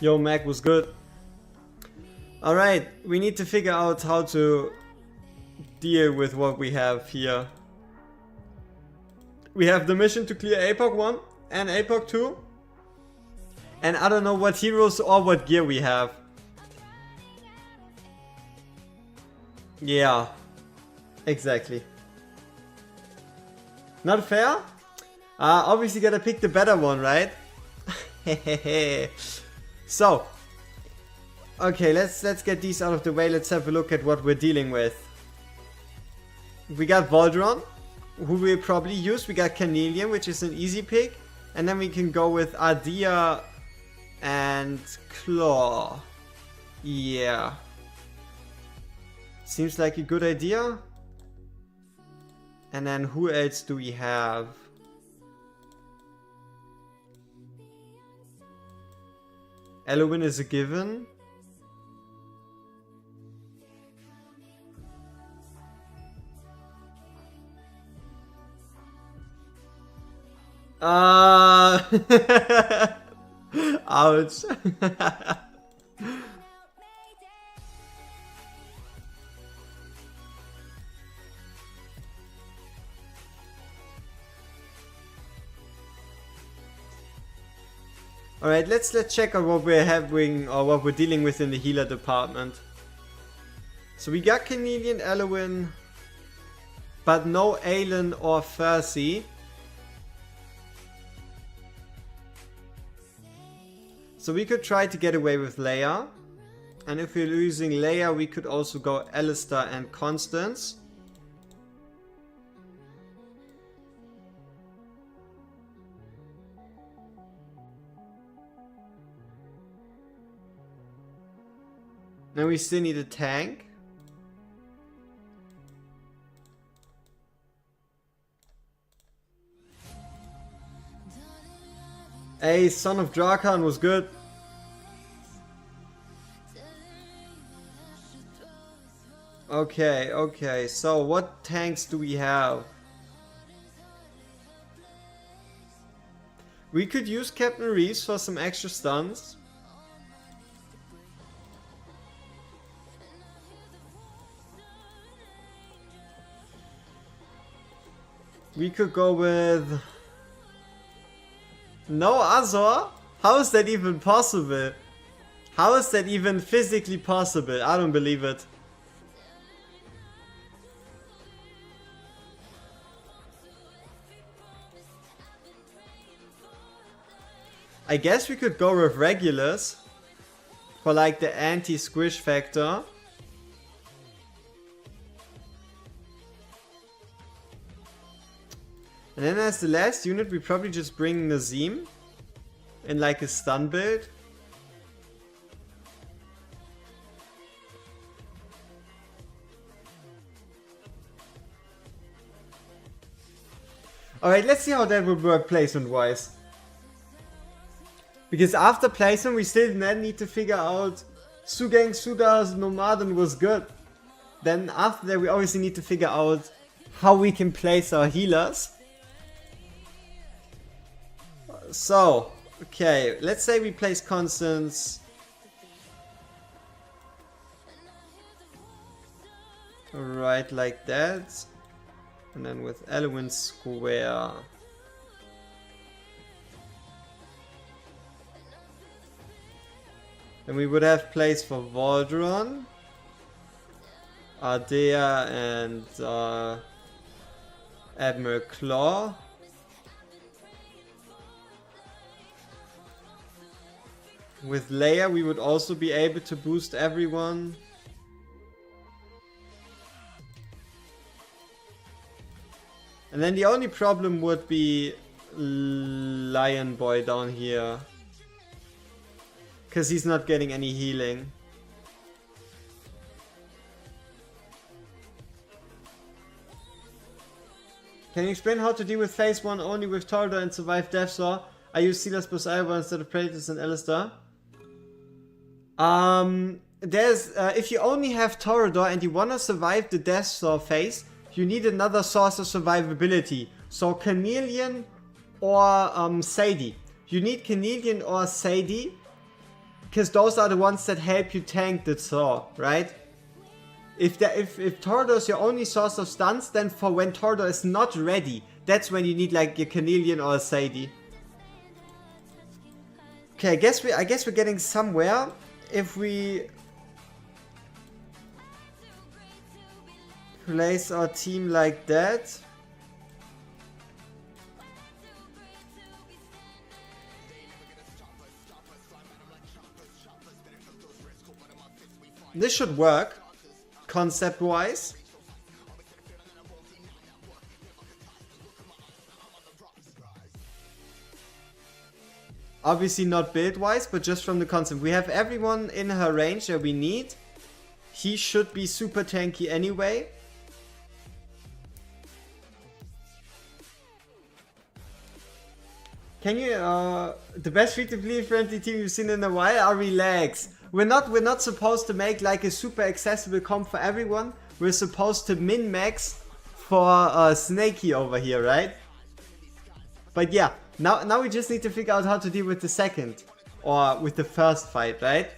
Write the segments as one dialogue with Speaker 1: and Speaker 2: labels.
Speaker 1: Yo, Mac was good. Alright, we need to figure out how to deal with what we have here. We have the mission to clear APOC 1 and APOC 2. And I don't know what heroes or what gear we have. Yeah, exactly. Not fair? Obviously gotta pick the better one, right? So, okay, let's get these out of the way. Let's have a look at what we're dealing with. We got Voltron, who we'll probably use. We got Carnelian, which is an easy pick. And then we can go with Ardea and Claw. Yeah. Seems like a good idea. And then who else do we have? Elowen is a given. Ouch. Alright, let's check out what we're having or what we're dealing with in the healer department. So we got Carnelian, Elowen, but no Aelin or Fercy. So we could try to get away with Leia. And if we're losing Leia, we could also go Alistair and Constance. Now we still need a tank. Hey, Son of Drakan was good. Okay, so what tanks do we have? We could use Captain Reeves for some extra stuns. We could go with... No Azor? How is that even possible? How is that even physically possible? I don't believe it. I guess we could go with Regulus for like the anti-squish factor. And then as the last unit, we probably just bring Nazim in like a stun build. Alright, let's see how that would work placement wise. Because after placement, we still then need to figure out Sugang Suda's Nomaden was good. Then after that, we obviously need to figure out how we can place our healers. So, okay, let's say we place Constance right like that, and then with Elowen square. Then we would have place for Voltron, Ardea and Admiral Claw. With Leia, we would also be able to boost everyone. And then the only problem would be Lion Boy down here. Because he's not getting any healing. Can you explain how to deal with phase 1 only with Torador and survive Death Saw? I use Silas plus Alba instead of Praetus and Alistair. If you only have Torador and you wanna survive the Death Saw phase, you need another source of survivability. So Carnelian or Sadie. You need Carnelian or Sadie because those are the ones that help you tank the Thor, right? If Tordor is your only source of stuns, then for when Tordor is not ready, that's when you need like your Carnelian or a Sadie. Okay, I guess we're getting somewhere if we place our team like that. This should work, concept-wise. Obviously not build-wise, but just from the concept. We have everyone in her range that we need. He should be super tanky anyway. Can you, the best free-to-play friendly team you've seen in a while are Relax. We're not supposed to make like a super accessible comp for everyone. We're supposed to min-max for Snakey over here, right? But yeah, now we just need to figure out how to deal with the second. Or with the first fight, right?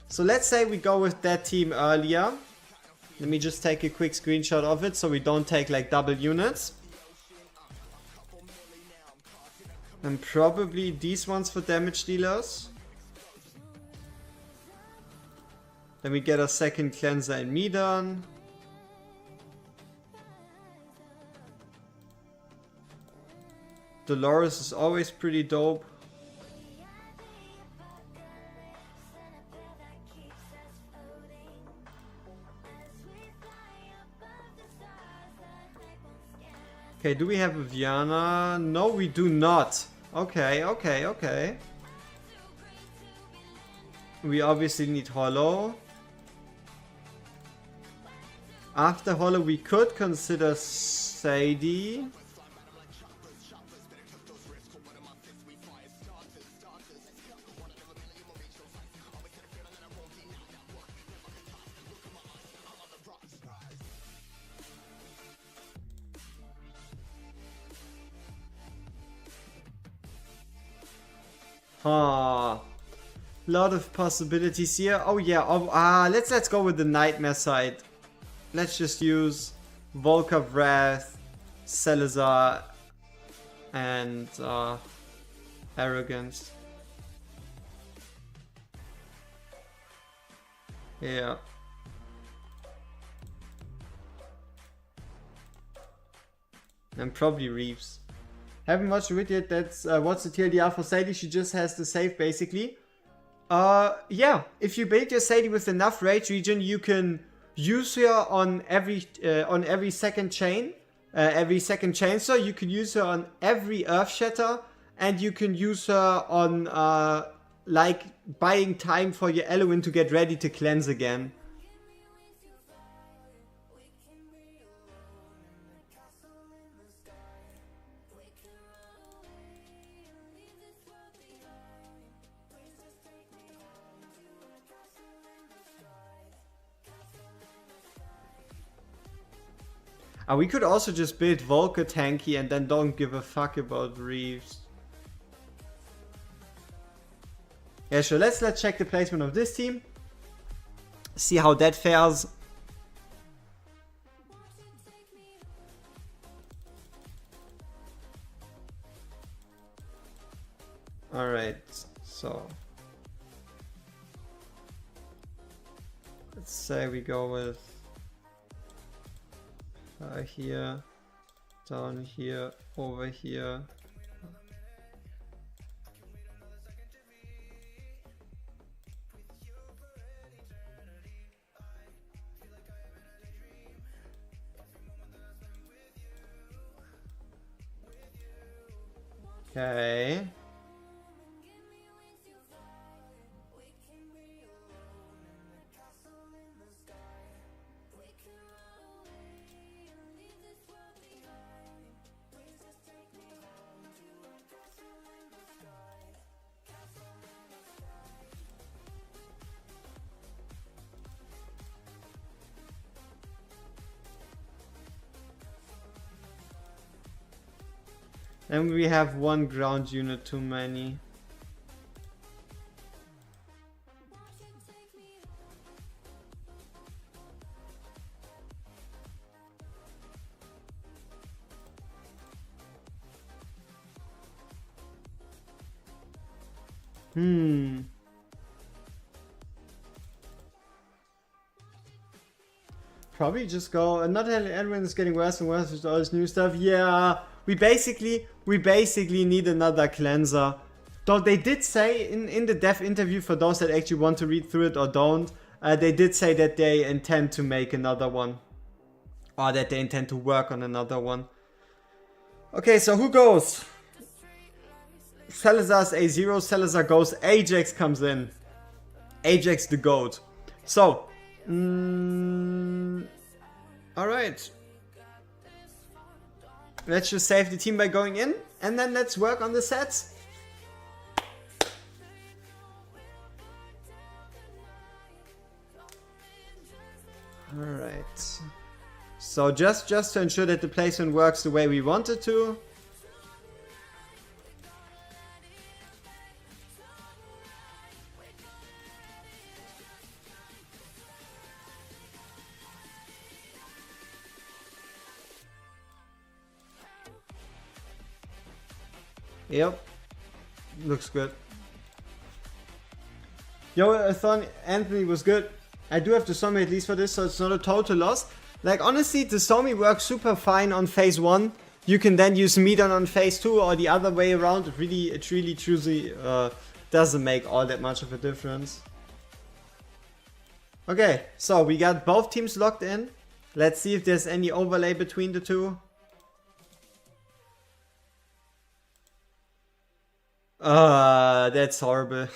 Speaker 1: So let's say we go with that team earlier. Let me just take a quick screenshot of it so we don't take like double units. And probably these ones for damage dealers. Then we get a second cleanser in Medan. Dolores is always pretty dope. Okay, do we have a Viana? No, we do not. Okay. We obviously need Hollow. After Hollow, we could consider Sadie. Lot of possibilities here. Oh yeah, let's go with the Nightmare side. Let's just use Volker Wrath, Salazar, and Arrogance. Yeah. And probably Reeves. Haven't watched the video yet. That's what's the TLDR for Sadie? She just has to save basically. Yeah, if you build your Sadie with enough rage regen, you can use her on every second chain, so you can use her on every Earth Shatter, and you can use her on like buying time for your Eloin to get ready to cleanse again. We could also just build Volker tanky and then don't give a fuck about Reeves. Yeah, sure. Let's check the placement of this team. See how that fares. Alright, so let's say we go with here, down here, over here. Okay. And we have one ground unit too many. Probably just go. Not everyone is getting worse and worse with all this new stuff. Yeah, we basically need another cleanser. Though they did say in the dev interview, for those that actually want to read through it or don't, they did say that they intend to make another one. Or that they intend to work on another one. Okay, so who goes? Salazar's A0, Salazar goes, Ajax comes in. Ajax the GOAT. So, alright. Let's just save the team by going in, and then let's work on the sets. Alright. So just to ensure that the placement works the way we want it to. Yep. Looks good. Yo, I thought Anthony was good. I do have the zombie at least for this, so it's not a total loss. Like, honestly, the zombie works super fine on phase 1. You can then use Medan on phase 2 or the other way around. It really truly doesn't make all that much of a difference. Okay, so we got both teams locked in. Let's see if there's any overlay between the two. That's horrible.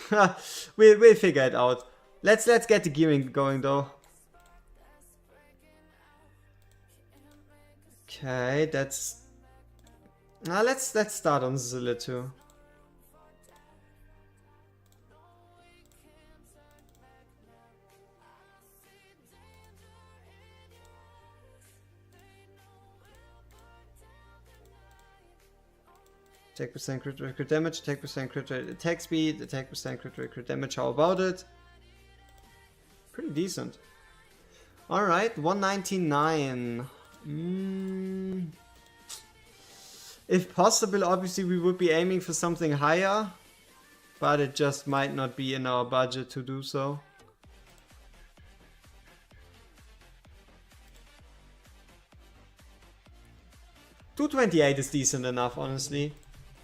Speaker 1: we'll figure it out. Let's get the gearing going though. Okay, that's... let's start on Zilla too. Attack percent crit damage, attack percent crit rate, attack speed, attack percent crit rate, crit damage. How about it? Pretty decent. Alright, 199. If possible, obviously we would be aiming for something higher, but it just might not be in our budget to do so. $228 is decent enough, honestly.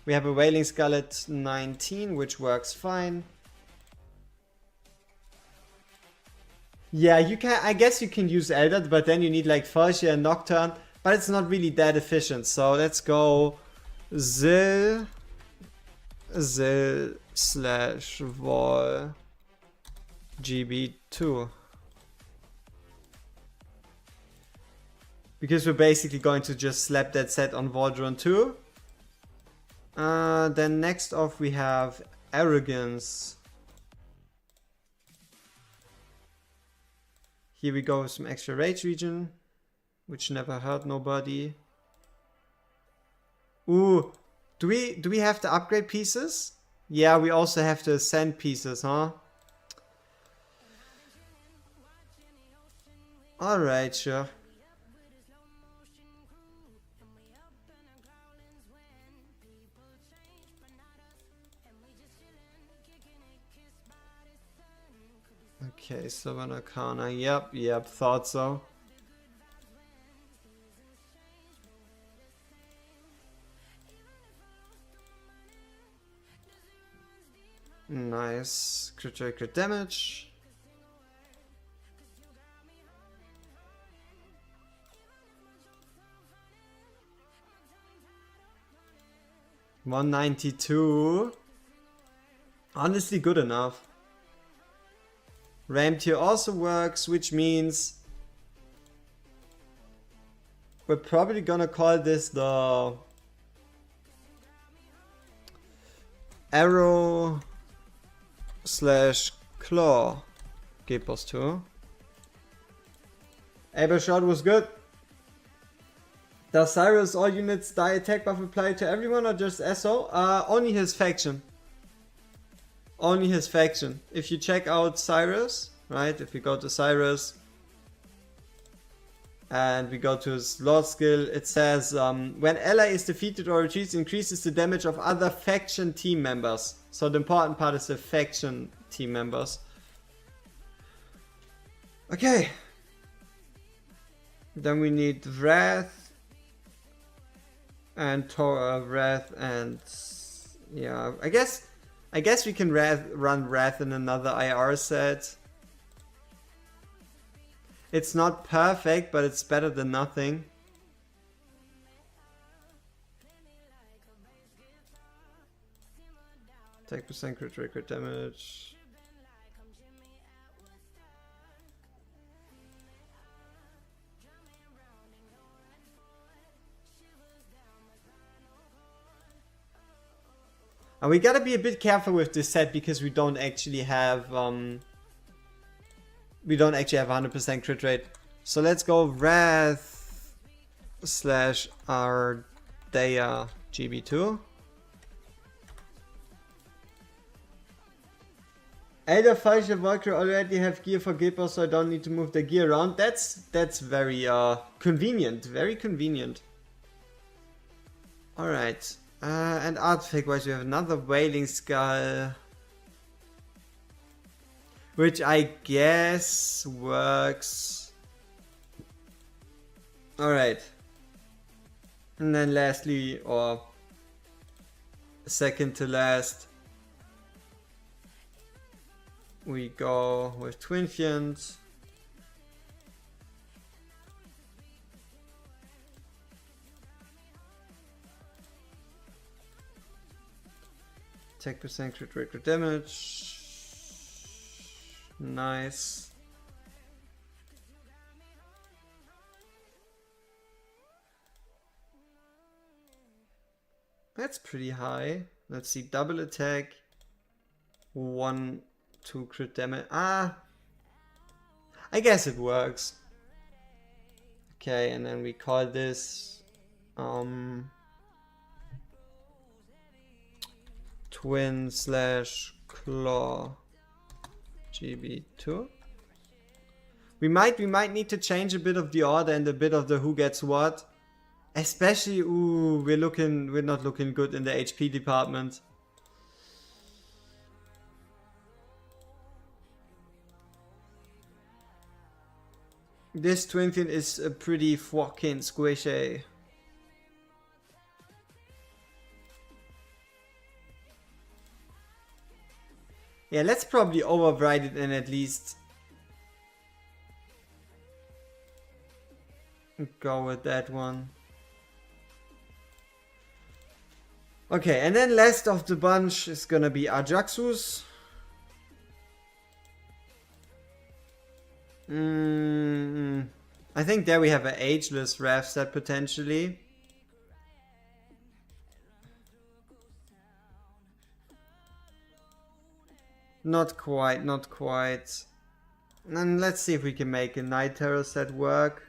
Speaker 1: We have a Wailing Skull at 19, which works fine. Yeah, you can. I guess you can use Eldad, but then you need like Falchia and Nocturne, but it's not really that efficient. So let's go Zil slash Vol GB2. Because we're basically going to just slap that set on Valdron 2. Then next off we have Arrogance. Here we go with some extra rage region, which never hurt nobody. Ooh, do we have to upgrade pieces? Yeah, we also have to ascend pieces, huh? Alright, sure. Okay, Sylvan Arcana, yep, thought so. Nice, crit damage. $192. Honestly, good enough. Ramp tier also works, which means we're probably gonna call this the Arrow slash Claw Gepos 2. Abershot was good. Does Cyrus all units die attack buff apply to everyone or just SO? Only his faction. Only his faction. If you check out Cyrus, right? If you go to Cyrus, And we go to his Lord skill. It says, when ally is defeated or retreats, increases the damage of other faction team members. So the important part is the faction team members. Okay. Then we need Wrath. And Torah, Wrath, and... yeah, I guess we can run Wrath in another IR set. It's not perfect, but it's better than nothing. Take percent crit damage. And we gotta be a bit careful with this set because we don't actually have 100% crit rate. So let's go Wrath / Ardea GB2. Either Falsche Valkyrie already have gear for Gilpa, so I don't need to move the gear around. That's very convenient. Very convenient. Alright. And artifact wise we have another Wailing Skull. Which I guess works. Alright. And then lastly, or second to last, we go with Twin Fiends. Take percent crit damage. Nice. That's pretty high. Let's see, double attack. 1, 2 crit damage. I guess it works. Okay, and then we call this Twin / Claw GB2. We might need to change a bit of the order and a bit of the who gets what. Especially, ooh, we're not looking good in the HP department. This Twin Fin is a pretty fucking squishy. Yeah, let's probably override it and at least go with that one. Okay, and then last of the bunch is gonna be Ajaxus. I think there we have an ageless Wrath set potentially. Not quite, not quite. And let's see if we can make a Night Terror set work.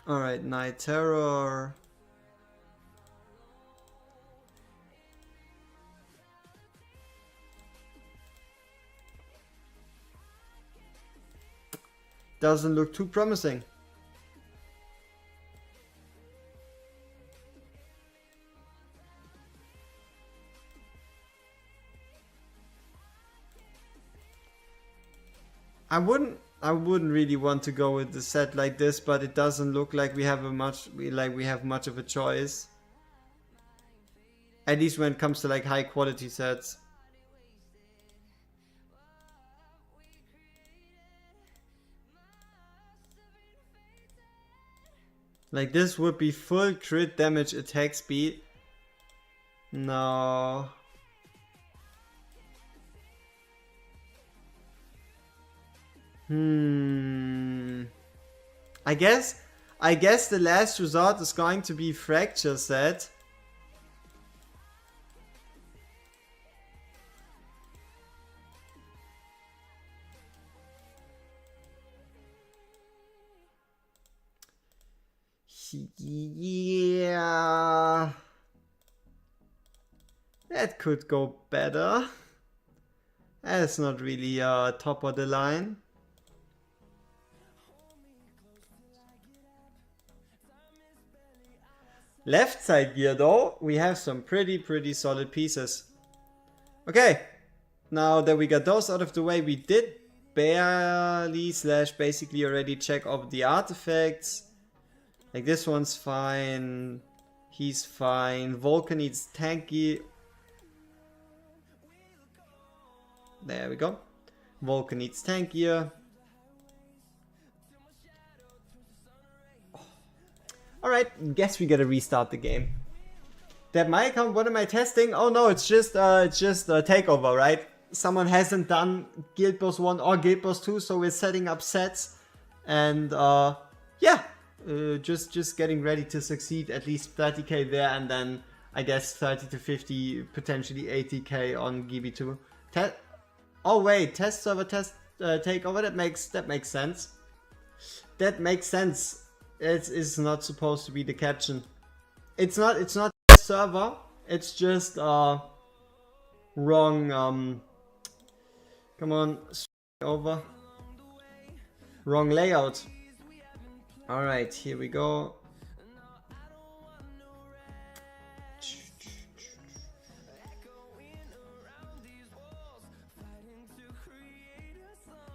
Speaker 1: Alright, Night Terror. Doesn't look too promising. I wouldn't really want to go with the set like this, but it doesn't look like we have much of a choice. At least when it comes to like high quality sets. Like this would be full crit damage attack speed. No. I guess the last resort is going to be Fracture set. Yeah. That could go better. That's not really top of the line. Left side gear though, we have some pretty solid pieces. Okay, now that we got those out of the way, we did barely / basically already check off the artifacts. Like this one's fine, he's fine, Volker needs tanky. There we go. Volker needs tank gear. Alright, guess we gotta restart the game. That my account, what am I testing? Oh no, it's just a takeover, right? Someone hasn't done Guild Boss 1 or Guild Boss 2, so we're setting up sets. And yeah, just getting ready to succeed, at least 30k there, and then I guess 30 to 50, potentially 80k on GB2. Oh wait, test server takeover, that makes sense. That makes sense. It is not supposed to be the caption. It's not server, it's just wrong come on, over. Wrong layout. Alright, here we go.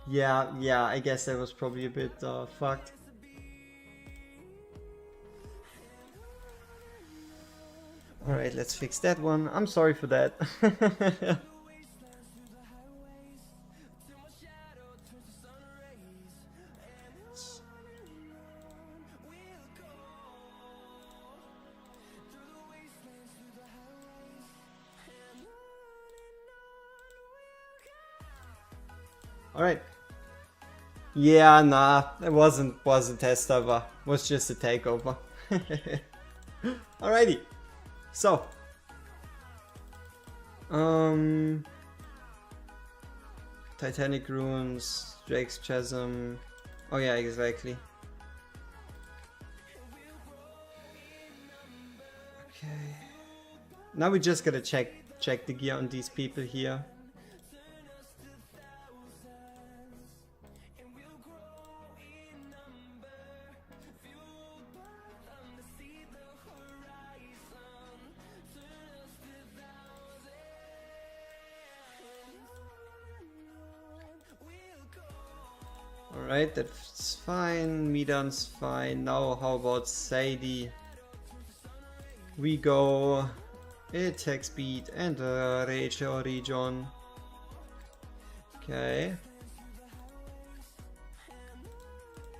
Speaker 1: Yeah, I guess that was probably a bit fucked. Alright, let's fix that one. I'm sorry for that. Alright. Yeah, nah, it wasn't test server. It was just a takeover. Alrighty. So, Titanic Ruins, Drake's Chasm. Oh yeah, exactly. Okay. Now we just gotta check the gear on these people here. Alright, that's fine. Midan's fine. Now how about Sadie? We go attack speed and rage region. Okay.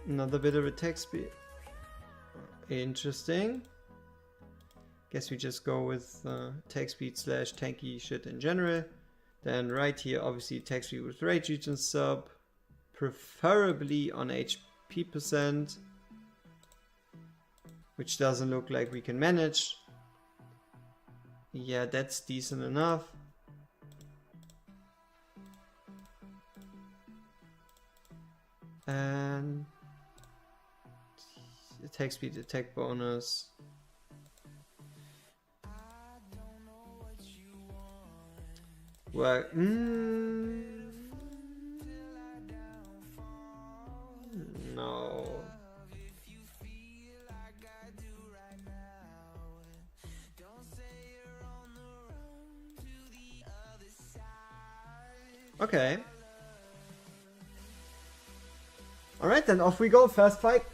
Speaker 1: Another bit of attack speed. Interesting. Guess we just go with attack speed / tanky shit in general. Then right here, obviously attack speed with rage region sub. Preferably on HP %, which doesn't look like we can manage. Yeah, that's decent enough. And attack speed, attack bonus. Well, no. Okay. Alright, then off we go. First fight.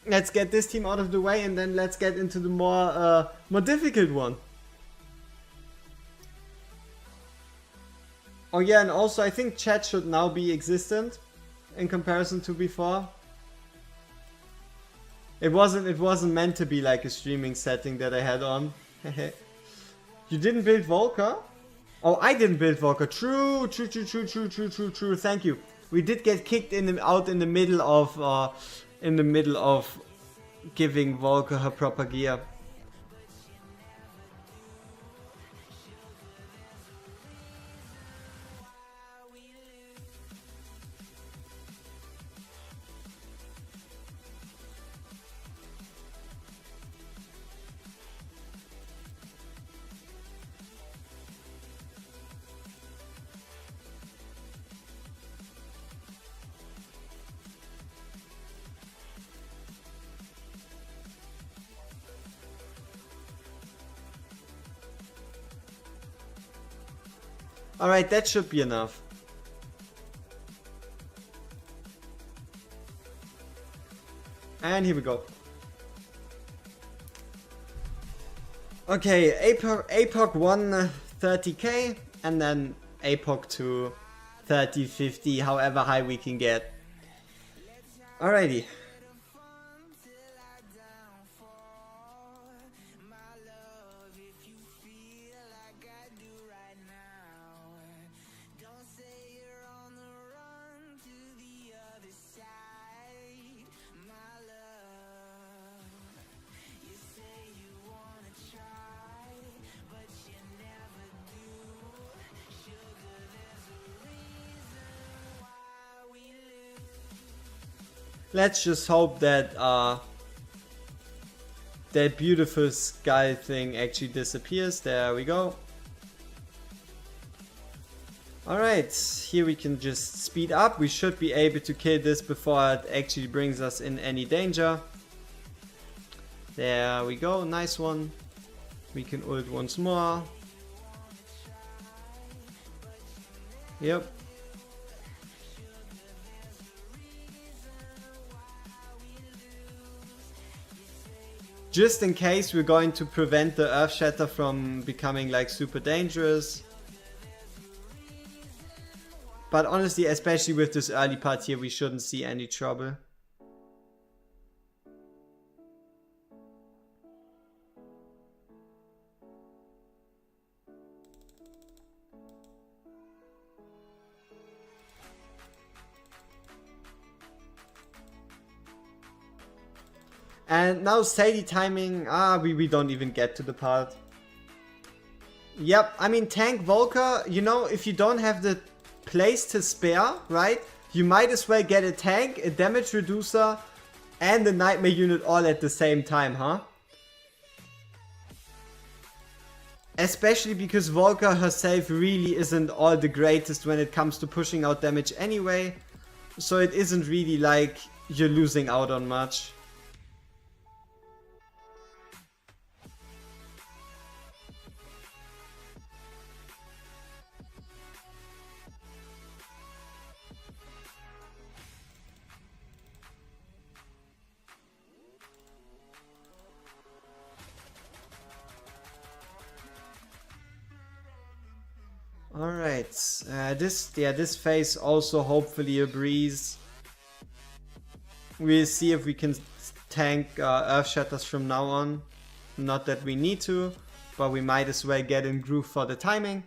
Speaker 1: Let's get this team out of the way and then let's get into the more difficult one. Oh yeah, and also I think chat should now be existent in comparison to before. It wasn't meant to be like a streaming setting that I had on. You didn't build Volker? Oh, I didn't build Volker. True. Thank you. We did get kicked out in the middle of giving Volker her proper gear. Alright, that should be enough. And here we go. Okay, APOC 1 30k, and then APOC 2 30, 50, however high we can get. Alrighty. Let's just hope that that beautiful sky thing actually disappears. There we go. Alright, here we can just speed up. We should be able to kill this before it actually brings us in any danger. There we go, nice one. We can ult once more. Yep. Just in case, we're going to prevent the Earth Shatter from becoming like super dangerous. But honestly, especially with this early part here, we shouldn't see any trouble. And now Sadie timing, we don't even get to the part. Yep, I mean tank Volker, you know, if you don't have the place to spare, right? You might as well get a tank, a damage reducer, and a nightmare unit all at the same time, huh? Especially because Volker herself really isn't all the greatest when it comes to pushing out damage anyway. So it isn't really like you're losing out on much. Alright, this phase also hopefully a breeze. We'll see if we can tank Earth Shatters from now on. Not that we need to, but we might as well get in groove for the timing.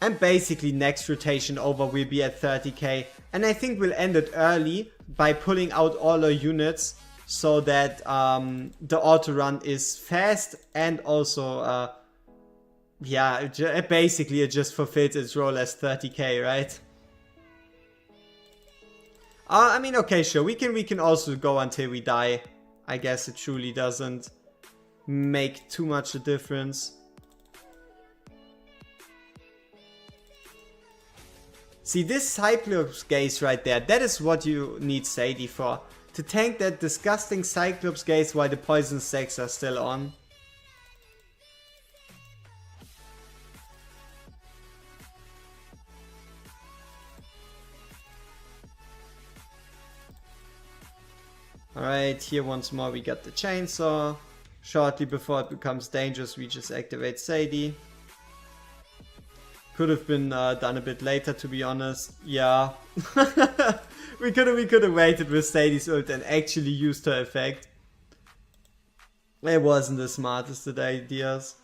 Speaker 1: And basically next rotation over we'll be at 30k. And I think we'll end it early by pulling out all our units so that the auto run is fast and also yeah, basically it just fulfills its role as 30k, right? I mean, okay, sure, we can also go until we die. I guess it truly doesn't make too much a difference. See, this Cyclops gaze right there, that is what you need Sadie for. To tank that disgusting Cyclops gaze while the poison stacks are still on. Alright, here once more we got the chainsaw. Shortly before it becomes dangerous, we just activate Sadie. Could have been done a bit later, to be honest. Yeah. we could have waited with Sadie's ult and actually used her effect. It wasn't the smartest of ideas.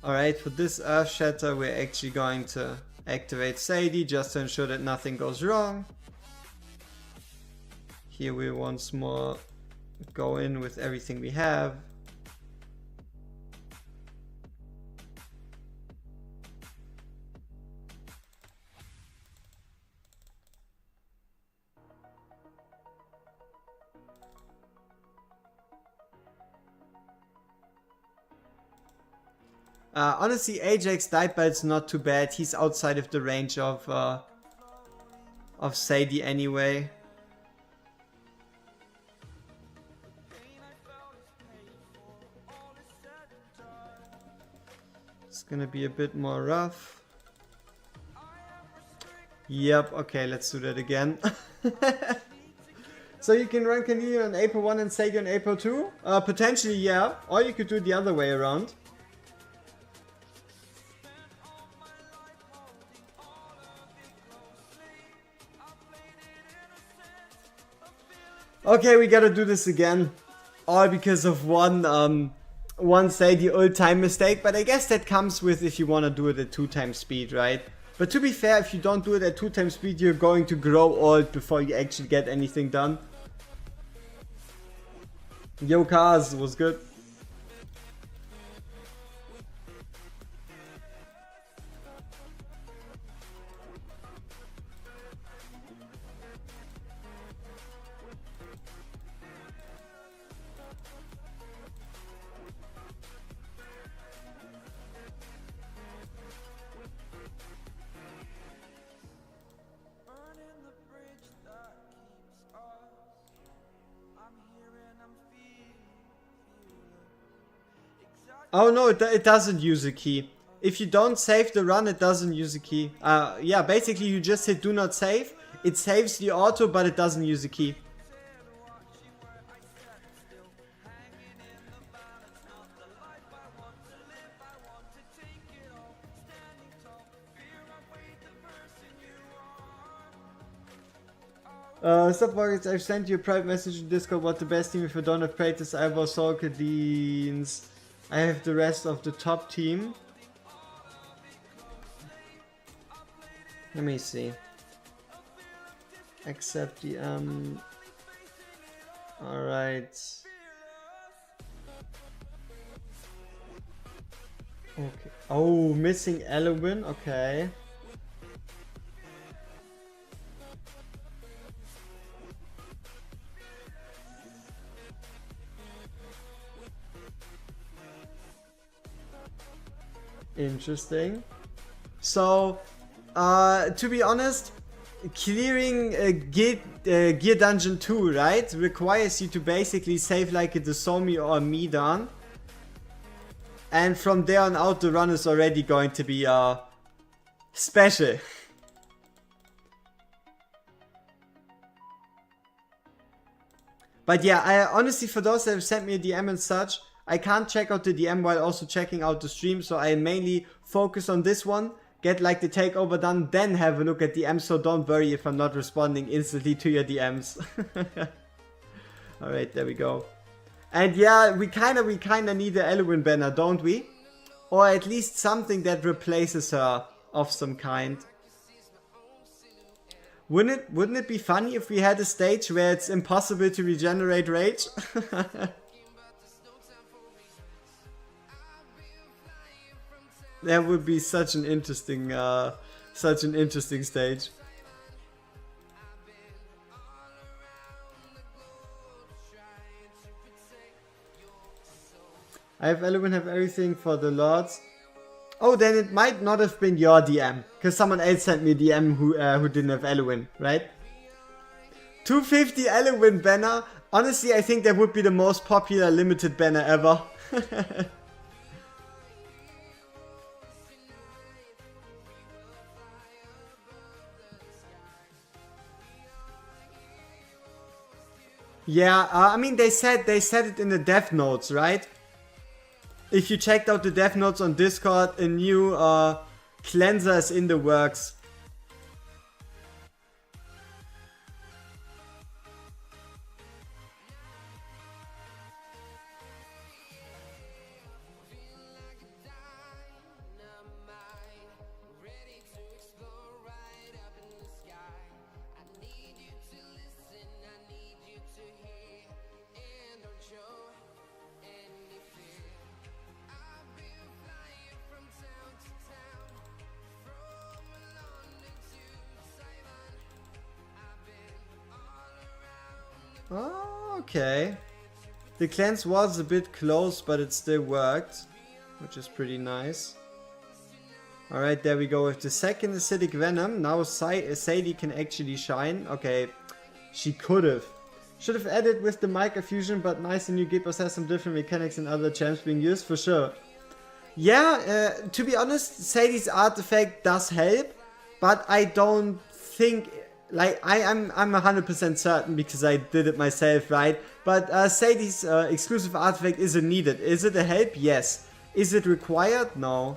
Speaker 1: Alright, for this Earth Shatter we're actually going to activate Sadie just to ensure that nothing goes wrong. Here we once more go in with everything we have. Honestly, Ajax died, but it's not too bad. He's outside of the range of Sadie anyway. It's gonna be a bit more rough. Yep, okay, let's do that again. So you can run Cornelia on April 1 and Sadie on April 2? Potentially, yeah. Or you could do it the other way around. Okay, we gotta do this again. All because of one Sadie old time mistake. But I guess that comes with if you wanna do it at 2 times speed, right? But to be fair, if you don't do it at 2 times speed, you're going to grow old before you actually get anything done. Yo, Kaz was good. Oh no, it doesn't use a key. If you don't save the run, it doesn't use a key. Yeah, basically you just hit do not save. It saves the auto, but it doesn't use a key. Stop worries, I've sent you a private message in Discord what the best team if I don't have Kratos, I was Solkadines. I have the rest of the top team. Let me see. Accept the alright. Okay. Oh, missing Elwin, okay. Interesting. So, to be honest, clearing Gear Dungeon 2, right, requires you to basically save like a Dosomi or a Midan. And from there on out, the run is already going to be special. But yeah, I honestly, for those that have sent me a DM and such, I can't check out the DM while also checking out the stream, so I mainly focus on this one, get like the takeover done, then have a look at DMs, so don't worry if I'm not responding instantly to your DMs. Alright, there we go. And yeah, we kinda need the Elwin banner, don't we? Or at least something that replaces her of some kind. Wouldn't it be funny if we had a stage where it's impossible to regenerate rage? That would be such an interesting stage. I have Elwin, have everything for the lords. Oh, then it might not have been your DM, because someone else sent me a DM who didn't have Elwin, right? 250 Elwin banner. Honestly, I think that would be the most popular limited banner ever. Yeah, I mean they said it in the dev notes, right? If you checked out the dev notes on Discord, a new cleanser is in the works. Oh, okay. The cleanse was a bit close, but it still worked. which is pretty nice. Alright, there we go with the second acidic venom. Now Sadie can actually shine. Okay, she could have. Should have added with the Micro Fusion, but nice, the new Gipos has some different mechanics and other champs being used for sure. Yeah, to be honest, Sadie's artifact does help, but I don't think, like, I'm 100% certain because I did it myself, right? But Sadie's exclusive artifact isn't needed. Is it a help? Yes. Is it required? No.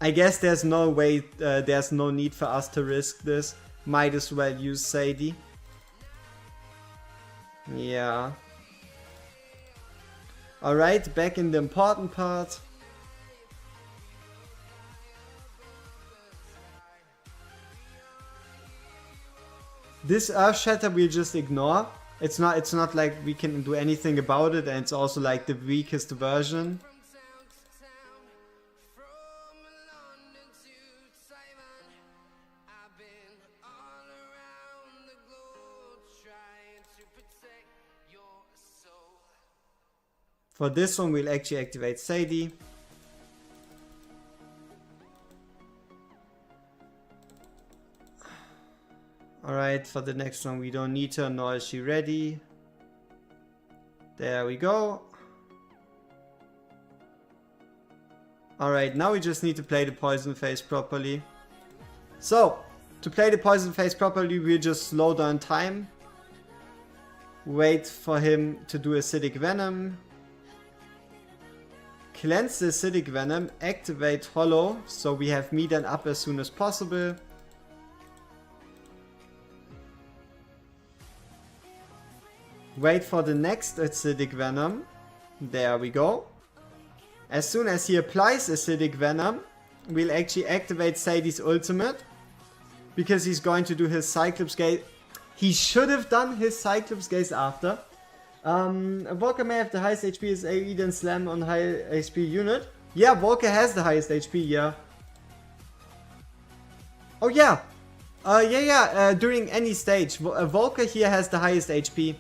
Speaker 1: I guess there's no way, there's no need for us to risk this. Might as well use Sadie. Yeah. Alright, back in the important part. This Earth Shatter we'll just ignore. It's not like we can do anything about it, and it's also like the weakest version. For this one, we'll actually activate Sadie. Alright, for the next one, we don't need her, nor is she ready. There we go. Alright, now we just need to play the poison phase properly. So, to play the poison phase properly, we'll just slow down time. Wait for him to do acidic venom. Cleanse the acidic venom, activate hollow, so we have me then up as soon as possible. Wait for the next acidic venom. There we go. As soon as he applies acidic venom, we'll actually activate Sadie's ultimate. Because he's going to do his Cyclops Gaze. He should have done his Cyclops Gaze after. Walker may have the highest HP as AoE then slam on high HP unit. Yeah, Walker has the highest HP, yeah. Oh yeah. During any stage. Walker here has the highest HP.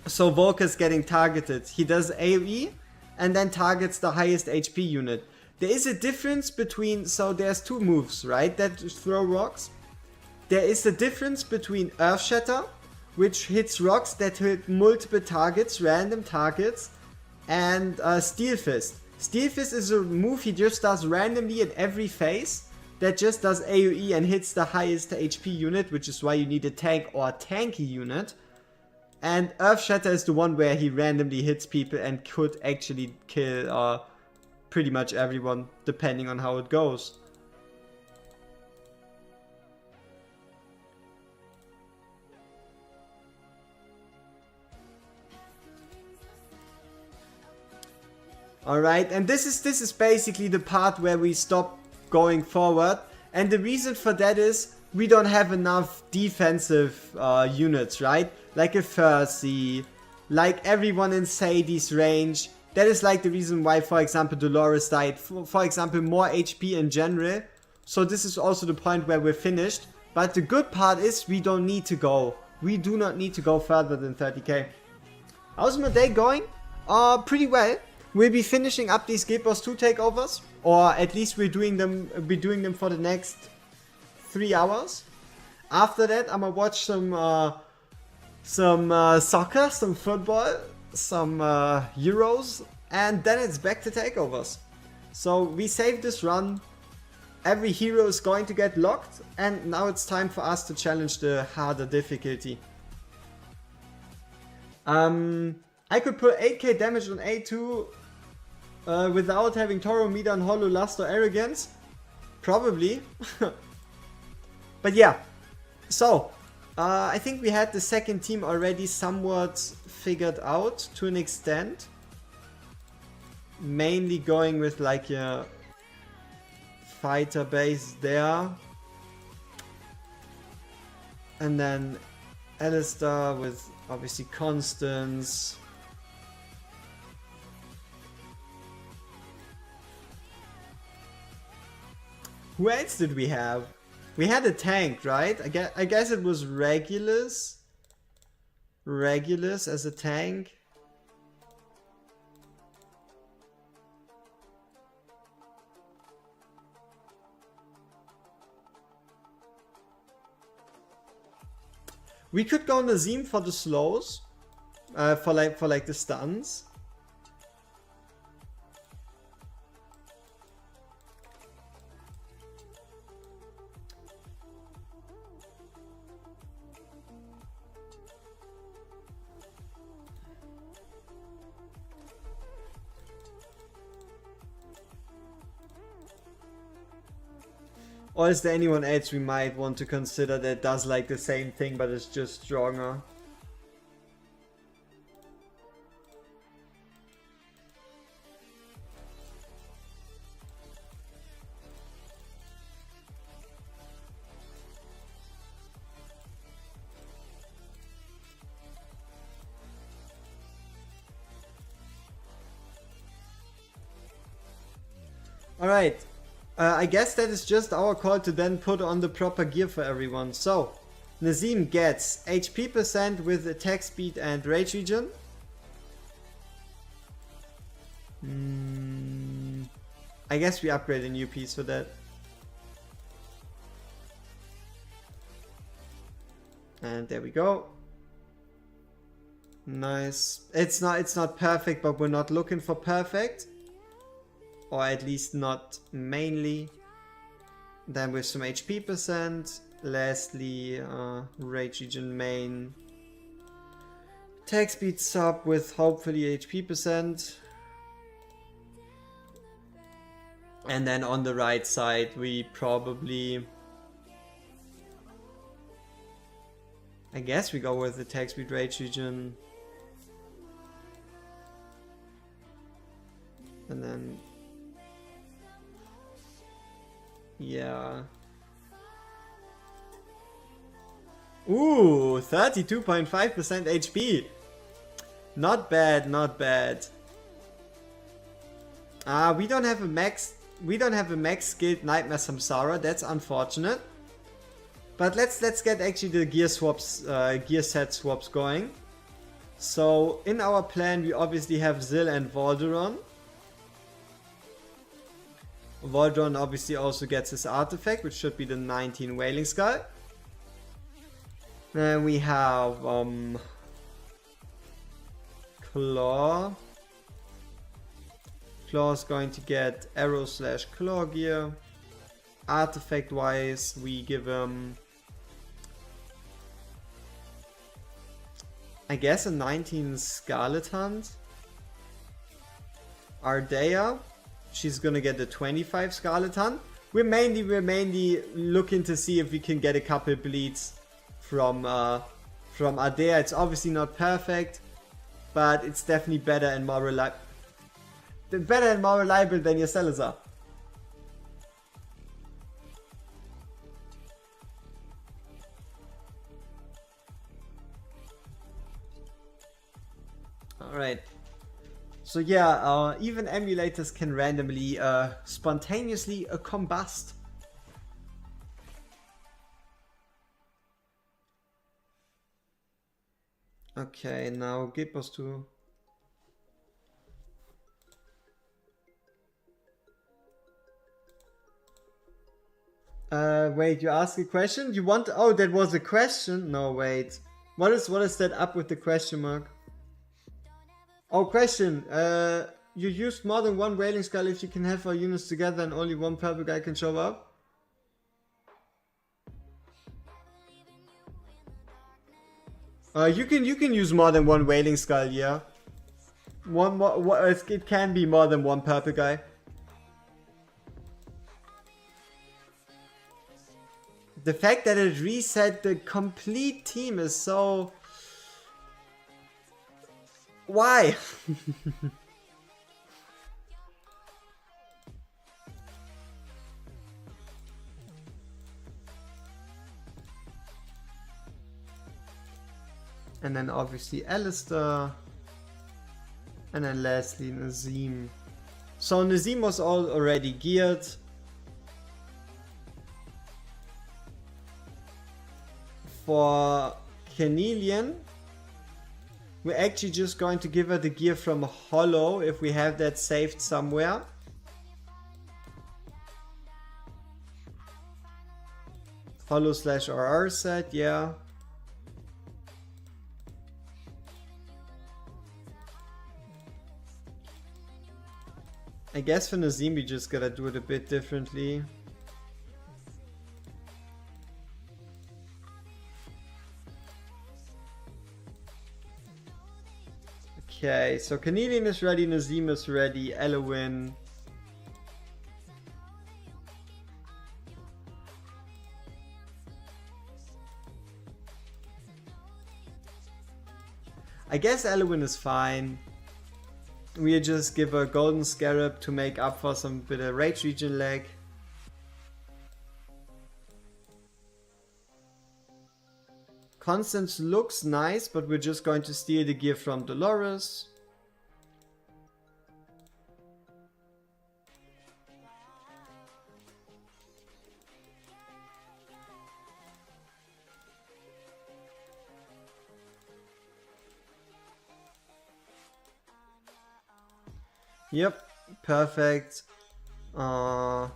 Speaker 1: So Walker's getting targeted. He does AoE and then targets the highest HP unit. There is a difference between, so there's two moves, right, that throw rocks. There is a difference between Earth Shatter, which hits rocks that hit multiple targets, random targets, and Steel Fist. Steel Fist is a move he just does randomly in every phase, that just does AoE and hits the highest HP unit, which is why you need a tank or a tanky unit. And Earth Shatter is the one where he randomly hits people and could actually kill pretty much everyone, depending on how it goes. Alright, and this is basically the part where we stop going forward. And the reason for that is we don't have enough defensive units, right? Like a Percy, like everyone in Sadie's range. That is like the reason why, for example, Dolores died. For example, more HP in general. So this is also the point where we're finished. But the good part is we don't need to go. We do not need to go further than 30k. How's my day going? Pretty well. We'll be finishing up these GB2 takeovers, or at least we're doing them for the next 3 hours. After that, I'm gonna watch some soccer, some football, some Euros, and then it's back to takeovers. So we saved this run. Every hero is going to get locked, and now it's time for us to challenge the harder difficulty. I could put 8k damage on A2 without having Toro, Medan, Hollow, Lust or Arrogance. Probably. But yeah. So, I think we had the second team already somewhat figured out to an extent. Mainly going with like a fighter base there. And then Alistar with obviously Constance. Who else did we have? We had a tank, right? I guess it was Regulus. Regulus as a tank. We could go Nazim for the slows. For like the stuns. Or is there anyone else we might want to consider that does like the same thing but is just stronger? Alright. I guess that is just our call to then put on the proper gear for everyone. So, Nazim gets HP percent with attack speed and rage regen. I guess we upgrade a new piece for that. And there we go. Nice. It's not perfect, but we're not looking for perfect. Or at least not mainly. Then with some HP percent. Lastly, rage regen main. Attack speed sub with hopefully HP percent. And then on the right side we probably... I guess we go with attack speed rage regen. And then... yeah. Ooh, 32.5% HP. Not bad, not bad. We don't have a max skilled Nightmare Samsara. That's unfortunate. But let's get actually the gear swaps, gear set swaps going. So in our plan we obviously have Zil and Volderon. Volderon obviously also gets his artifact, which should be the 19 Wailing Skull. Then we have Claw. Claw is going to get arrow / claw gear. Artifact wise, we give him, I guess, a 19 Scarlet Hunt. Ardea, she's gonna get the 25 Scarlet Hunt. We're mainly looking to see if we can get a couple bleeds from Ardea. It's obviously not perfect, but it's definitely better and more reliable. Better and more reliable than your Salazar. Alright. So yeah, even emulators can randomly, spontaneously combust. Okay, now Gipos 2. Wait, you asked a question? You want... oh, that was a question? No, wait. What is that up with the question mark? Oh, question. You used more than one Wailing Skull if you can have our units together and only one purple guy can show up? You can use more than one Wailing Skull, yeah. One more, it can be more than one purple guy. The fact that it reset the complete team is so... why? And then obviously Alistair. And then lastly Nazim. So Nazim was already geared. For Canelian, we're actually just going to give her the gear from Hollow if we have that saved somewhere. Hollow / RR set, yeah. I guess for Nazim we just gotta do it a bit differently. Okay, so Canelian is ready, Nazim is ready, Elowin. I guess Elowin is fine. We just give a Golden Scarab to make up for some bit of Rage Region lag. Constance looks nice, but we're just going to steal the gear from Dolores. Yep, perfect. Then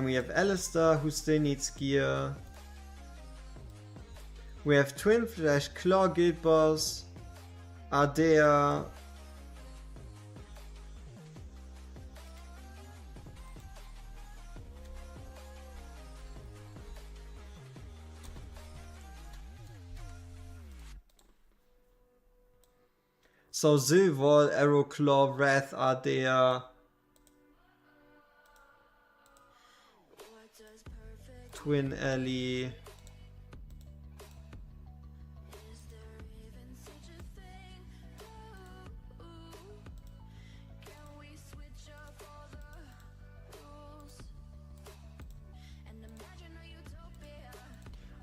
Speaker 1: we have Alistair, who still needs gear. We have Twin Flash, Claw Guild Boss, Ardea. So Zilwall, Arrow Claw, Wrath, Ardea. Twin Alley.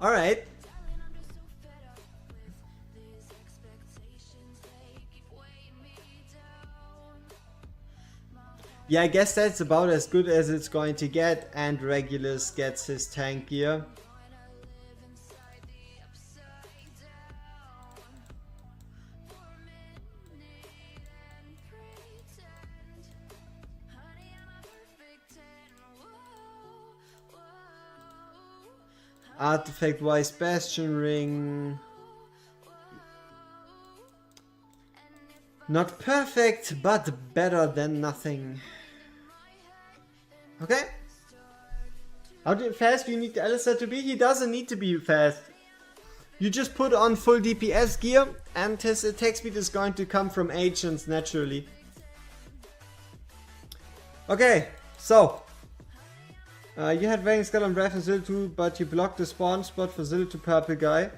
Speaker 1: Alright. Yeah, I guess that's about as good as it's going to get, and Regulus gets his tank gear. Artifact wise Bastion Ring. Not perfect, but better than nothing. Okay. How fast do you need the Alistair to be? He doesn't need to be fast. You just put on full DPS gear and his attack speed is going to come from agents naturally. Okay, so. You had Waiting Skull on Wrath and Zil2, but you blocked the spawn spot for Zil2 purple guy.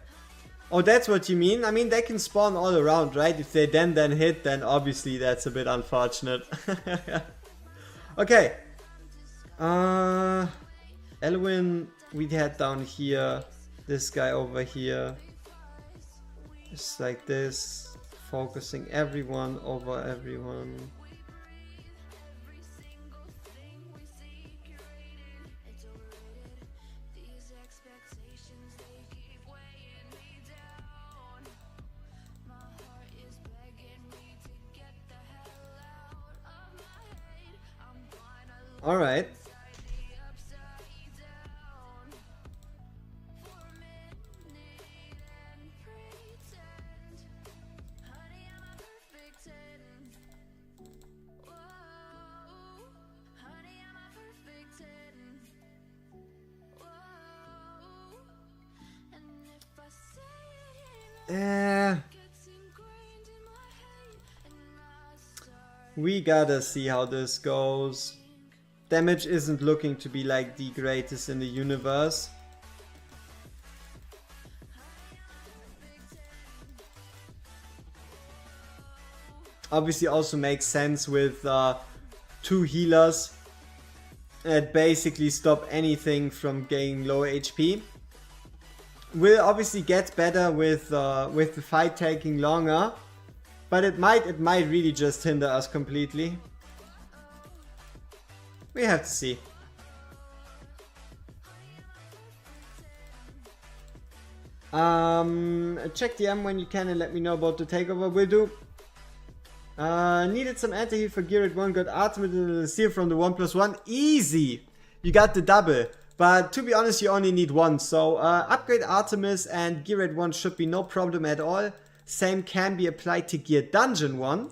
Speaker 1: Oh, that's what you mean? I mean, they can spawn all around, right? If they then hit, then obviously that's a bit unfortunate. Okay. Elwin, we had down here. This guy over here. Just like this. Focusing everyone over everyone. Alright. We gotta see how this goes. Damage isn't looking to be like the greatest in the universe. Obviously also makes sense with 2 healers that basically stop anything from getting low HP. Will obviously get better with the fight taking longer, but it might really just hinder us completely. We have to see. Check the M when you can and let me know about the takeover. Will do. Needed some anti-heal for gear at 1. Got Artemis and the seal from the 1+1. Easy! You got the double. But to be honest, you only need 1. So upgrade Artemis and gear at 1 should be no problem at all. Same can be applied to gear dungeon 1.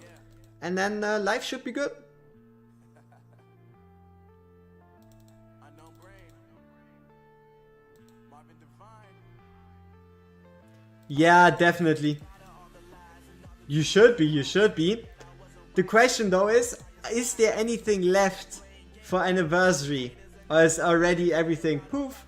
Speaker 1: And then life should be good. Yeah, definitely. You should be, you should be. The question though is there anything left for anniversary? Or is already everything poof?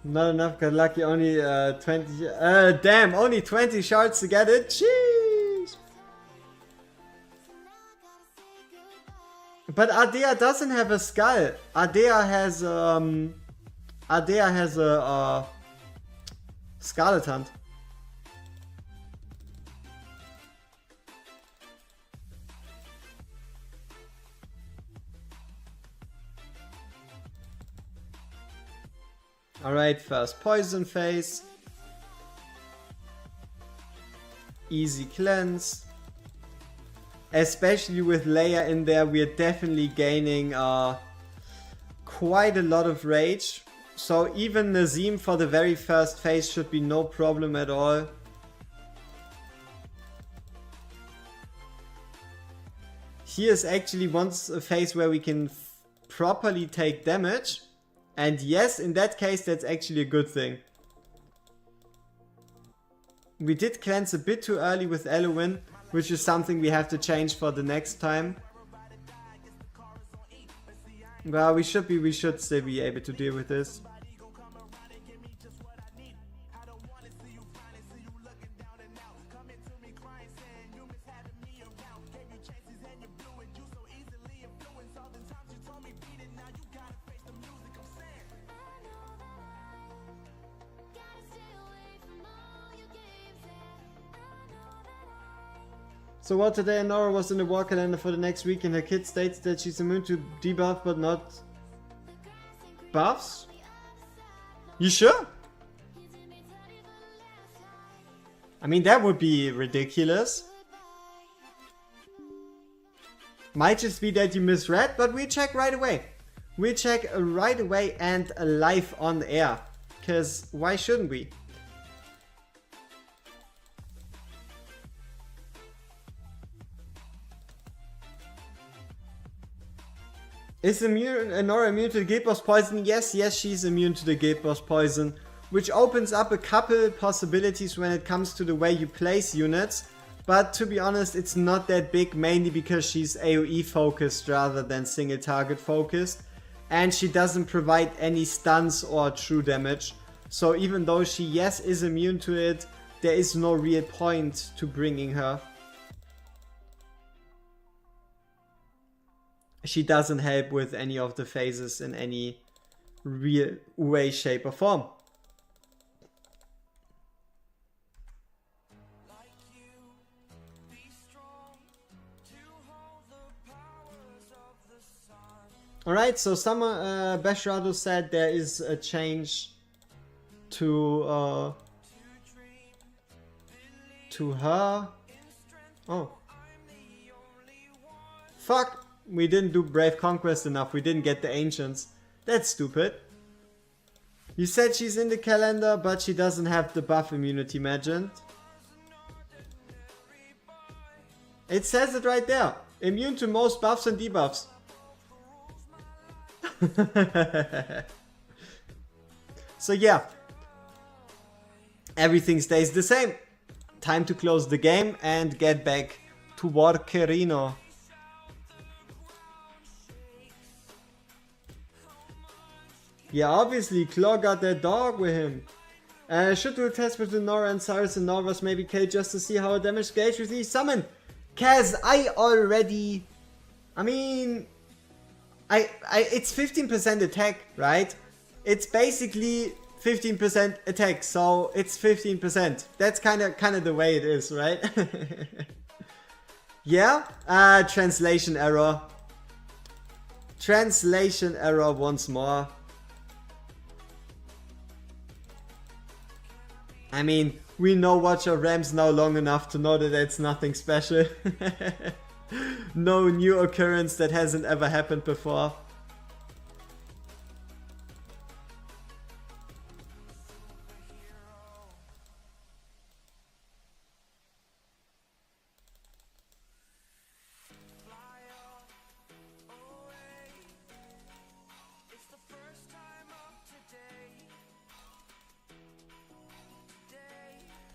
Speaker 1: Not enough, got lucky, only 20, damn, only 20 shards to get it, jeez! But Ardea doesn't have a skull. Ardea has a Scarlet Hunt. Alright, first poison phase. Easy cleanse. Especially with Leia in there, we are definitely gaining quite a lot of rage. So even Nazim for the very first phase should be no problem at all. Here's actually once a phase where we can properly take damage. And yes, in that case, that's actually a good thing. We did cleanse a bit too early with Eluin, which is something we have to change for the next time. Well, we should still be able to deal with this. So what today, Nora was in the war calendar for the next week and her kid states that she's immune to debuff but not buffs? You sure? I mean, that would be ridiculous. Might just be that you misread, but we check right away. We check right away and live on air. Cause why shouldn't we? Is Nora immune to the guild boss poison? Yes, she's immune to the guild boss poison, which opens up a couple possibilities when it comes to the way you place units. But to be honest, it's not that big, mainly because she's AoE focused rather than single target focused. And she doesn't provide any stuns or true damage. So even though she, yes, is immune to it, there is no real point to bringing her. She doesn't help with any of the phases in any real way, shape or form. Alright, so Summer Beshrado said there is a change to her. Oh. Fuck! We didn't do Brave Conquest enough, we didn't get the Ancients. That's stupid. You said she's in the calendar, but she doesn't have the buff immunity, Magent. It says it right there. Immune to most buffs and debuffs. So yeah. Everything stays the same. Time to close the game and get back to Warkerino. Yeah, obviously, Claw got that dog with him. Should do a test between Nora and Cyrus and Nora's maybe K just to see how a damage gauge with each summon. Kaz, I mean, it's 15% attack, right? It's basically 15% attack, so it's 15%. That's kind of the way it is, right? Yeah, translation error. Translation error once more. I mean, we know Watch Our Rams now long enough to know that it's nothing special. No new occurrence that hasn't ever happened before.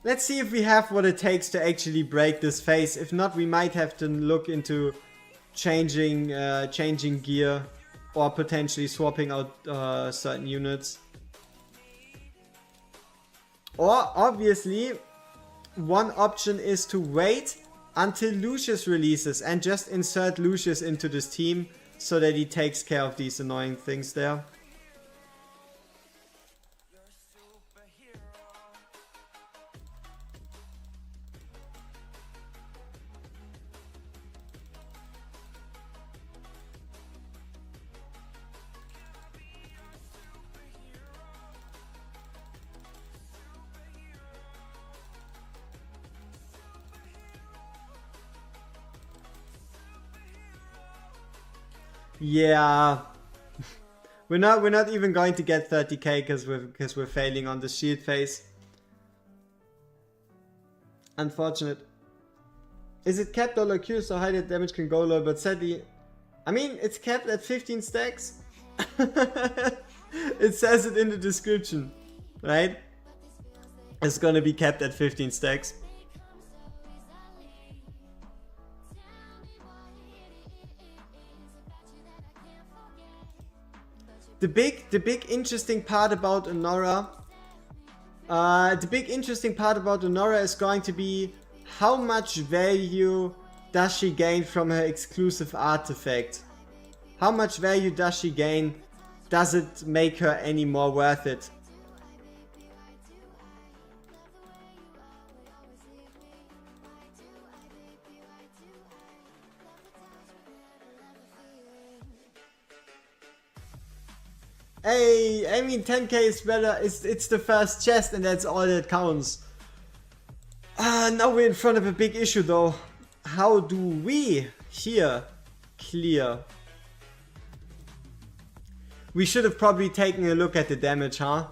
Speaker 1: Let's see if we have what it takes to actually break this phase. If not, we might have to look into changing gear or potentially swapping out certain units. Or obviously, one option is to wait until Lucius releases and just insert Lucius into this team so that he takes care of these annoying things there. Yeah, we're not even going to get 30k because we're failing on the shield phase. Unfortunate. Is it capped or Q so high that damage can go low? But sadly, I mean, it's capped at 15 stacks. It says it in the description, right? It's gonna be capped at 15 stacks. The big interesting part about Honora, is going to be how much value does she gain from her exclusive artifact? How much value does she gain? Does it make her any more worth it? Hey, I mean 10k is better, it's the first chest and that's all that counts. Now we're in front of a big issue though. How do we here clear? We should have probably taken a look at the damage, huh?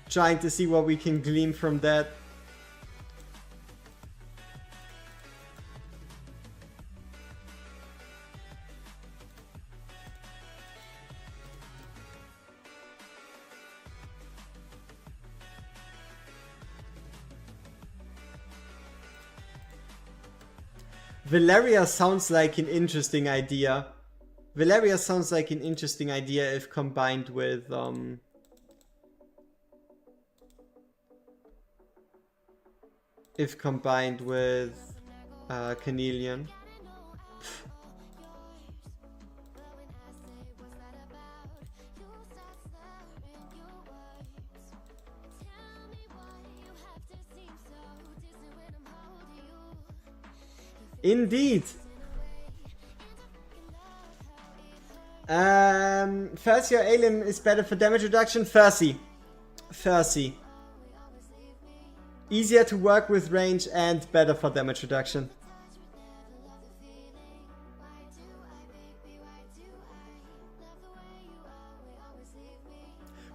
Speaker 1: Trying to see what we can glean from that. Valeria sounds like an interesting idea. Valeria sounds like an interesting idea if combined with Carnelian. Indeed. Fersi or Alien is better for damage reduction? Fersi. Easier to work with range and better for damage reduction.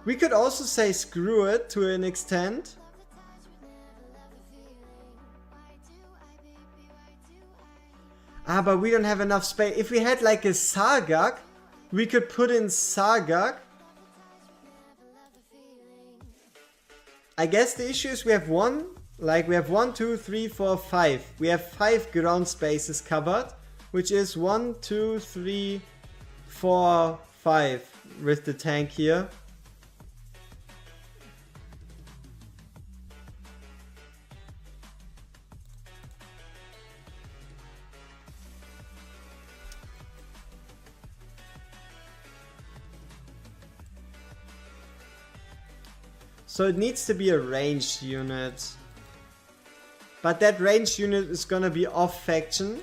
Speaker 1: We could also say screw it to an extent. But we don't have enough space. If we had like a Sargak, we could put in Sargak. I guess the issue is we have 1, 2, 3, 4, 5. We have 5 ground spaces covered, which is 1, 2, 3, 4, 5 with the tank here. So it needs to be a ranged unit. But that ranged unit is gonna be off faction.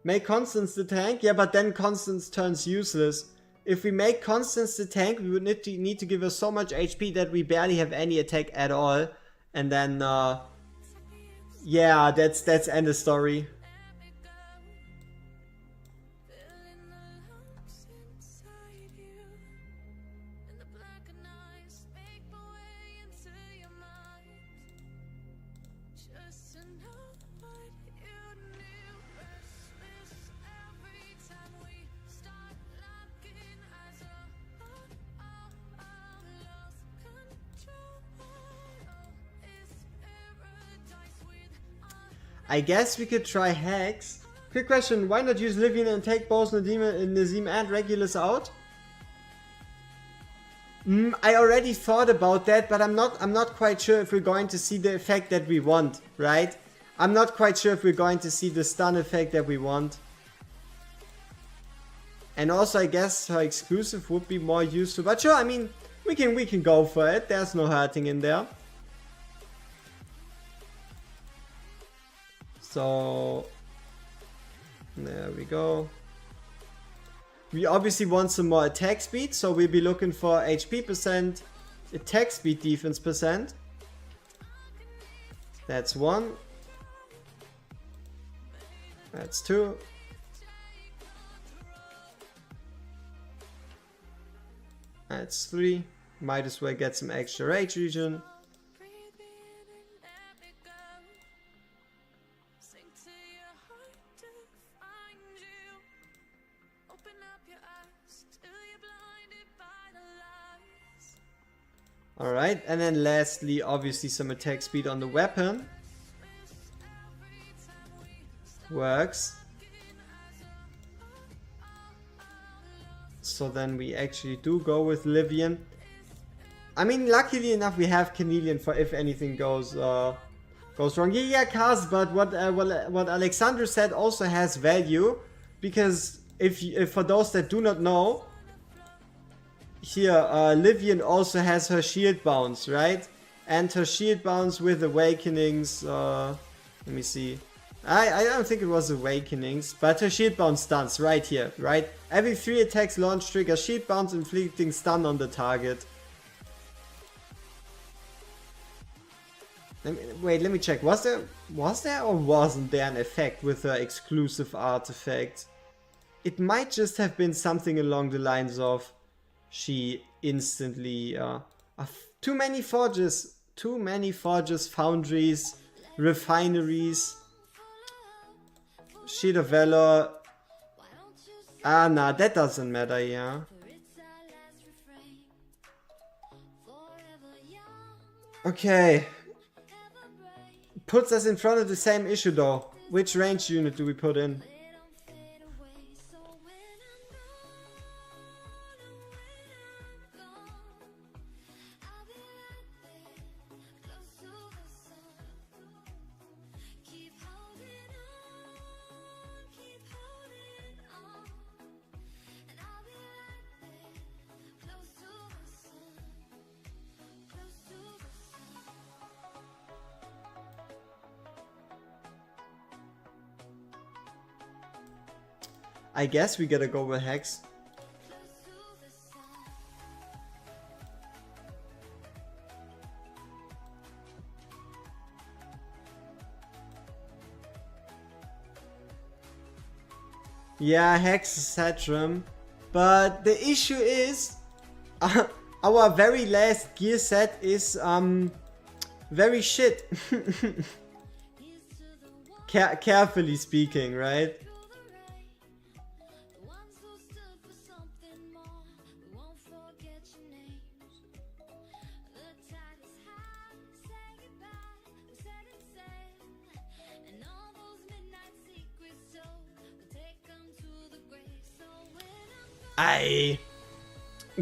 Speaker 1: Make Constance the tank? Yeah, but then Constance turns useless. If we make Constance the tank, we would need to give her so much HP that we barely have any attack at all. And then, yeah, that's end of story. I guess we could try Hex. Quick question, why not use Livian and take both Nazim and Regulus out? I already thought about that, but I'm not quite sure if we're going to see the effect that we want, right? I'm not quite sure if we're going to see the stun effect that we want. And also I guess her exclusive would be more useful, but sure, I mean, we can go for it. There's no hurting in there. So, there we go. We obviously want some more attack speed, so we'll be looking for HP percent, attack speed, defense percent. That's 1. That's 2. That's 3. Might as well get some extra rage regen. Alright, and then lastly, obviously some attack speed on the weapon. Works. So then we actually do go with Livian. I mean, luckily enough we have Canelian for if anything goes wrong. Yeah, Kaz, but what Alexander said also has value. Because if for those that do not know, here, Livian also has her shield bounce, right? And her shield bounce with awakenings, let me see. I don't think it was awakenings, but her shield bounce stuns right here, right? Every 3 attacks launch trigger shield bounce inflicting stun on the target. Wait, let me check. Was there or wasn't there an effect with her exclusive artifact? It might just have been something along the lines of she instantly too many forges, foundries, refineries, Sheet of Valor. Nah, that doesn't matter, yeah. Okay. Puts us in front of the same issue though. Which range unit do we put in? I guess we gotta go with Hex. Yeah, Hex Satchram. But the issue is our very last gear set is very shit. Carefully speaking, right?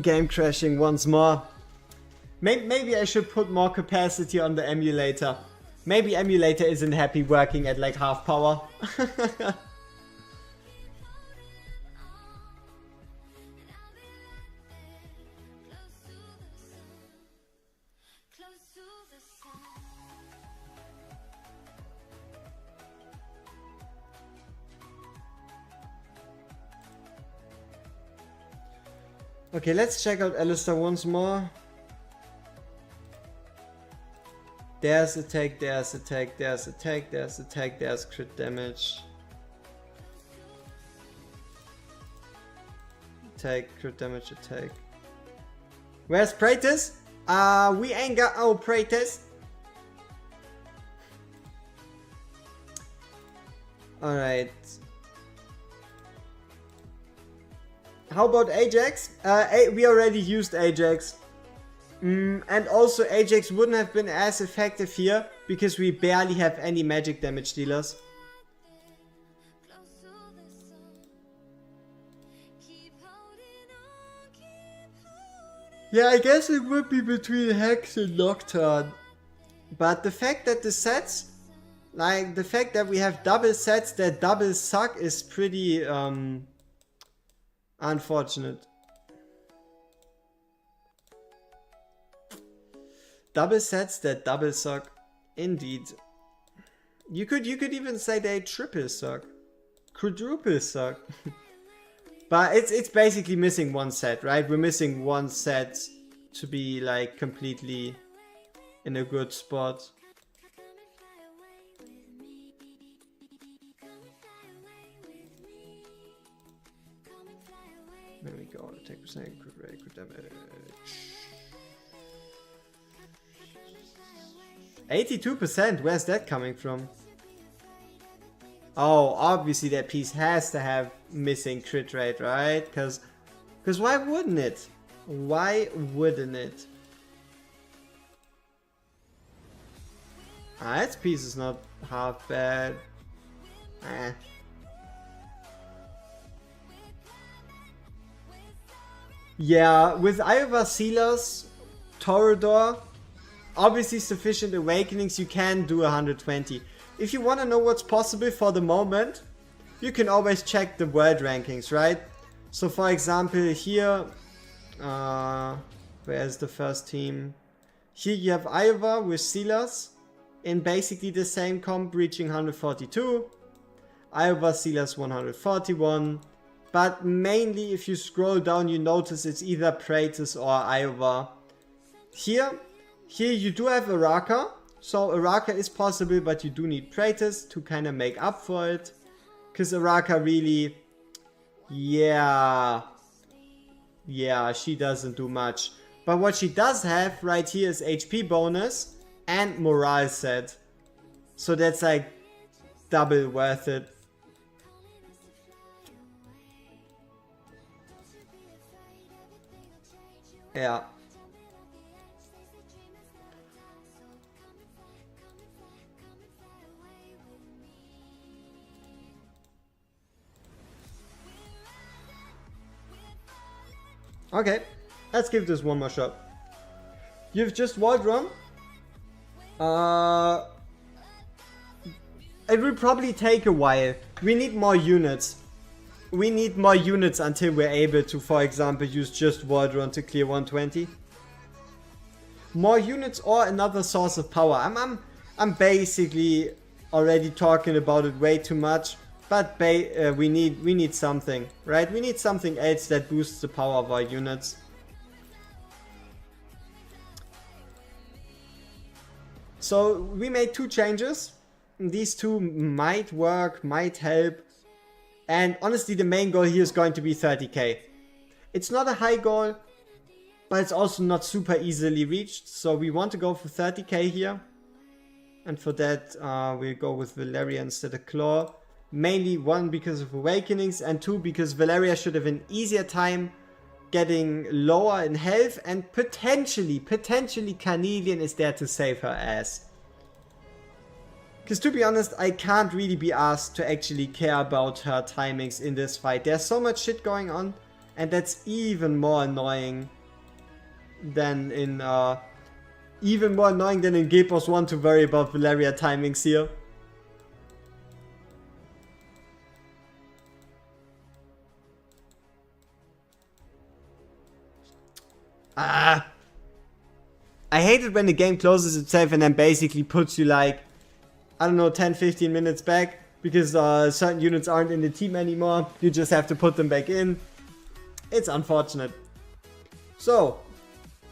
Speaker 1: Game crashing once more. Maybe I should put more capacity on the emulator. Maybe emulator isn't happy working at like half power. Okay, let's check out Alistair once more. There's attack, there's attack, there's attack, there's attack, there's crit damage. Attack, crit damage, attack. Where's Praetus? We ain't got our Praetus. Alright. How about Ajax? We already used Ajax. And also Ajax wouldn't have been as effective here because we barely have any magic damage dealers. Yeah, I guess it would be between Hex and Nocturne. But the fact that the sets, like the fact that we have double sets that double suck is pretty unfortunate. Double sets that double suck. Indeed. You could even say they triple suck. Quadruple suck. But it's basically missing one set, right? We're missing one set to be like completely in a good spot. There we go. Take percent, crit rate, crit damage. 82%, where's that coming from? Oh, obviously that piece has to have missing crit rate, right? Because why wouldn't it? Why wouldn't it? That piece is not half bad. Eh. Yeah, with Iowa Sealers, Torador, obviously sufficient awakenings, you can do 120. If you want to know what's possible for the moment, you can always check the world rankings, right? So for example here, where's the first team? Here you have Iowa with Sealers in basically the same comp, reaching 142. Iowa Sealers 141. But mainly if you scroll down you notice it's either Praetus or Iowa. Here you do have Araka. So Araka is possible, but you do need Praetus to kind of make up for it. Because Araka really, yeah, she doesn't do much. But what she does have right here is HP bonus and morale set. So that's like double worth it. Yeah. Okay, let's give this one more shot. You've just walled run. It will probably take a while. We need more units. We need more units until we're able to, for example, use just walled run to clear 120. More units or another source of power. I'm basically already talking about it way too much. But we need something, right? We need something else that boosts the power of our units. So we made two changes. These two might work, might help. And honestly, the main goal here is going to be 30k. It's not a high goal, but it's also not super easily reached. So we want to go for 30k here. And for that, we'll go with Valeria instead of Claw. Mainly one because of awakenings and two because Valeria should have an easier time getting lower in health, and potentially Carnelian is there to save her ass. Because to be honest, I can't really be asked to actually care about her timings in this fight. There's so much shit going on, and that's even more annoying than in even more annoying than in Guild Wars 1 to worry about Valeria timings here. I hate it when the game closes itself and then basically puts you like, I don't know, 10-15 minutes back because certain units aren't in the team anymore. You just have to put them back in. It's unfortunate. So,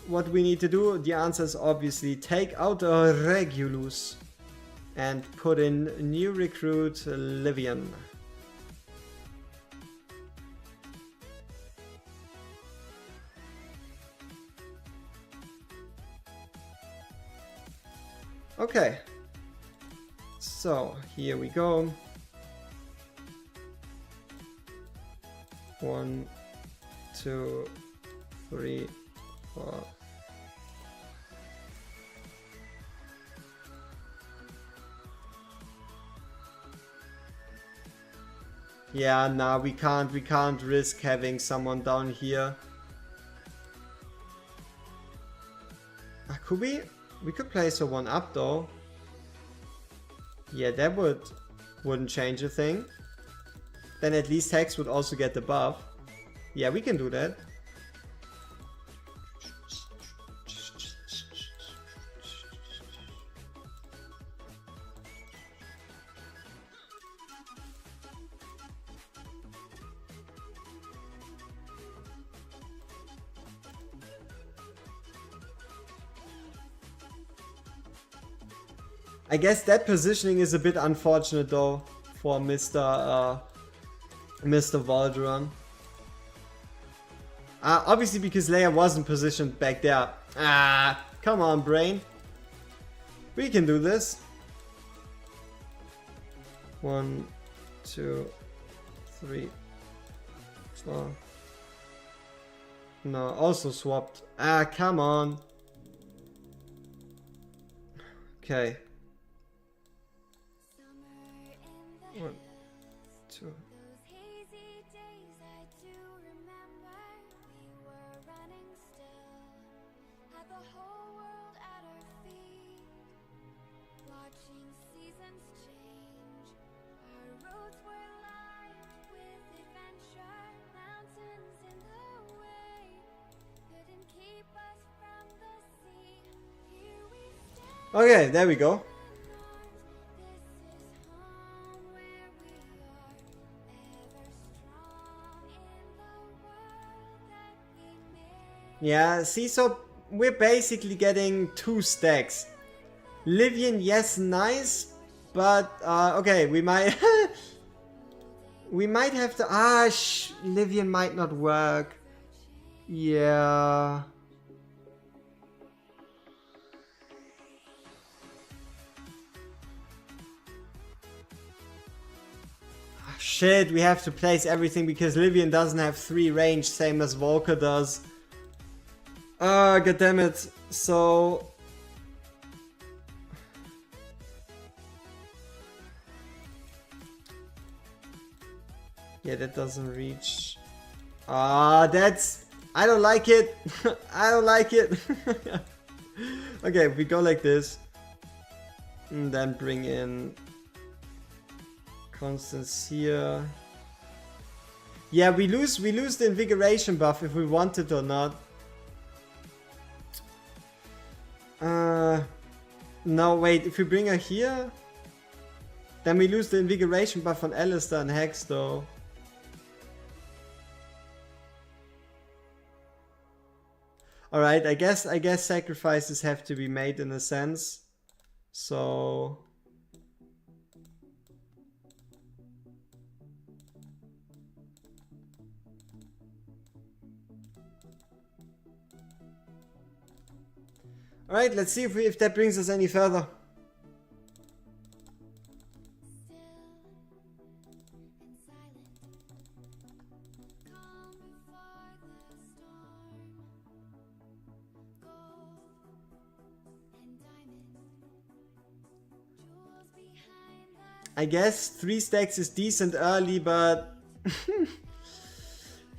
Speaker 1: what we need to do, the answer is obviously take out a Regulus and put in new recruit Livian. Okay, so here we go. 1, 2, 3, 4. Yeah, nah, we can't risk having someone down here. Could we? We could place her one up though. Yeah, that wouldn't change a thing. Then at least Hex would also get the buff. Yeah, we can do that. I guess that positioning is a bit unfortunate though for Mr. Valderon. Obviously because Leia wasn't positioned back there. Come on, brain. We can do this. 1, 2, 3, 4. No, also swapped. Come on. Okay. 1, 2. Okay, there we go. Yeah, see, so we're basically getting 2 stacks. Livian, yes, nice, but okay, we might we might have to Livian might not work. Yeah. Shit, we have to place everything because Livian doesn't have 3 range, same as Volker does. God damn it. So... yeah, that doesn't reach. That's... I don't like it. I don't like it. Okay, if we go like this. And then bring in... Constance here. Yeah, we lose the invigoration buff if we want it or not. No, wait, if we bring her here, then we lose the invigoration buff on Alistair and Hex though. Alright, I guess sacrifices have to be made in a sense. So... Alright, let's see if that brings us any further. I guess 3 stacks is decent early, but...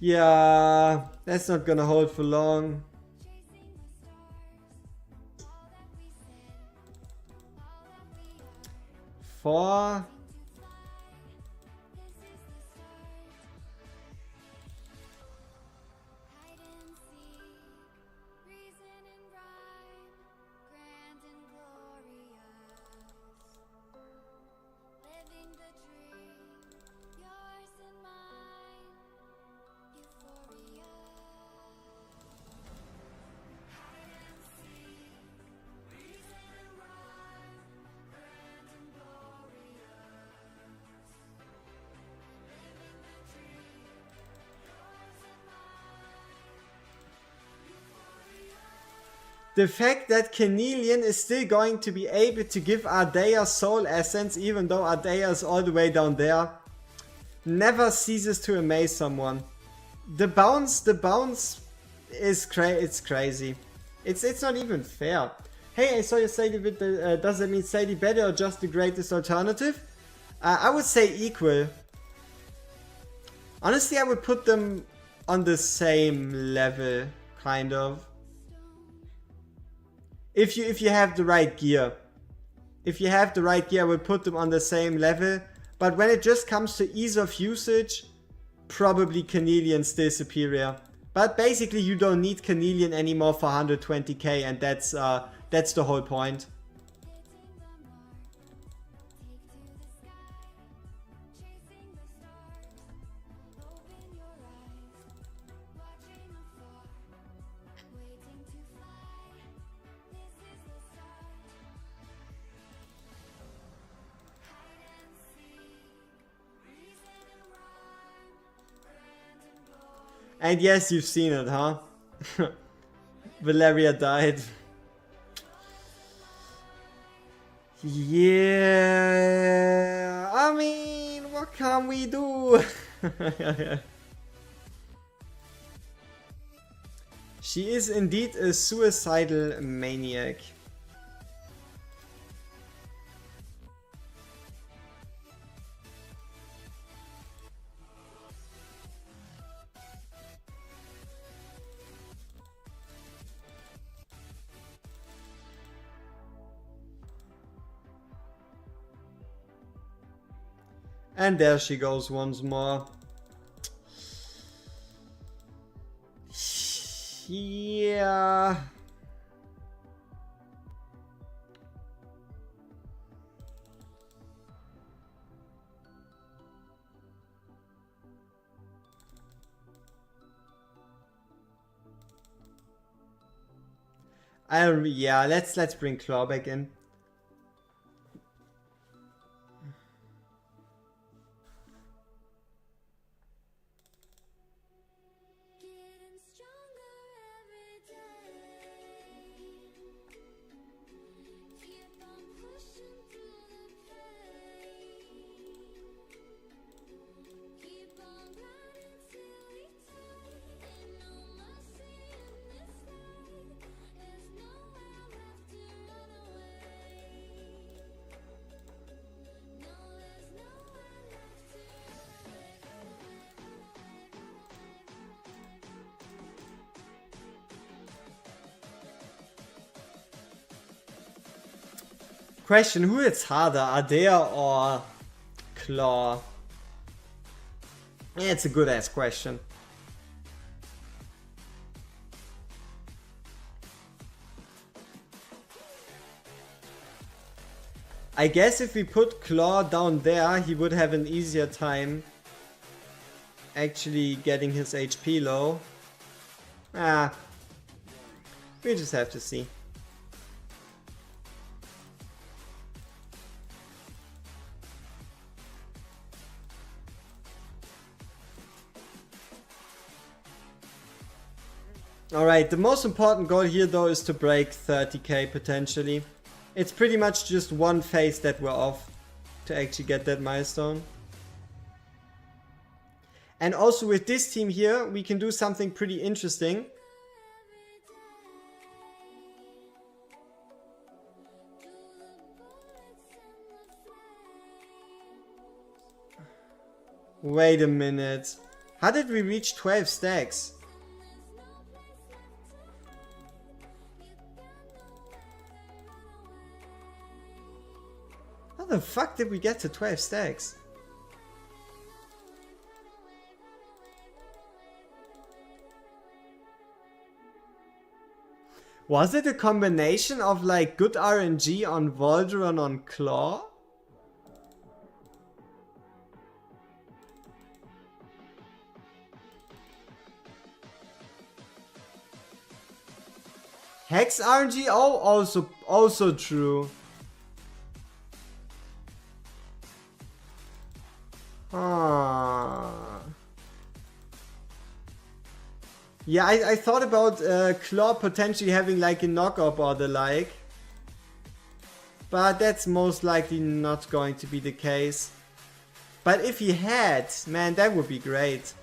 Speaker 1: yeah, that's not gonna hold for long. 4. The fact that Cornelian is still going to be able to give Ardea Soul Essence, even though Ardea is all the way down there, never ceases to amaze someone. The bounce is it's crazy. It's not even fair. Hey, I saw you say does that mean Sadie better or just the greatest alternative? I would say equal. Honestly, I would put them on the same level, kind of. If you have the right gear. If you have the right gear, I would put them on the same level. But when it just comes to ease of usage, probably Cornelian still superior. But basically you don't need Cornelian anymore for 120k, and that's the whole point. And yes, you've seen it, huh? Valeria died. Yeah, I mean, what can we do? She is indeed a suicidal maniac. And there she goes once more. Yeah. Yeah, let's bring Claw back in. Question, who hits harder, Ardea or Claw? Yeah, it's a good ass question. I guess if we put Claw down there, he would have an easier time actually getting his HP low. We just have to see. Alright, the most important goal here though is to break 30k potentially. It's pretty much just one phase that we're off to actually get that milestone. And also with this team here, we can do something pretty interesting. Wait a minute. How did we reach 12 stacks? How the fuck did we get to 12 stacks? Was it a combination of like good RNG on Volderon on Claw? Hex RNG? Oh, also true. Ah. Yeah, I thought about Claw potentially having like a knockup or the like. But that's most likely not going to be the case. But if he had, man, that would be great.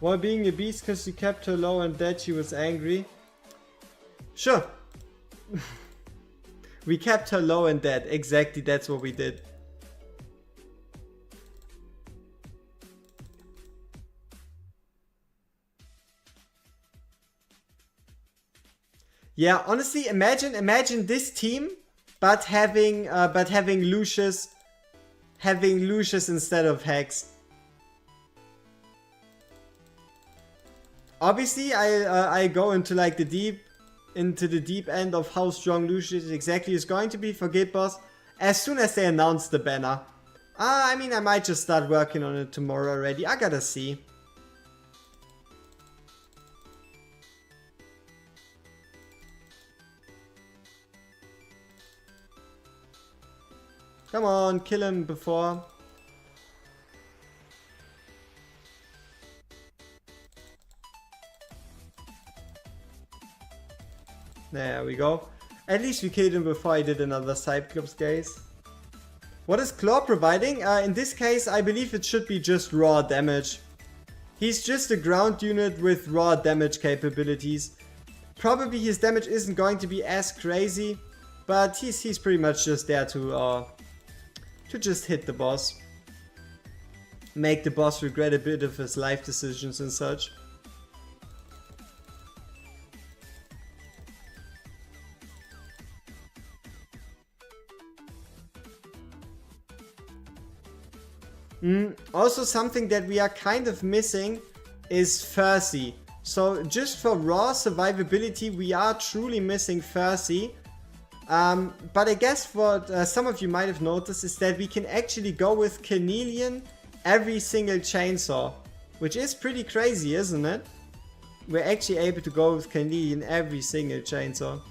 Speaker 1: While being a beast because you kept her low and dead, she was angry. Sure. We kept her low and dead. Exactly, that's what we did. Yeah, honestly, imagine this team, but having Lucius instead of Hex. Obviously, I go into like the deep end of how strong Lucius exactly is going to be for Guild Boss as soon as they announce the banner. I mean, I might just start working on it tomorrow already. I gotta see. Come on, kill him before. There we go. At least we killed him before I did another Cyclops gaze. What is Claw providing? In this case, I believe it should be just raw damage. He's just a ground unit with raw damage capabilities. Probably his damage isn't going to be as crazy, but he's pretty much just there to just hit the boss. Make the boss regret a bit of his life decisions and such. Also something that we are kind of missing is Fursy. So just for raw survivability we are truly missing Fursy. But I guess what some of you might have noticed is that we can actually go with Carnelian every single chainsaw. Which is pretty crazy, isn't it? We're actually able to go with Carnelian every single chainsaw.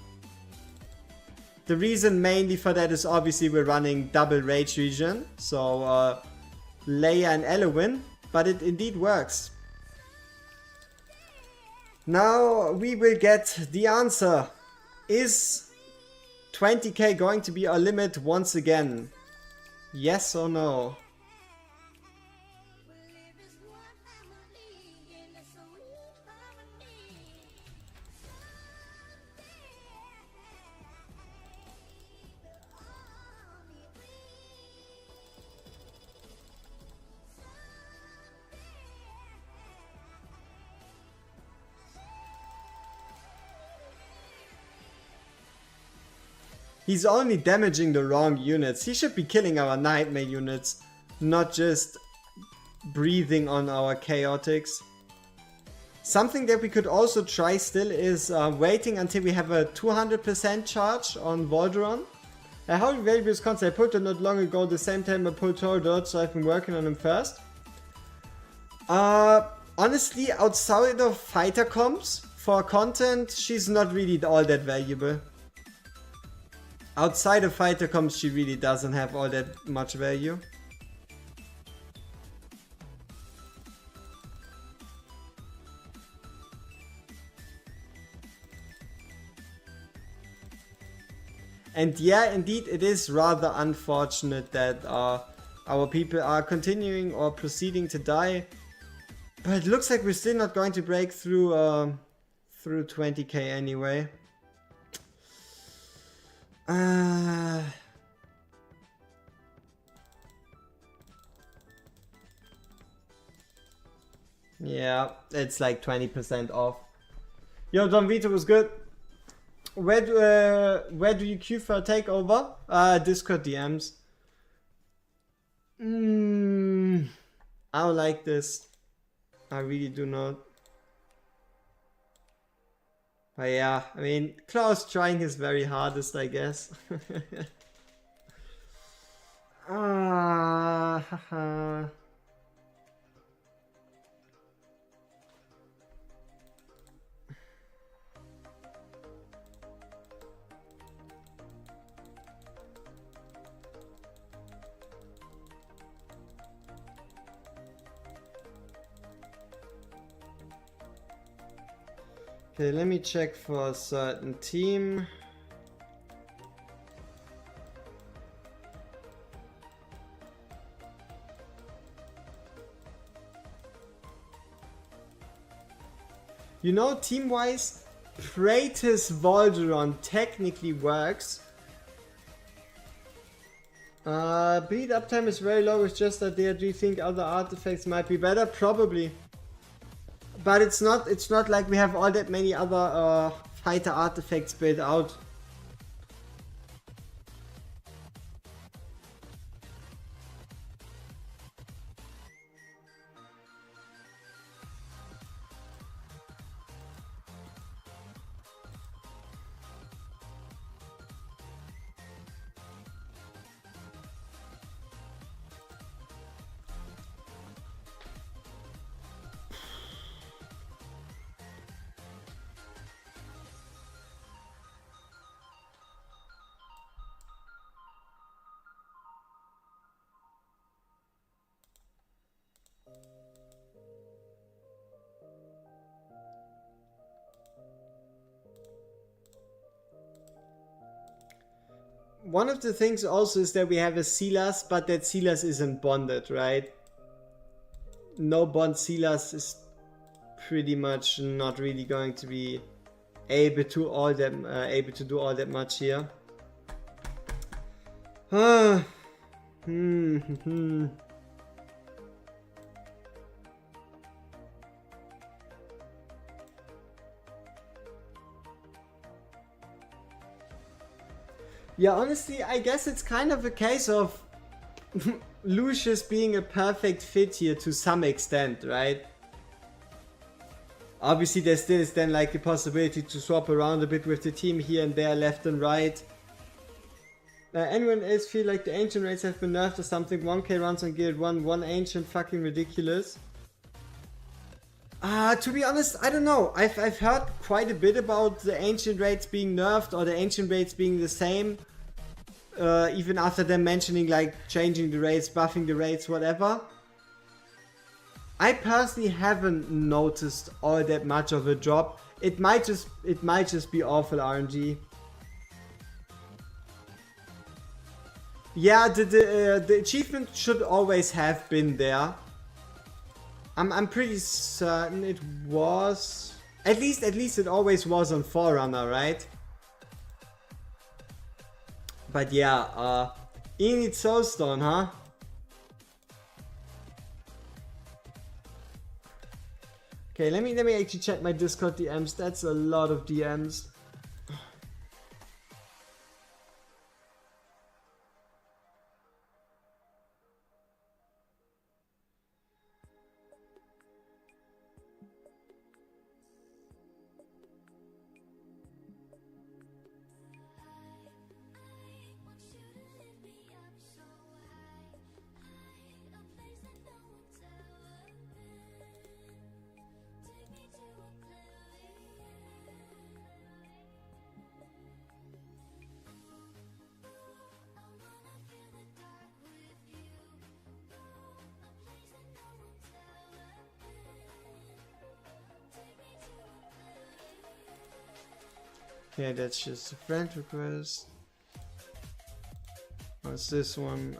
Speaker 1: The reason mainly for that is obviously we're running double rage region. So Leia and Elowin, but it indeed works. Now we will get the answer. Is 20k going to be our limit once again? Yes or no? He's only damaging the wrong units. He should be killing our nightmare units, not just breathing on our chaotics. Something that we could also try still is waiting until we have a 200% charge on Volderon. How valuable is concept? I pulled it not long ago, the same time I pulled Toradot, so I've been working on him first. Honestly, outside of fighter comps, for content, she's not really all that valuable. Outside of fighter comps, she really doesn't have all that much value. And yeah, indeed, it is rather unfortunate that our people are continuing or proceeding to die. But it looks like we're still not going to break through through 20k anyway. Yeah, it's like 20% off. Yo, Don Vito was good. Where do you queue for a takeover? Discord DMs. I don't like this. I really do not. But yeah, I mean, Klaus trying his very hardest, I guess. Haha. Okay, let me check for a certain team. You know, team-wise, Praetus Volderon technically works. Beat uptime is very low, it's just that there. Do you think other artifacts might be better? Probably. But it's not like we have all that many other fighter artifacts built out. One of the things also is that we have a Silas, but that Silas isn't bonded, right? No bond Silas is pretty much not really going to be able to do all that much here. Yeah, honestly, I guess it's kind of a case of Lucius being a perfect fit here to some extent, right? Obviously, there still is then like the possibility to swap around a bit with the team here and there, left and right. Anyone else feel like the ancient raids have been nerfed or something? 1k runs on Guild 1, one ancient, fucking ridiculous. To be honest, I don't know. I've heard quite a bit about the ancient raids being nerfed or the ancient raids being the same. Even after them mentioning like changing the raids, buffing the raids, whatever. I personally haven't noticed all that much of a drop. It might just be awful RNG. Yeah, the achievement should always have been there. I'm pretty certain it was. At least it always was on Forerunner, right? But yeah, Enid Soulstone, huh? Okay, let me actually check my Discord DMs. That's a lot of DMs. Okay, that's just a friend request. What's this one?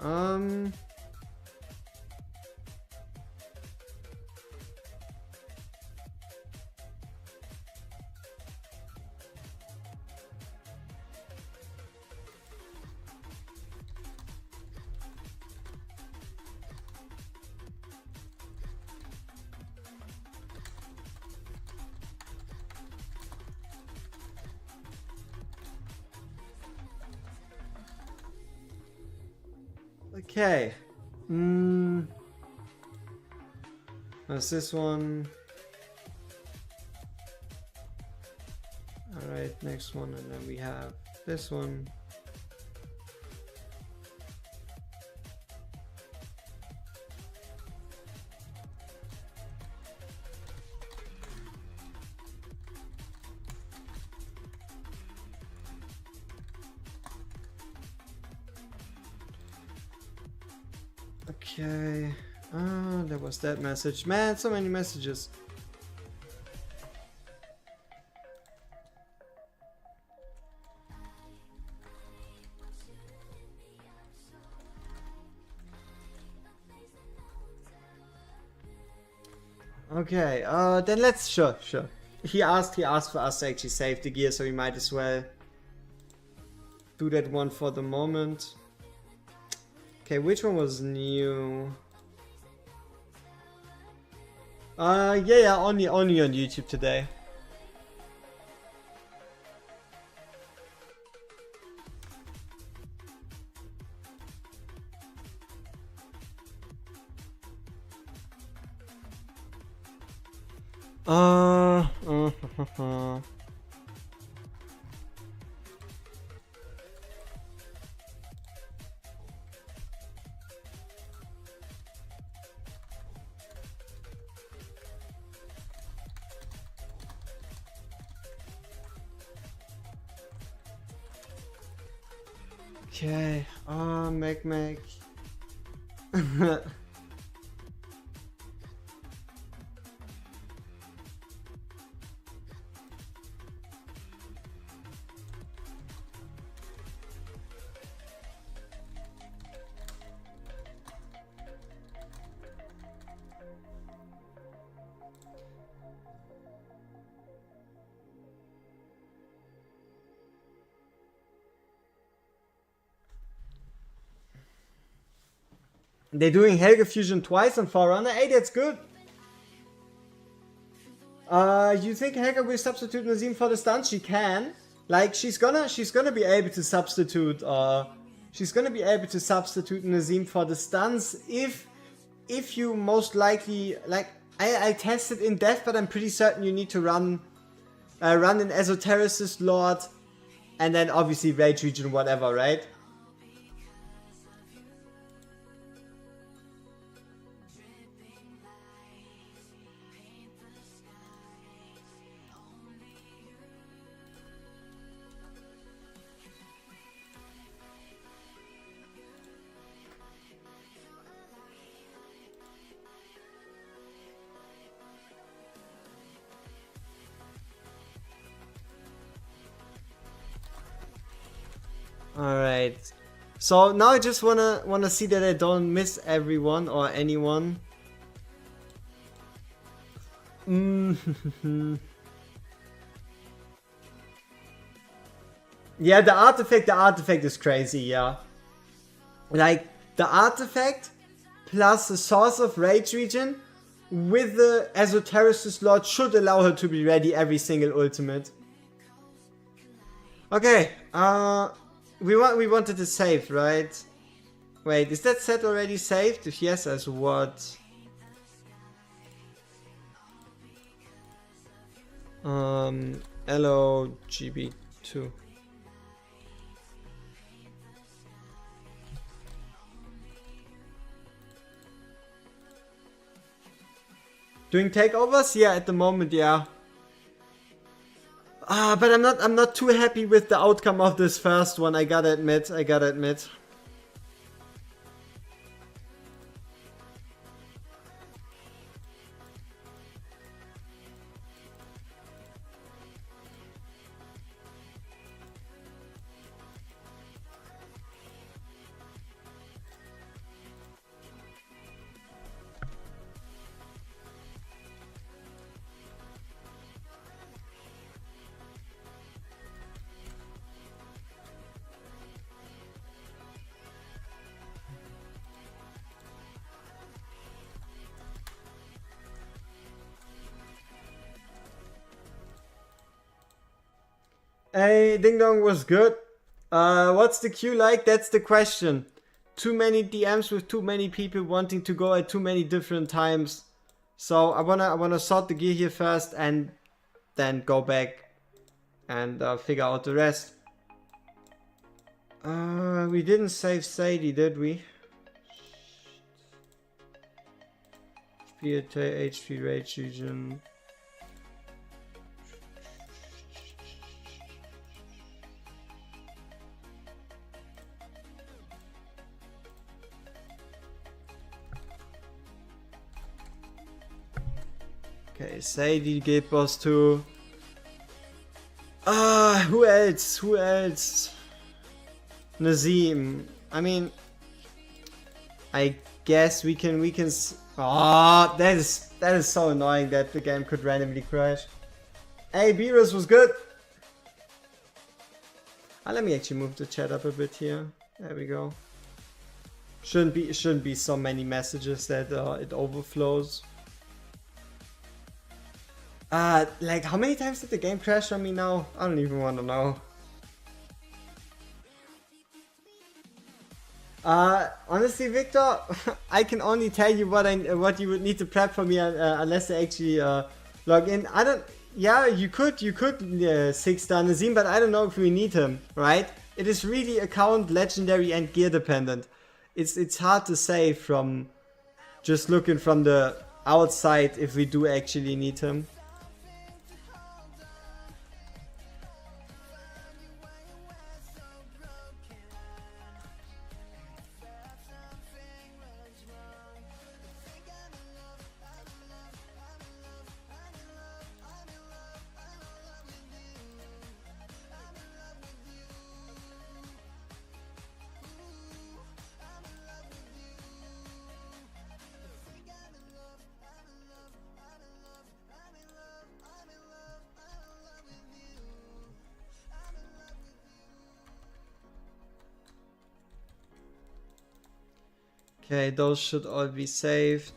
Speaker 1: Okay. That's this one. Alright, next one, and then we have this one. Okay. Ah, there was that message. Man, so many messages. Okay, then let's, sure. He asked for us to actually save the gear, so we might as well do that one for the moment. Okay, which one was new? Yeah, only on YouTube today. Okay, Mac. They're doing Helga Fusion twice on Forerunner. Hey, that's good. You think Helga will substitute Nazim for the stun? She can. Like, she's gonna be able to substitute. She's gonna be able to substitute Nazim for the stuns if you most likely, like, I tested in depth, but I'm pretty certain you need to run an Esotericist Lord, and then obviously Rage Region, whatever, right? Alright. So now I just wanna see that I don't miss everyone or anyone. Yeah, the artifact is crazy, yeah. Like, the artifact plus the source of Rage Region with the Esotericist Lord should allow her to be ready every single ultimate. Okay, we wanted to save, right? Wait, is that set already saved? If yes, as what? Hello, GB2. Doing takeovers? Yeah, at the moment, yeah. But I'm not too happy with the outcome of this first one, I gotta admit. Hey, Ding Dong was good. What's the queue like? That's the question. too many DMs with too many people wanting to go at too many different times. So I wanna sort the gear here first and then go back and figure out the rest. We didn't save Sadie, did we? HP Rage Region. Okay, Sadie, Guild Boss 2. Who else? Who else? Nazim. I mean, I guess we can. Ah, that is so annoying that the game could randomly crash. Hey, Beerus was good. Let me actually move the chat up a bit here. There we go. Shouldn't be so many messages that it overflows. Like how many times did the game crash on me now? I don't even want to know. Honestly, Victor, I can only tell you what you would need to prep for me unless I actually log in. I don't. Yeah, you could 6-star Nazim, but I don't know if we need him, right? It is really account, legendary, and gear dependent. It's hard to say from just looking from the outside if we do actually need him. Okay, those should all be saved.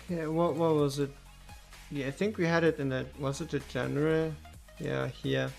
Speaker 1: Okay, what was it? Yeah, I think we had it in the, was it the general? Yeah, here.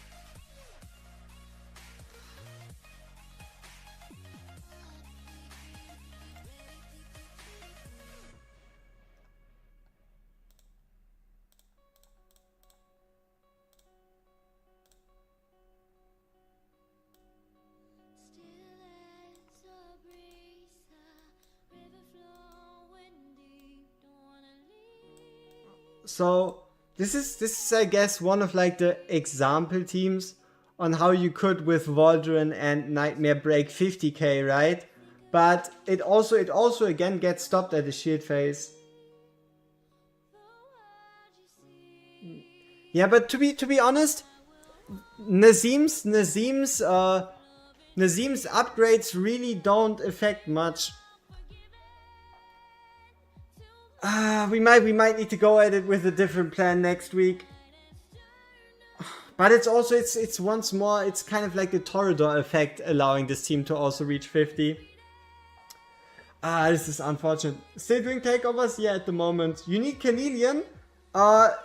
Speaker 1: So this is I guess one of like the example teams on how you could with Waldron and Nightmare break 50k, right? But it also again gets stopped at the shield phase. Yeah, but to be honest, Nazim's upgrades really don't affect much. We might need to go at it with a different plan next week. But it's also it's once more it's kind of like the Torador effect, allowing this team to also reach 50. This is unfortunate. Still doing takeovers? Yeah, at the moment. You need Chameleon.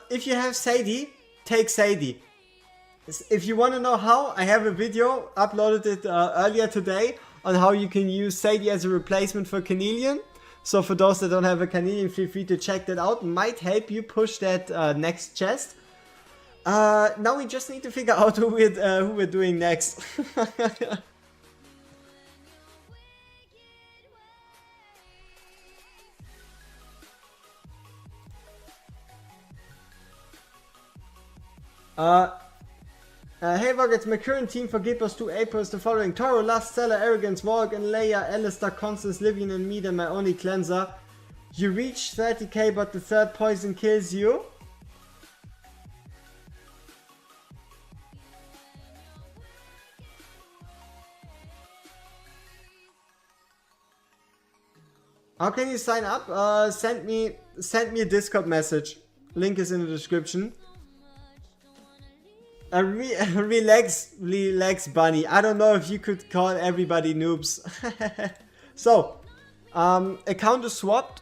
Speaker 1: If you have Sadie, take Sadie. If you want to know how, I have a video, uploaded it earlier today, on how you can use Sadie as a replacement for Chameleon. So for those that don't have a Chameleon, feel free to check that out. Might help you push that next chest. Now we just need to figure out who we're doing next. Hey Vog, it's my current team for GB2 April is the following: Toro, Lust, Seller, Arrogance, Volk, and Leia, Alistair, Constance, Livian, and me, and my only cleanser. You reach 30k, but the third poison kills you. How can you sign up? Send me a Discord message. Link is in the description. Relax, bunny. I don't know if you could call everybody noobs. So, account is swapped.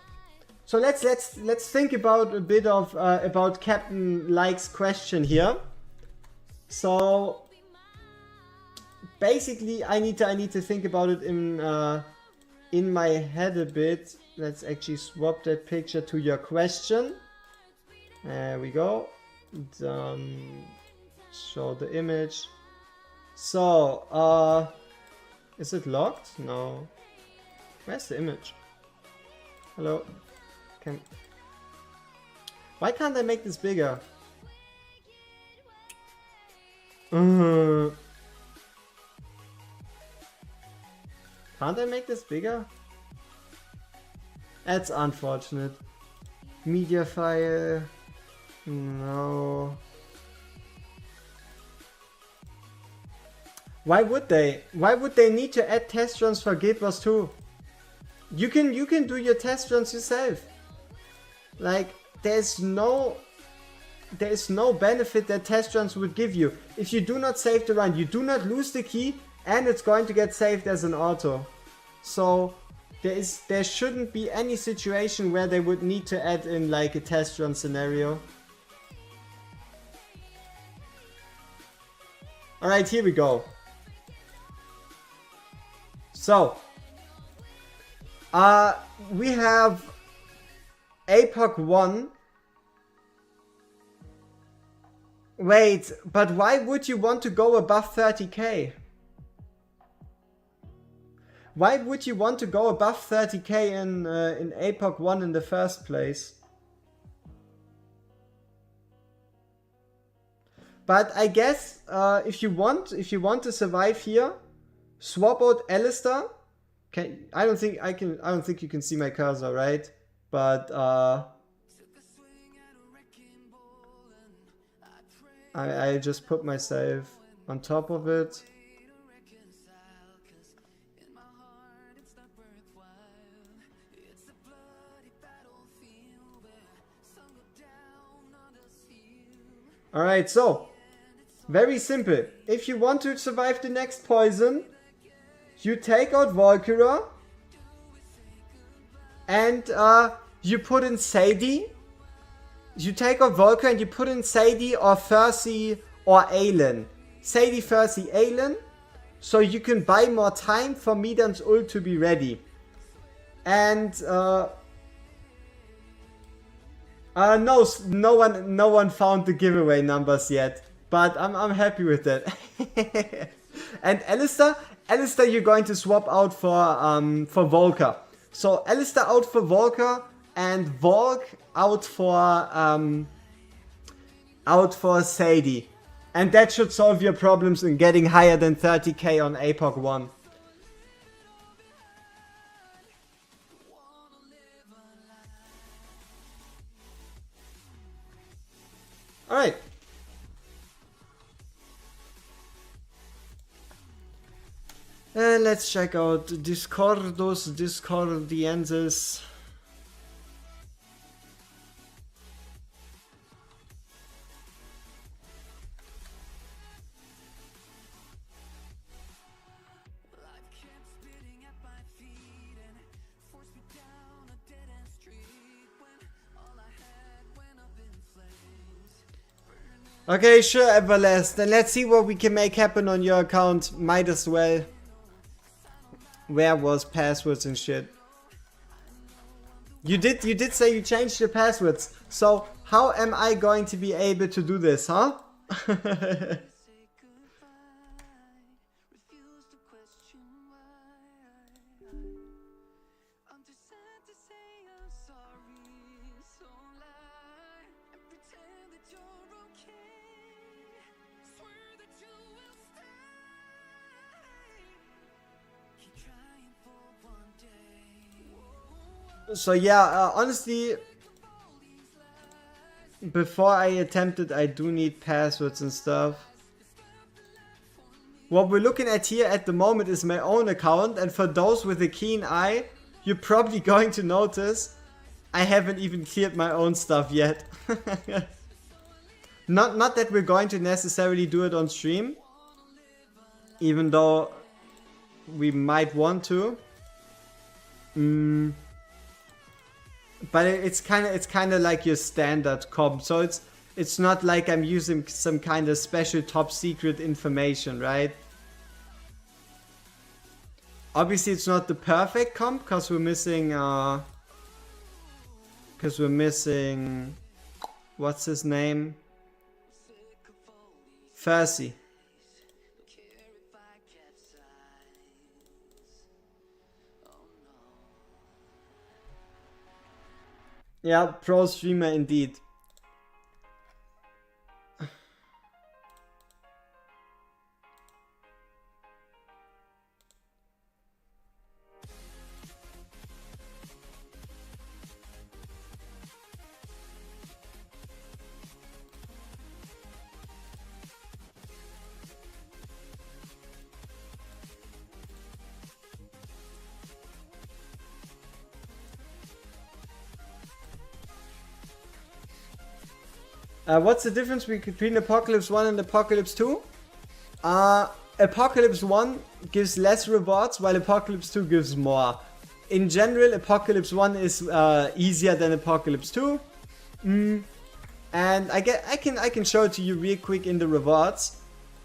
Speaker 1: So let's think about a bit of about Captain Like's question here. So basically, I need to think about it in my head a bit. Let's actually swap that picture to your question. There we go. Show the image. So, is it locked? No. Where's the image? Hello. Why can't I make this bigger? Can't I make this bigger? That's unfortunate. Media file. No. Why would they? Why would they need to add test runs for GB2? You can do your test runs yourself. Like there's no benefit that test runs would give you. If you do not save the run, you do not lose the key, and it's going to get saved as an auto. So there shouldn't be any situation where they would need to add in like a test run scenario. Alright, here we go. So we have APOC 1. Wait, but why would you want to go above 30k? Why would you want to go above 30k in APOC 1 in the first place? But I guess if you want to survive here, swap out Alistair. I don't think you can see my cursor, right? But I just put myself on top of it. Alright, so very simple. If you want to survive the next poison, you take out Valkyra and you put in Sadie. You take out Valkyra and you put in Sadie or Fercy or Aelin. Sadie, Fercy, Aelin. So you can buy more time for Midan's ult to be ready. And no one found the giveaway numbers yet. But I'm happy with that. And Alistair, you're going to swap out for Volker. So Alistair out for Volker and Volk out for Sadie. And that should solve your problems in getting higher than 30k on APOC 1. Alright. And let's check out Discordiensis. Okay, sure, Everlast. Then let's see what we can make happen on your account. Might as well. Where was passwords and shit? You did say you changed your passwords. So how am I going to be able to do this, huh? So yeah, honestly, before I attempt it, I do need passwords and stuff. What we're looking at here at the moment is my own account, and for those with a keen eye, you're probably going to notice I haven't even cleared my own stuff yet. Not that we're going to necessarily do it on stream, even though we might want to. But it's kind of like your standard comp, so it's not like I'm using some kind of special top secret information, right? Obviously, it's not the perfect comp because we're missing what's his name? Fercy. Yeah, pro streamer indeed. What's the difference between Apocalypse 1 and Apocalypse 2? Apocalypse 1 gives less rewards, while Apocalypse 2 gives more. In general, Apocalypse 1 is easier than Apocalypse 2. And I can show it to you real quick in the rewards.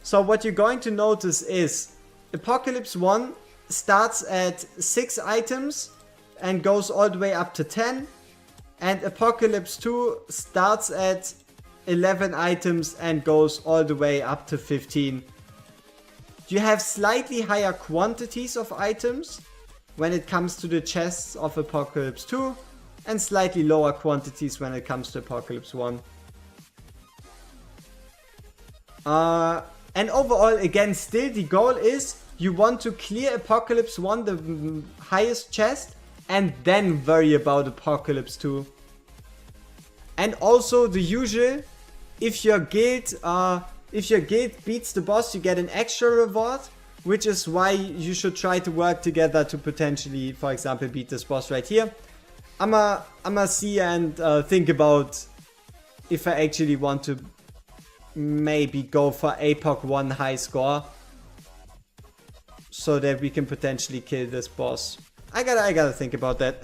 Speaker 1: So what you're going to notice is Apocalypse 1 starts at 6 items and goes all the way up to 10. And Apocalypse 2 starts at 11 items and goes all the way up to 15. You have slightly higher quantities of items when it comes to the chests of Apocalypse 2 and slightly lower quantities when it comes to Apocalypse 1. And overall, again, still the goal is you want to clear Apocalypse 1, the highest chest, and then worry about Apocalypse 2. And also the usual, if your guild beats the boss, you get an extra reward, which is why you should try to work together to potentially, for example, beat this boss right here. I'ma see and think about if I actually want to maybe go for APOC 1 high score, so that we can potentially kill this boss. I gotta think about that.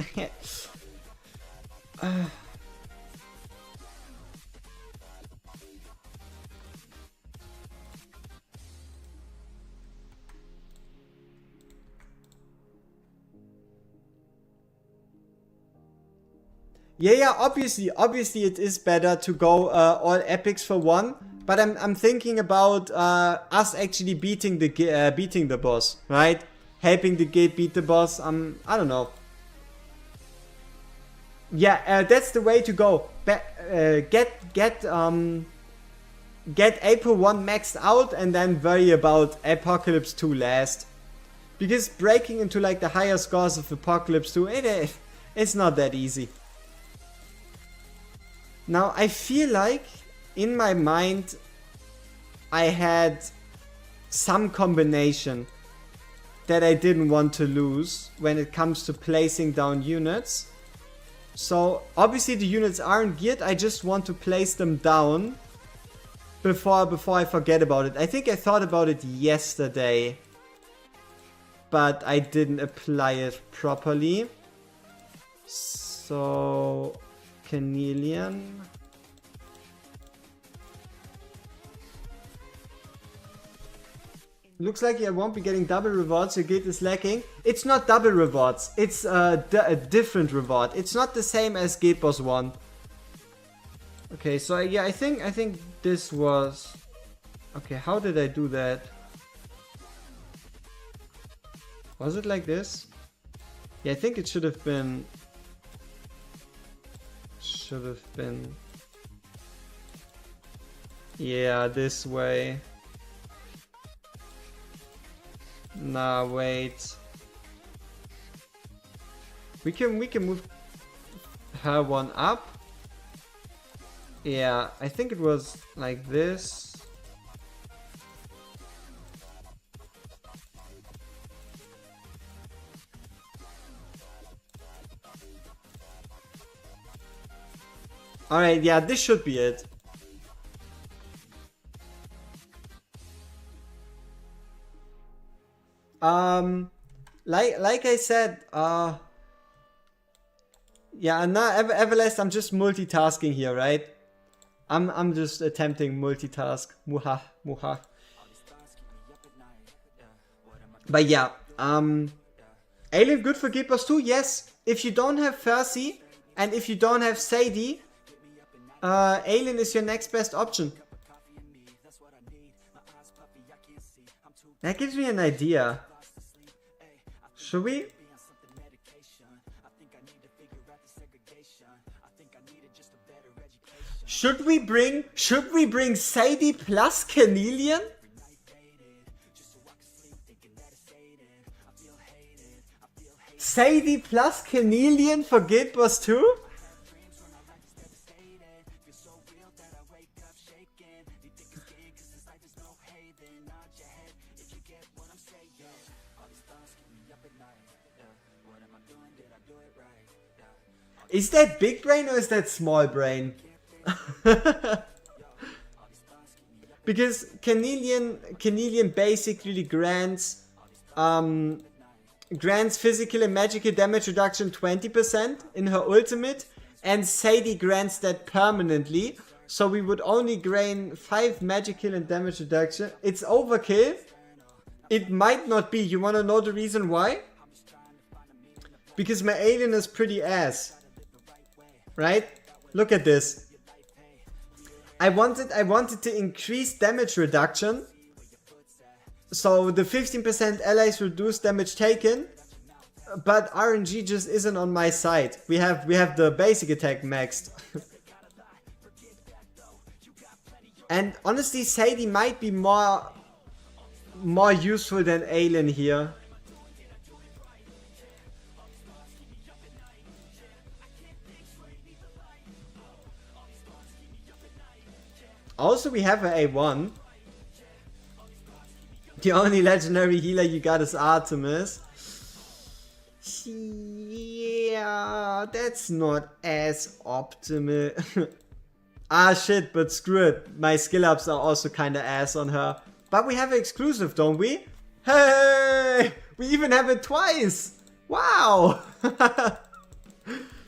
Speaker 1: Yeah, obviously it is better to go all epics for one, but I'm thinking about us actually beating the boss, right? Helping the guild beat the boss. I don't know. Yeah, that's the way to go. Get April 1 maxed out and then worry about Apocalypse 2 last. Because breaking into like the higher scores of Apocalypse 2, it's not that easy. Now, I feel like, in my mind, I had some combination that I didn't want to lose when it comes to placing down units. So, obviously the units aren't geared, I just want to place them down before I forget about it. I think I thought about it yesterday, but I didn't apply it properly. So... Canelian. Looks like I won't be getting double rewards, your guild is lacking. It's not double rewards, it's a different reward. It's not the same as Guild Boss 1. Okay, so yeah, I think this was... Okay, how did I do that? Was it like this? Yeah, I think it should have been... Yeah, this way. Nah, wait. We can move her one up. Yeah, I think it was like this. Alright, yeah, this should be it. Like I said, yeah, and now Everlast, I'm just multitasking here, right? I'm just attempting multitask. Muha, muha. But yeah, Alien good for Gippers too, yes. If you don't have Percy, and if you don't have Sadie, Alien is your next best option. That gives me an idea. Should we? Should we bring Sadie plus Canelian? Sadie plus Canelian for Guild Boss 2? Is that big brain or is that small brain? Because Canelian basically grants physical and magical damage reduction 20% in her ultimate, and Sadie grants that permanently. So we would only gain 5 magical and damage reduction. It's overkill. It might not be. You wanna know the reason why? Because my alien is pretty ass. Right? Look at this. I wanted to increase damage reduction. So the 15% allies reduce damage taken. But RNG just isn't on my side. We have the basic attack maxed. And honestly, Sadie might be more useful than Alien here. Also, we have an A1. The only legendary healer you got is Artemis. Yeah, that's not as optimal. Ah shit, but screw it. My skill ups are also kinda ass on her. But we have an exclusive, don't we? Hey! We even have it twice! Wow!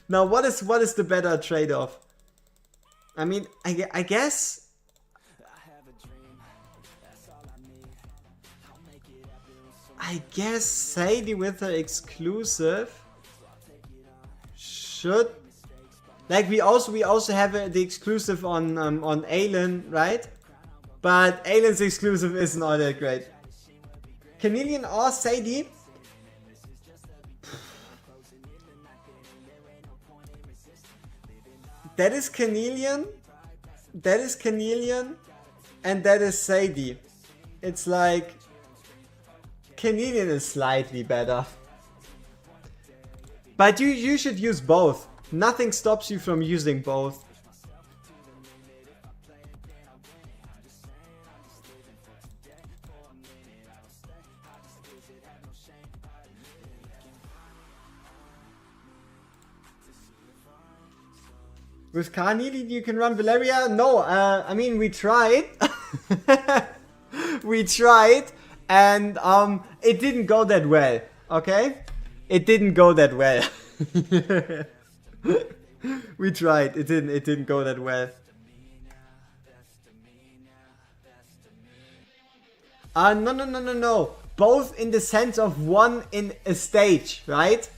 Speaker 1: Now what is the better trade-off? I mean, I guess... Sadie with her exclusive should, like, we also have the exclusive on Aelin, right? But Aelin's exclusive isn't all that great. Canelian or Sadie? That is Canelian, and that is Sadie. It's like Canadian is slightly better. But you should use both. Nothing stops you from using both. With Carnelian you can run Valeria? No, I mean we tried. We tried. And it didn't go that well, okay? It didn't go that well. We tried. It didn't go that well. No. Both in the sense of one in a stage, right?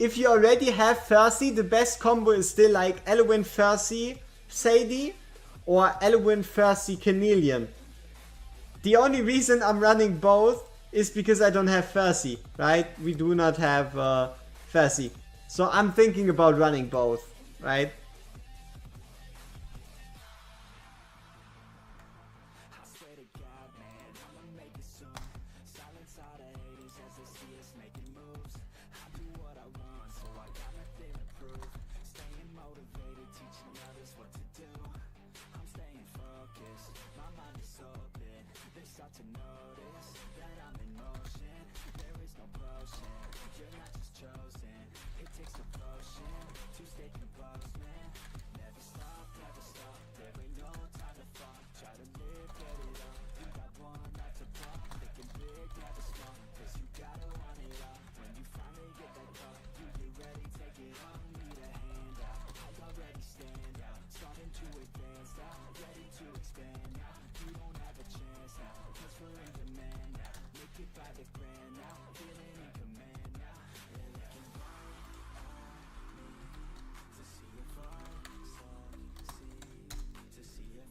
Speaker 1: If you already have Fercy, the best combo is still like Elwyn Fercy Sadie or Elwyn Fercy Canelian. The only reason I'm running both is because I don't have Fercy, right? We do not have Fercy. So I'm thinking about running both, right?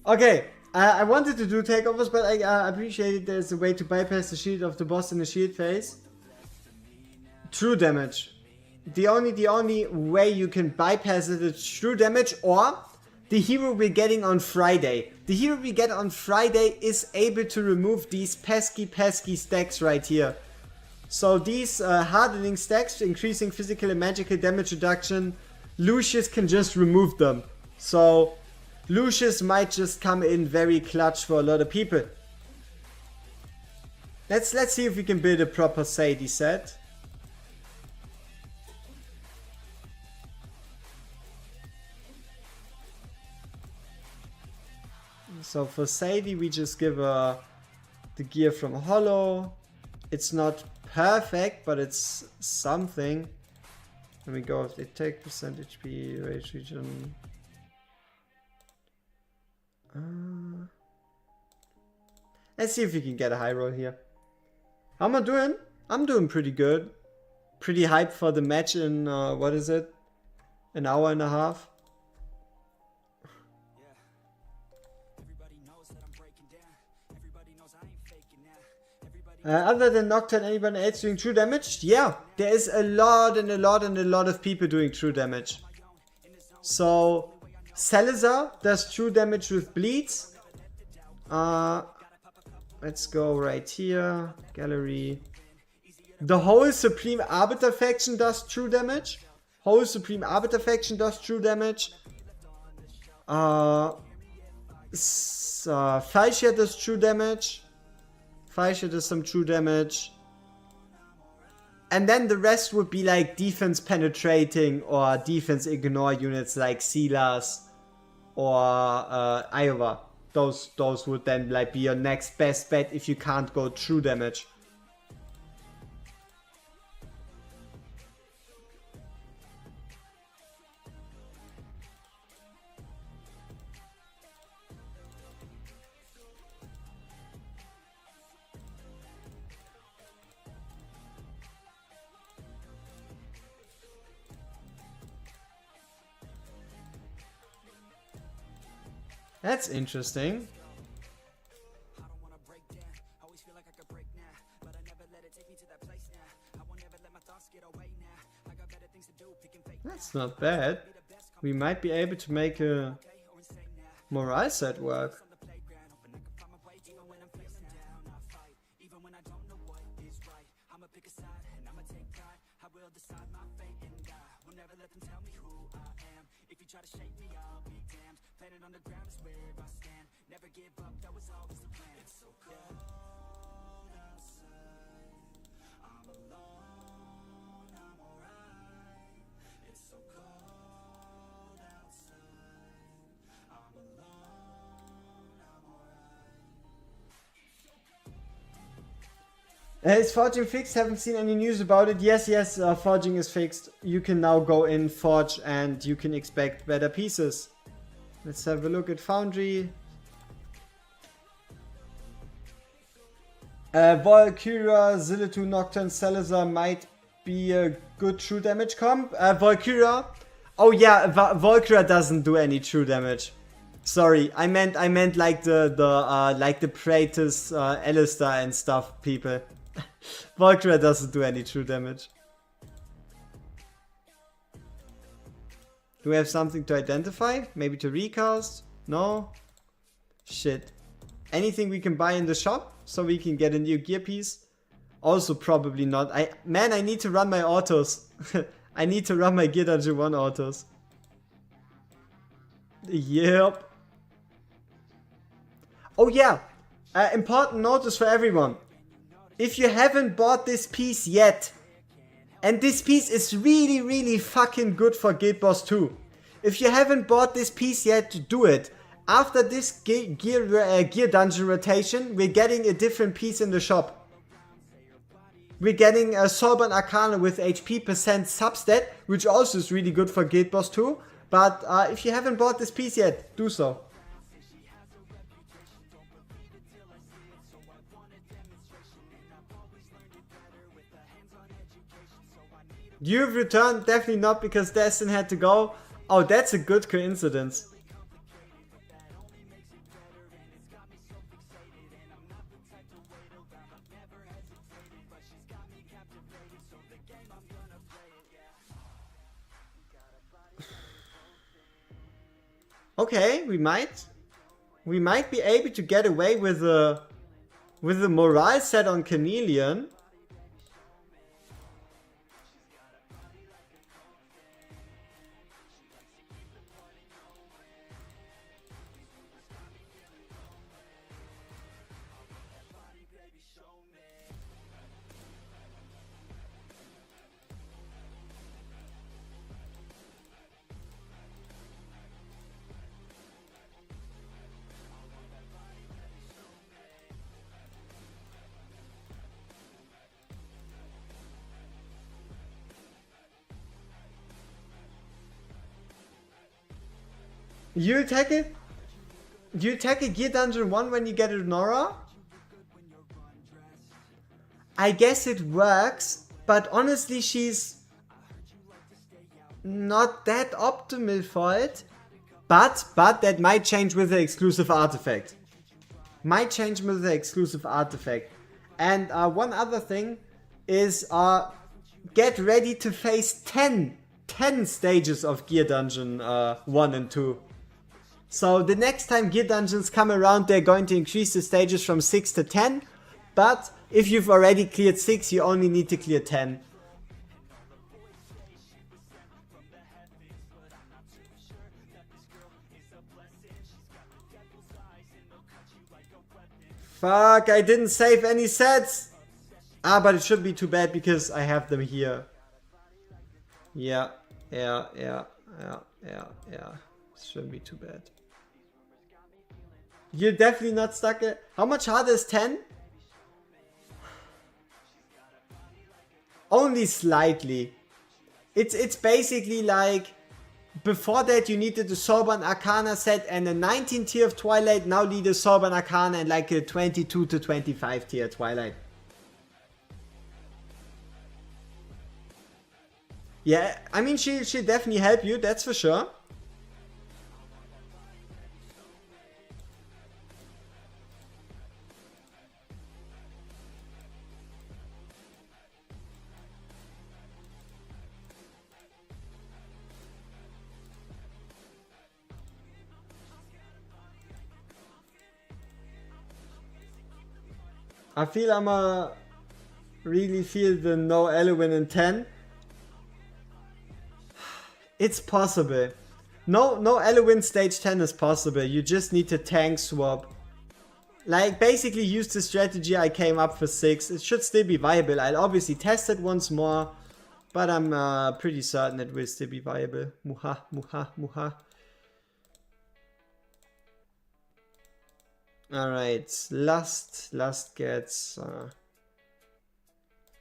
Speaker 1: Okay, I wanted to do takeovers, but I appreciate there's a way to bypass the shield of the boss in the shield phase. True damage. The only way you can bypass it is true damage, or the hero we're getting on Friday. The hero we get on Friday is able to remove these pesky stacks right here. So these hardening stacks, increasing physical and magical damage reduction, Lucius can just remove them. So Lucius might just come in very clutch for a lot of people. Let's see if we can build a proper Sadie set. So for Sadie we just give her the gear from Hollow. It's not perfect, but it's something. Let me go with the attack percentage, HP, rage region. Let's see if we can get a high roll here. How am I doing? I'm doing pretty good. Pretty hyped for the match in, what is it? An hour and a half. Other than Nocturne, anyone else doing true damage? Yeah, there is a lot of people doing true damage. So Salazar does true damage with bleeds. Let's go right here. Gallery. The whole Supreme Arbiter faction does true damage. Whole Supreme Arbiter faction does true damage. Falchia does true damage. Falchia does some true damage. And then the rest would be like defense penetrating or defense ignore units like Silas or Iowa. Those would then like be your next best bet if you can't go true damage. That's interesting. That's not bad. We might be able to make a morale set work. Is forging fixed? Haven't seen any news about it. Yes, forging is fixed. You can now go in, forge, and you can expect better pieces. Let's have a look at Foundry. Valkyria, Zillitu, Nocturne, Salazar might be a good true damage comp. Valkyria. Oh yeah, Valkyria doesn't do any true damage. Sorry, I meant like the Praetus, Alistair and stuff, people. Valkyria doesn't do any true damage. Do we have something to identify? Maybe to recast? No? Shit. Anything we can buy in the shop so we can get a new gear piece? Also probably not. I need to run my autos. I need to run my Gear Dungeon 1 autos. Yep. Oh yeah. Important notice for everyone. If you haven't bought this piece yet, and this piece is really, really fucking good for Guild Boss 2. If you haven't bought this piece yet, do it. After this gear dungeon rotation, we're getting a different piece in the shop. We're getting a Soulbound Arcana with HP percent substat, which also is really good for Guild Boss 2. But if you haven't bought this piece yet, do so. You've returned? Definitely not, because Destin had to go. Oh, that's a good coincidence. Okay, we might be able to get away with the morale set on Carnelian. You attack it? You attack a Gear Dungeon 1 when you get a Nora? I guess it works, but honestly she's not that optimal for it. But that might change with the exclusive artifact. Might change with the exclusive artifact. And one other thing is get ready to face 10 stages of Gear Dungeon 1 and 2. So the next time Gear Dungeons come around, they're going to increase the stages from 6 to 10. But if you've already cleared 6, you only need to clear 10. Fuck, I didn't save any sets! Ah, but it shouldn't be too bad because I have them here. Yeah. Shouldn't be too bad. You're definitely not stuck at... How much harder is 10? Only slightly. It's basically like... Before that you needed the Soulbound Arcana set and a 19 tier of Twilight. Now need a Soulbound Arcana and like a 22 to 25 tier Twilight. Yeah, I mean she'll definitely help you, that's for sure. I feel really feel the no Eluin in 10. It's possible. No Eluin stage 10 is possible. You just need to tank swap. Like basically use the strategy I came up for 6. It should still be viable. I'll obviously test it once more. But I'm pretty certain it will still be viable. Muha. Alright, last gets...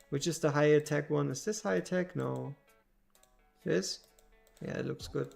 Speaker 1: which is the high attack one? Is this high attack? No. This? Yeah, it looks good.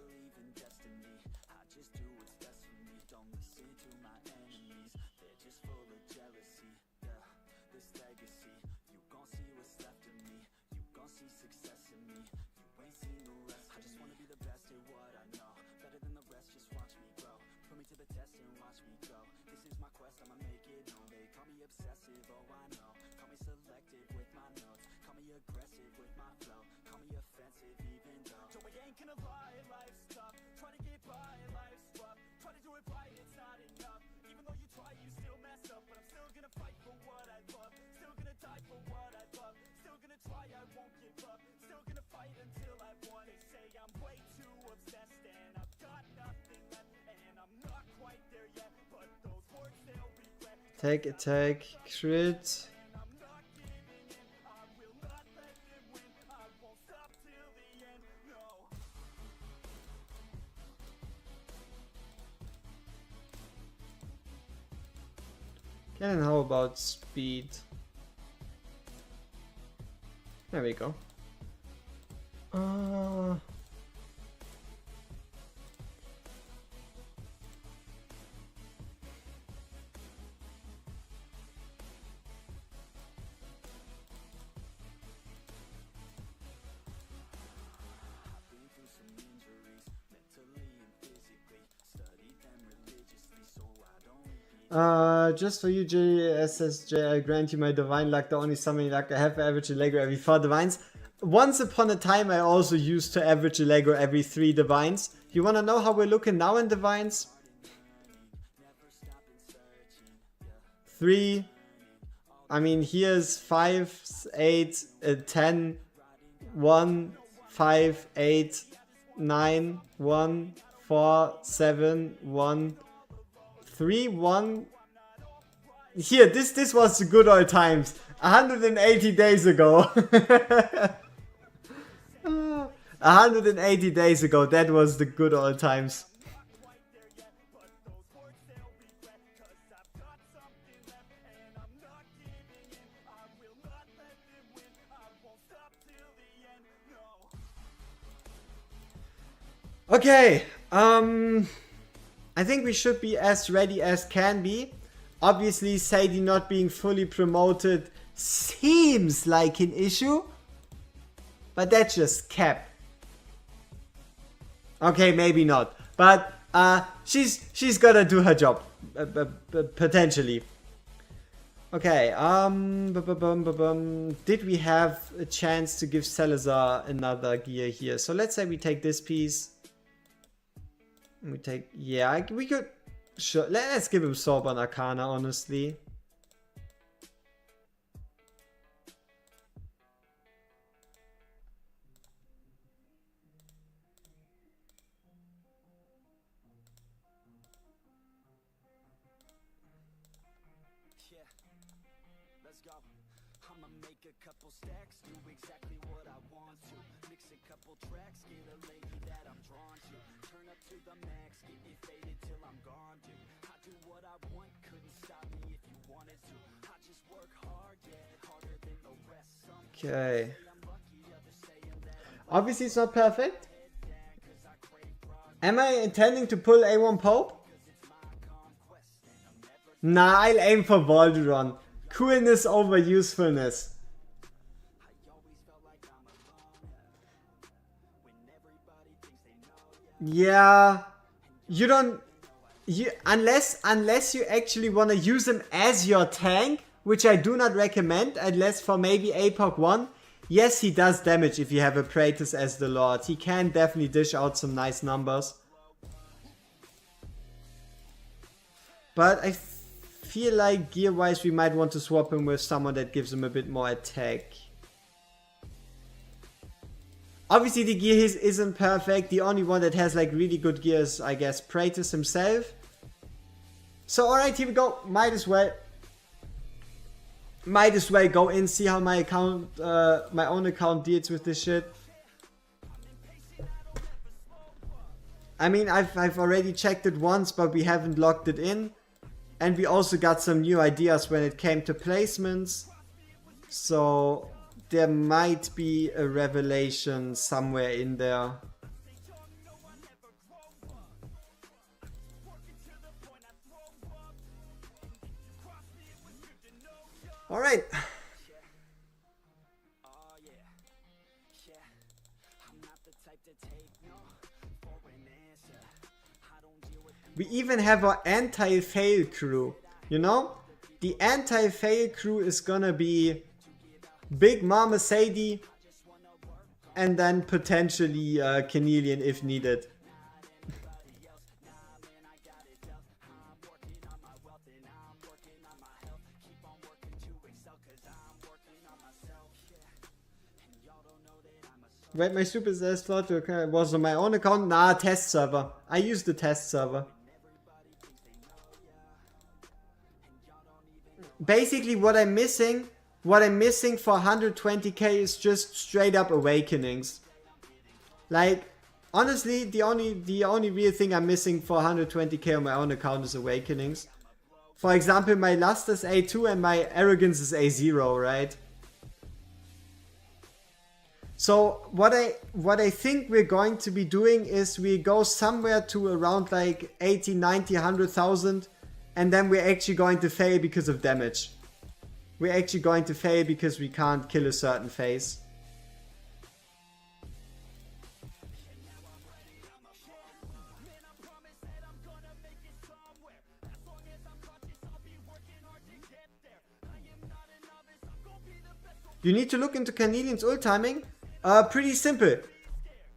Speaker 1: Take, attack, crit. Okay, and how about speed? There we go. Just for you, JSSJ, I grant you my divine luck, the only summoning luck I have, average Allegro every 4 divines. Once upon a time, I also used to average Allegro every 3 divines. You wanna know how we're looking now in divines? 3. I mean, here's 5, 8, 10, 1, 5, 8, 9, 1, 4, 7, 1, 3, 1. Here, this was the good old times. 180 days ago. 180 days ago, that was the good old times. Okay, I think we should be as ready as can be. Obviously, Sadie not being fully promoted seems like an issue, but that's just cap. Okay, maybe not, but she's gotta do her job, potentially. Okay, did we have a chance to give Salazar another gear here? So let's say we take this piece. We take, yeah, we could, sure, let's give him Sorb on Arcana, honestly. I'ma make a couple stacks, do exactly what I want to. Mix a couple tracks, get a lady that I'm drawn to. Turn up to the max, get me faded till I'm gone, dude. I do what I want, couldn't stop me if you wanted to. I just work hard, yeah, harder than the rest. Okay. Obviously it's not perfect. Am I intending to pull A1 Pope? Nah, I'll aim for Volderon. Coolness over usefulness. Yeah, you don't, unless you actually want to use him as your tank, which I do not recommend, unless for maybe APOC 1. Yes, he does damage if you have a Praetus as the Lord. He can definitely dish out some nice numbers. But I feel like gear-wise we might want to swap him with someone that gives him a bit more attack. Obviously the gear isn't perfect. The only one that has like really good gear is, I guess, Praetus himself. So alright, here we go. Might as well go in, see how my account, my own account deals with this shit. I mean, I've already checked it once, but we haven't logged it in. And we also got some new ideas when it came to placements. So there might be a revelation somewhere in there. Alright. We even have our anti-fail crew, you know? The anti-fail crew is gonna be Big Mama Sadie and then potentially Canelian if needed. Wait, my super slot was on my own account? Nah, test server. I used the test server. basically what I'm missing for 120k is just straight up awakenings. Like, honestly, the only real thing I'm missing for 120k on my own account is awakenings. For example, my lust is A2 and my arrogance is A0, right? So what I think we're going to be doing is we go somewhere to around like 80, 90, 100,000, and then we're actually going to fail because of damage. We're actually going to fail because we can't kill a certain phase. You need to look into Carnelian's ult timing. Pretty simple.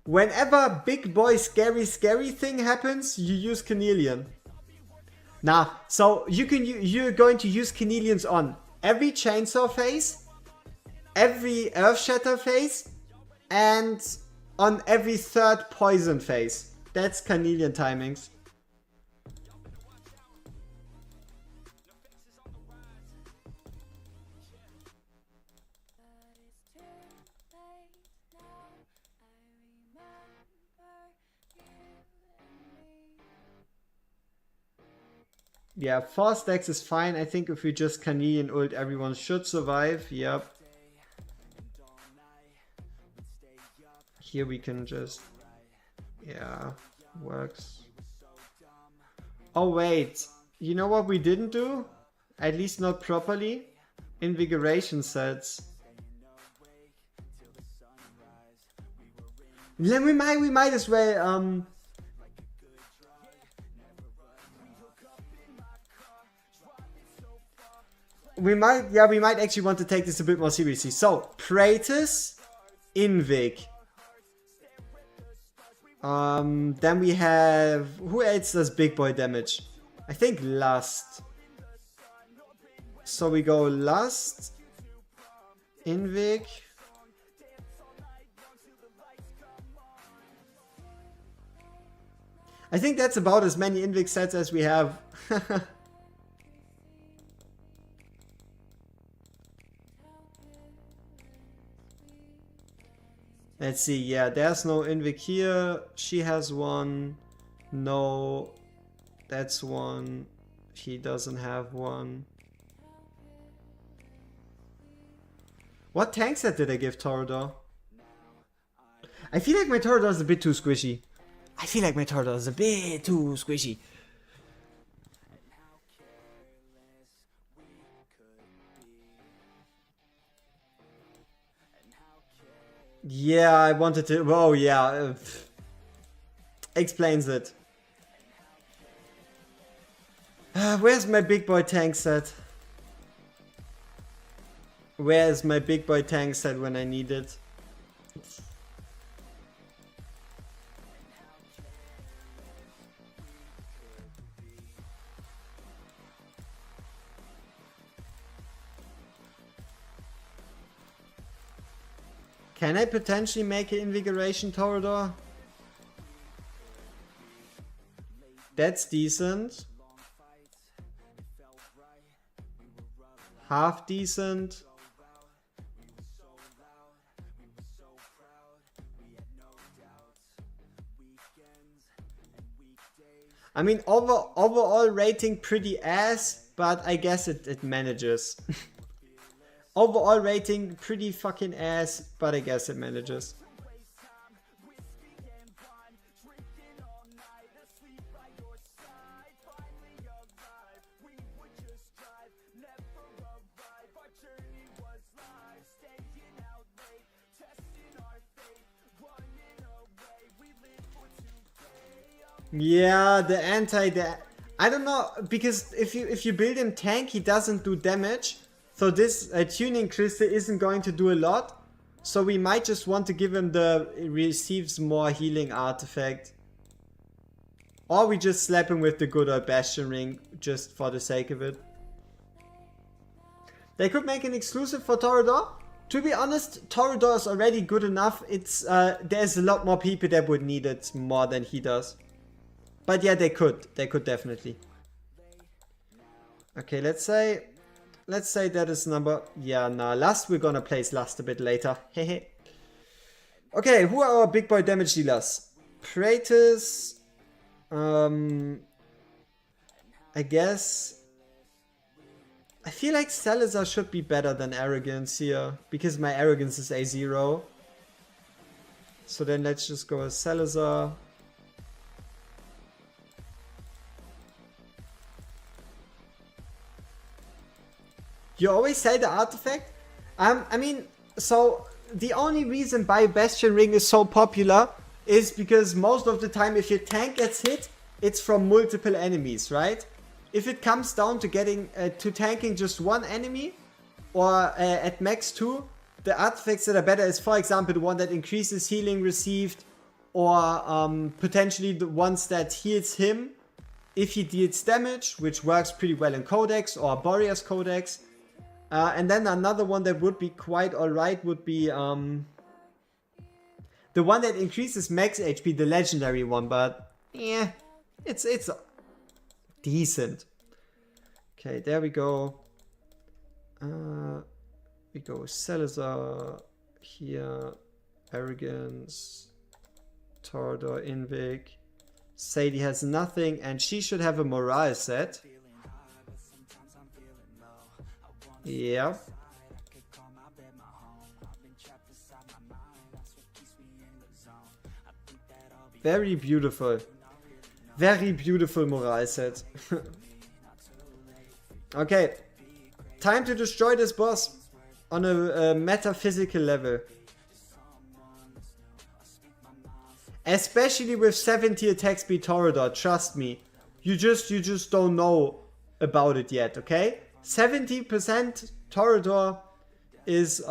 Speaker 1: Whenever big boy scary thing happens, you use Carnelian. Now, so you're going to use Carnelians on every chainsaw phase, every earth shatter phase, and on every third poison phase. That's Carnelian timings. Yeah, 4 stacks is fine. I think if we just Carnelian ult, everyone should survive. Yep. Here we can just... yeah, works. Oh wait, you know what we didn't do? At least not properly? Invigoration sets. Then we might as well we might actually want to take this a bit more seriously. So, Praetus, Invig. Then we have... who else does big boy damage? I think Lust. So we go Lust, Invig. I think that's about as many Invig sets as we have. Let's see, yeah, there's no Invig here. She has one. No, that's one. He doesn't have one. What tank set did I give Torador? I feel like my Torador is a bit too squishy. Yeah, I wanted to... oh yeah. Explains it. Where's my big boy tank set? Where's my big boy tank set when I need it? Can I potentially make an Invigoration Torador? That's decent. Half decent. I mean, overall rating pretty ass, but I guess it manages. Overall rating pretty fucking ass, but I guess it manages. Yeah, I don't know, because if you build him tank, he doesn't do damage. So this tuning crystal isn't going to do a lot. So we might just want to give him the receives more healing artifact. Or we just slap him with the good old Bastion ring just for the sake of it. They could make an exclusive for Torador. To be honest, Torador is already good enough. It's there's a lot more people that would need it more than he does. But yeah, they could definitely. Okay, let's say let's say that is number... Yeah, nah, Lust, we're gonna place Lust a bit later. Hehe. Okay, who are our big boy damage dealers? Praetus... I guess... I feel like Salazar should be better than Arrogance here, because my Arrogance is A0. So then let's just go with Salazar. You always say the artifact? I mean, so the only reason why Bastion Ring is so popular is because most of the time if your tank gets hit, it's from multiple enemies, right? If it comes down to getting to tanking just one enemy, or at max 2, the artifacts that are better is, for example, the one that increases healing received, or potentially the ones that heals him if he deals damage, which works pretty well in Codex or Boreas Codex. And then another one that would be quite alright would be the one that increases max HP, the legendary one, but yeah, it's decent. Okay, there we go. We go Salazar here, Arrogance, Torador, Invig. Sadie has nothing, and she should have a morale set. Yeah. Very beautiful. Very beautiful morale set. Okay. Time to destroy this boss on a metaphysical level. Especially with 70 attack speed Torador, trust me. You just don't know about it yet, okay? 70% Torador is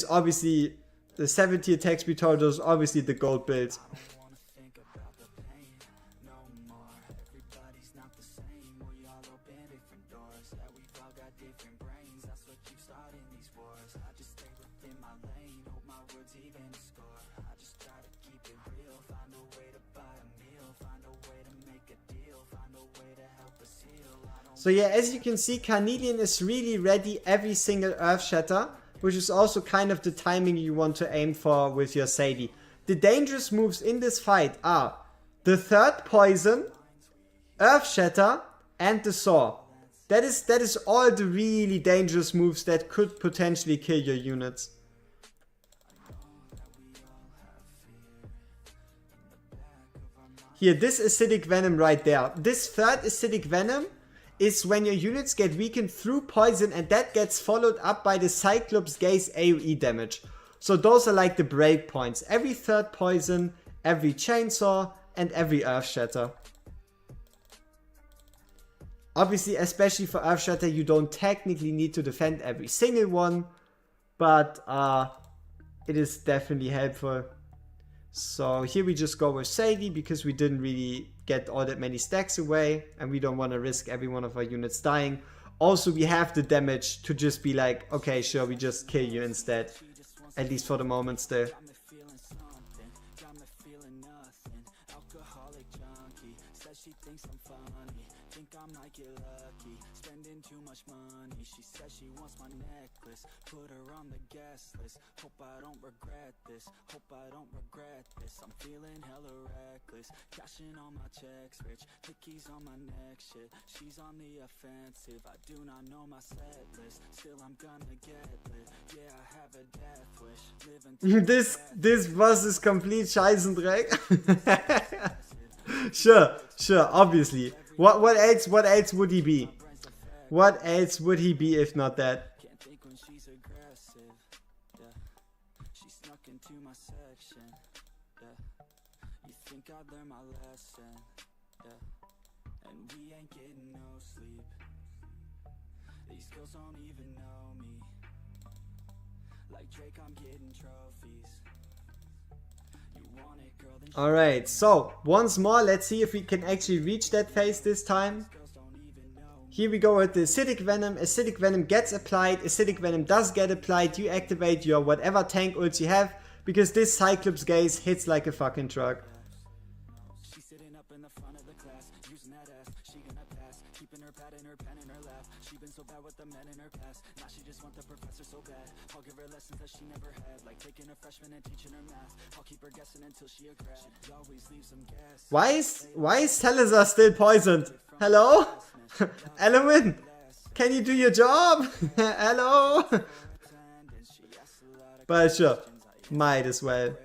Speaker 1: obviously the 70 attack speed Torador is obviously the gold build. So yeah, as you can see, Carnelian is really ready every single Earth Shatter, which is also kind of the timing you want to aim for with your Sadie. The dangerous moves in this fight are the third Poison, Earth Shatter, and the Saw. That is all the really dangerous moves that could potentially kill your units. Here, this Acidic Venom right there. This third Acidic Venom is when your units get weakened through poison, and that gets followed up by the Cyclops Gaze AoE damage. So those are like the break points. Every third poison, every chainsaw, and every Earth Shatter. Obviously, especially for Earth Shatter, you don't technically need to defend every single one, but it is definitely helpful. So here we just go with Sadie because we didn't really get all that many stacks away, and we don't want to risk every one of our units dying. Also, we have the damage to just be like, okay, sure, we just kill you instead. At least for the moment still. Put her on the gas list. Hope I don't regret this. Hope I don't regret this. I'm feeling hella reckless. Cashing on my checks, rich. Tickies on my neck, shit. She's on the offensive. I do not know my set list. Still I'm gonna get lit. Yeah, I have a death wish. This boss is complete Scheißendreck. Sure, obviously. What else would he be? What else would he be if not that? I learned my lesson, yeah. And we ain't getting no sleep. These girls don't even know me. Like Drake, I'm getting trophies. You want it, girl, then alright, so once more, let's see if we can actually reach that phase this time. Here we go with the Acidic Venom. Acidic Venom gets applied. Acidic Venom does get applied. You activate your whatever tank ults you have, because this Cyclops Gaze hits like a fucking truck. Why is Salazar still poisoned? Hello? Element? Can you do your job? Hello? But sure, might as well.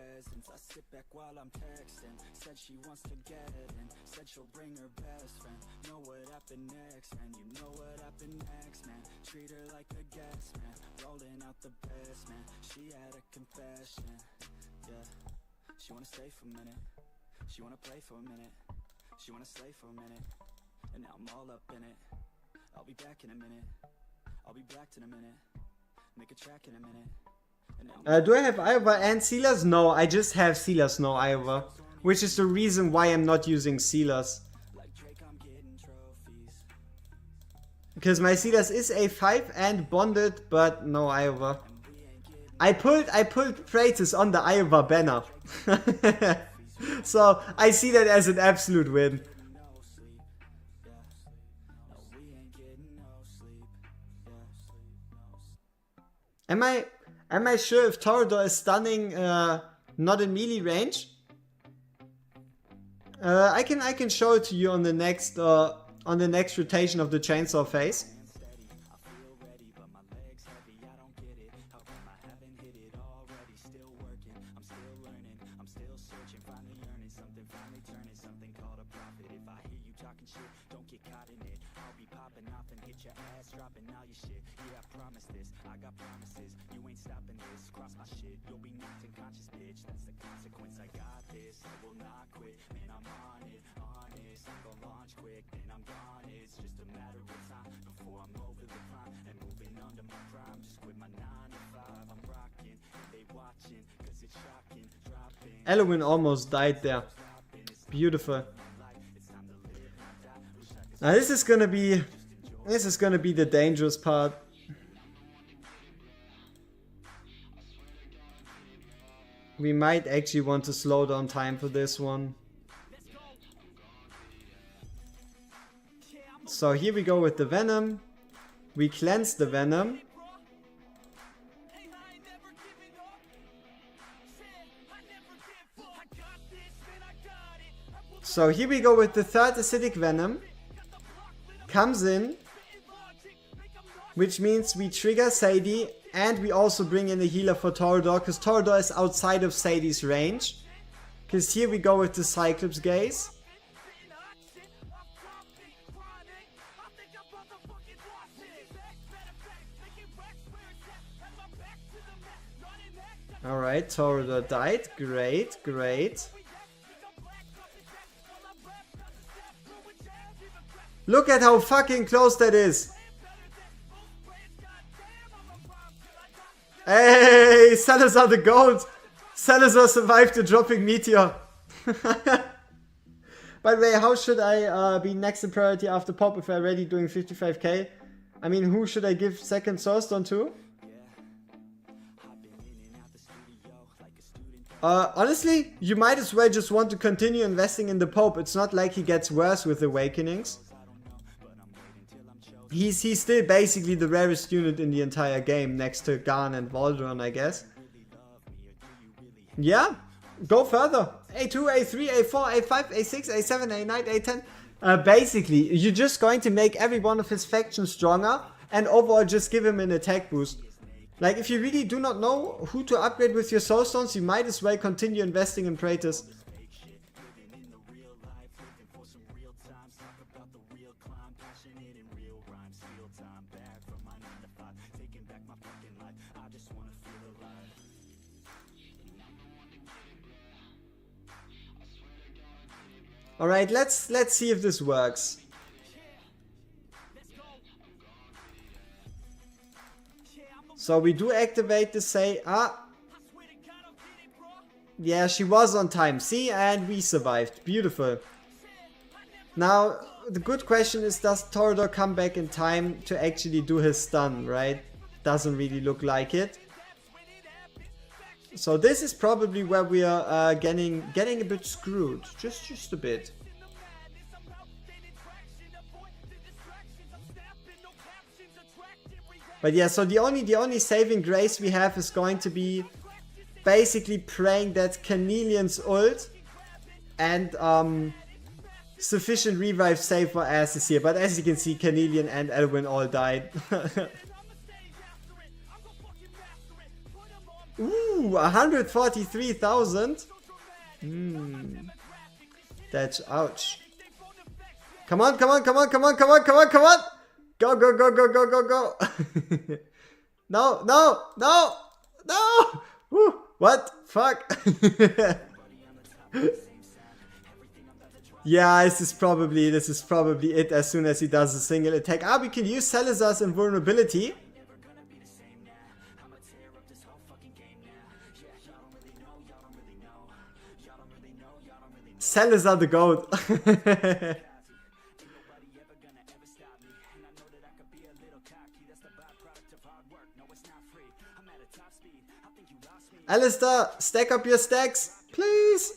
Speaker 2: She wanna stay for a minute. She wanna play for a minute. She wanna slay for a minute. And now I'm all up in it. I'll be back in a minute. I'll be back in a minute. Make a track in a minute.
Speaker 1: Do I have Iowa and Sealers? No, I just have Sealers, no Iowa. Which is the reason why I'm not using Sealers. Because my Sealers is A5 and bonded, but no Iowa. I pulled Praetus on the Iowa banner. So I see that as an absolute win. Am I sure if Torador is stunning not in melee range? I can show it to you on the next rotation of the chainsaw phase. Elowen almost died there. Beautiful. Now this is gonna be the dangerous part. We might actually want to slow down time for this one. So here we go with the Venom. We cleanse the Venom. So here we go with the third acidic Venom. Comes in. Which means we trigger Sadie and we also bring in a healer for Torador because Torador is outside of Sadie's range. Because here we go with the Cyclops Gaze. Alright, Torador died. Great, great. Look at how fucking close that is. Hey, Salazar the GOAT. Salazar survived the dropping meteor. By the way, how should I be next in priority after pop if I'm already doing 55k? I mean, who should I give second Soulstone to? Honestly, you might as well just want to continue investing in the Pope. It's not like he gets worse with Awakenings. He's still basically the rarest unit in the entire game, next to Garn and Voltron, I guess. Yeah, go further. A2, A3, A4, A5, A6, A7, A9, A10. Basically, you're just going to make every one of his factions stronger and overall just give him an attack boost. Like, if you really do not know who to upgrade with your Soulstones, you might as well continue investing in Praetus. Alright, let's see if this works. So we do activate the say. Yeah, she was on time. See, and we survived. Beautiful. Now, the good question is, does Torador come back in time to actually do his stun, right? Doesn't really look like it. So this is probably where we are getting a bit screwed. Just a bit. But yeah, so the only saving grace we have is going to be basically praying that Carnelian's ult and sufficient revive save for asses here. But as you can see, Carnelian and Elwyn all died. Ooh, 143,000. That's ouch. Come on, come on, come on, come on, come on, come on, come on! Go, go, go, go, go, go, go! No, no, no, no! Woo, what? Fuck! Yeah, this is probably it as soon as he does a single attack. Ah, we can use Salazar's invulnerability. Salazar the GOAT. Alistair, stack up your stacks, please.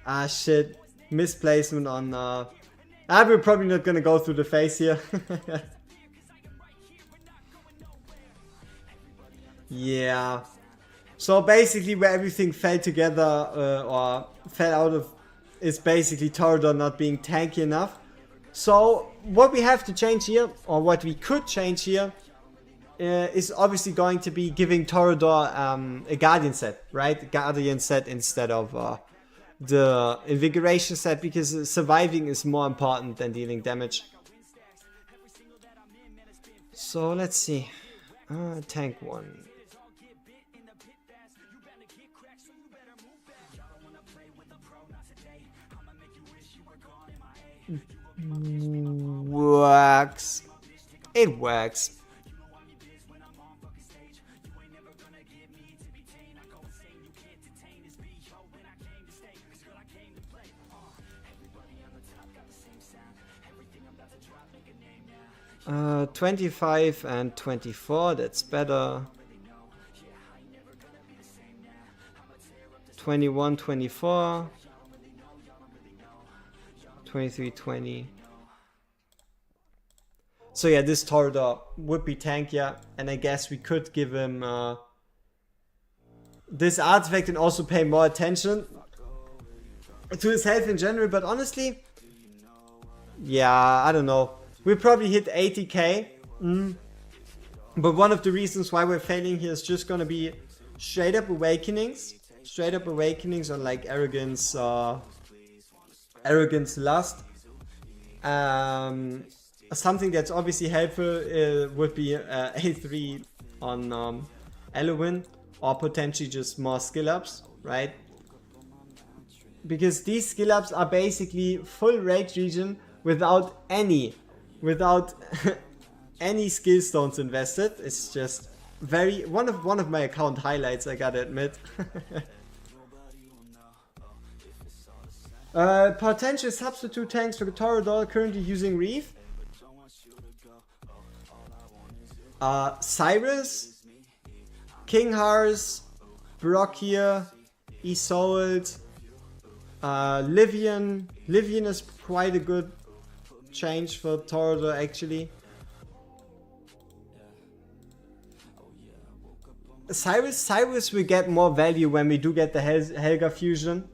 Speaker 1: Ah shit, misplacement on we're probably not gonna go through the phase here. Yeah. So basically where everything fell together or fell out of is basically Torador not being tanky enough. So what we have to change here, or what we could change here, is obviously going to be giving Torador a Guardian set, right? Guardian set instead of the Invigoration set, because surviving is more important than dealing damage. So let's see. Tank 1. Works. It works. Uh, 25 and 24, that's better. 21, 24. 23, 20. So yeah, this Torador would be tankier, and I guess we could give him this artifact and also pay more attention to his health in general. But honestly, yeah, I don't know. We'll probably hit 80k. But one of the reasons why we're failing here is just gonna be straight up awakenings. Straight up awakenings on like arrogance, arrogance lust. Something that's obviously helpful would be A3 on Elwyn, or potentially just more skill ups, right? Because these skill ups are basically full rage region without any any skill stones invested. It's just very one of my account highlights, I gotta admit. Potential substitute tanks for Torador currently using Reef. Cyrus, King Hars, Brock here, Isolde, Livian. Livian is quite a good change for Torador actually. Cyrus will get more value when we do get the Helga fusion.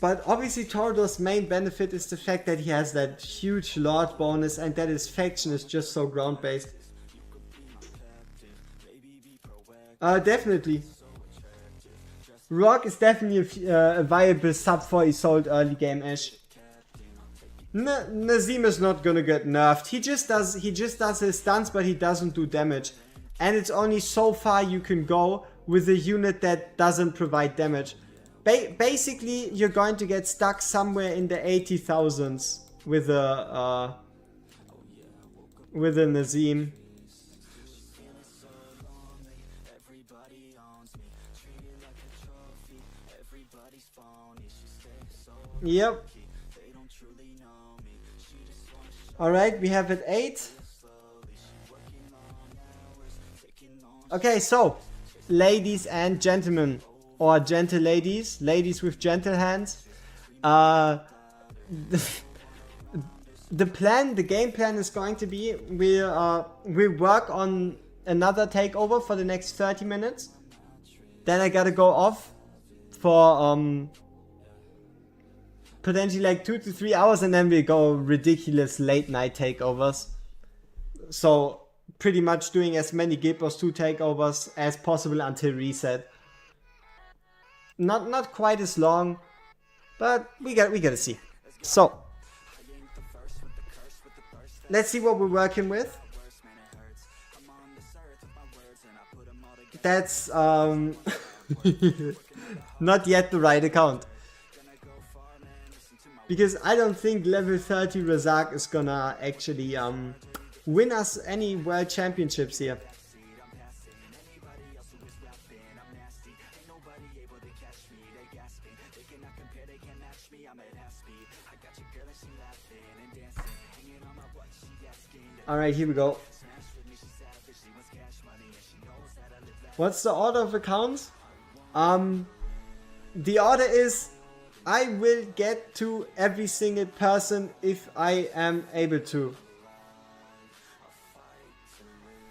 Speaker 1: But obviously Torador's main benefit is the fact that he has that huge Lord bonus and that his faction is just so ground based. Definitely. Rock is definitely a viable sub for Isolde early game Ash. Nazim is not gonna get nerfed. He just does his stunts, but he doesn't do damage. And it's only so far you can go with a unit that doesn't provide damage. Basically, you're going to get stuck somewhere in the 80,000s with a Nazim. Yep. Alright, we have it 8. Okay, so, ladies and gentlemen, or gentle ladies, ladies with gentle hands, the game plan is going to be, we work on another takeover for the next 30 minutes, then I gotta go off for potentially like 2 to 3 hours, and then we go ridiculous late night takeovers. So pretty much doing as many GB2 takeovers as possible until reset. Not quite as long, but we gotta see. So let's see what we're working with. That's not yet the right account. Because I don't think level 30 Razak is gonna actually win us any world championships here. Alright, here we go. What's the order of accounts? The order is, I will get to every single person if I am able to.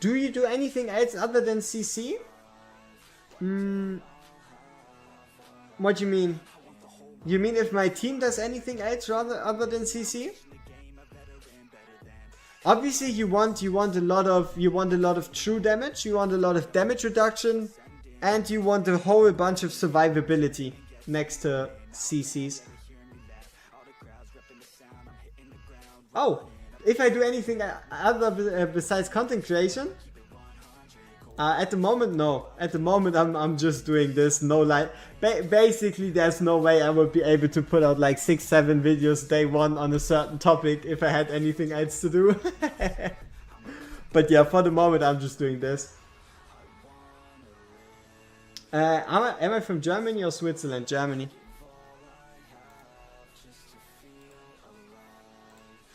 Speaker 1: Do you do anything else other than CC? What do you mean? You mean if my team does anything else other than CC? Obviously you want a lot of true damage, you want a lot of damage reduction, and you want a whole bunch of survivability next to CCs. Oh, if I do anything other besides content creation? At the moment, no. At the moment, I'm just doing this. No light. Basically, there's no way I would be able to put out like 6-7 videos day one on a certain topic if I had anything else to do. But yeah, for the moment, I'm just doing this. Am I from Germany or Switzerland? Germany.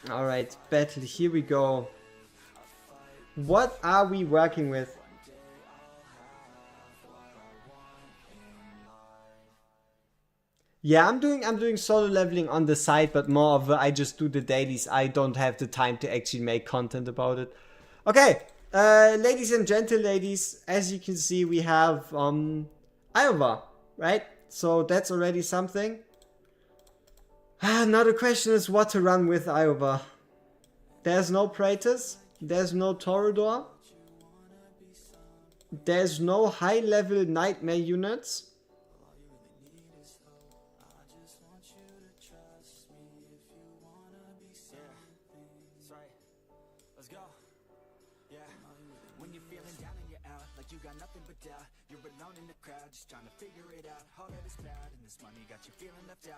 Speaker 1: Alright, battle. Here we go. What are we working with? Yeah, I'm doing solo leveling on the side, but more of I just do the dailies. I don't have the time to actually make content about it. Okay, ladies and gentle ladies, as you can see, we have Iowa, right? So that's already something. Now the question is what to run with Iowa. There's no Praetus, there's no Toreador, there's no high level nightmare units.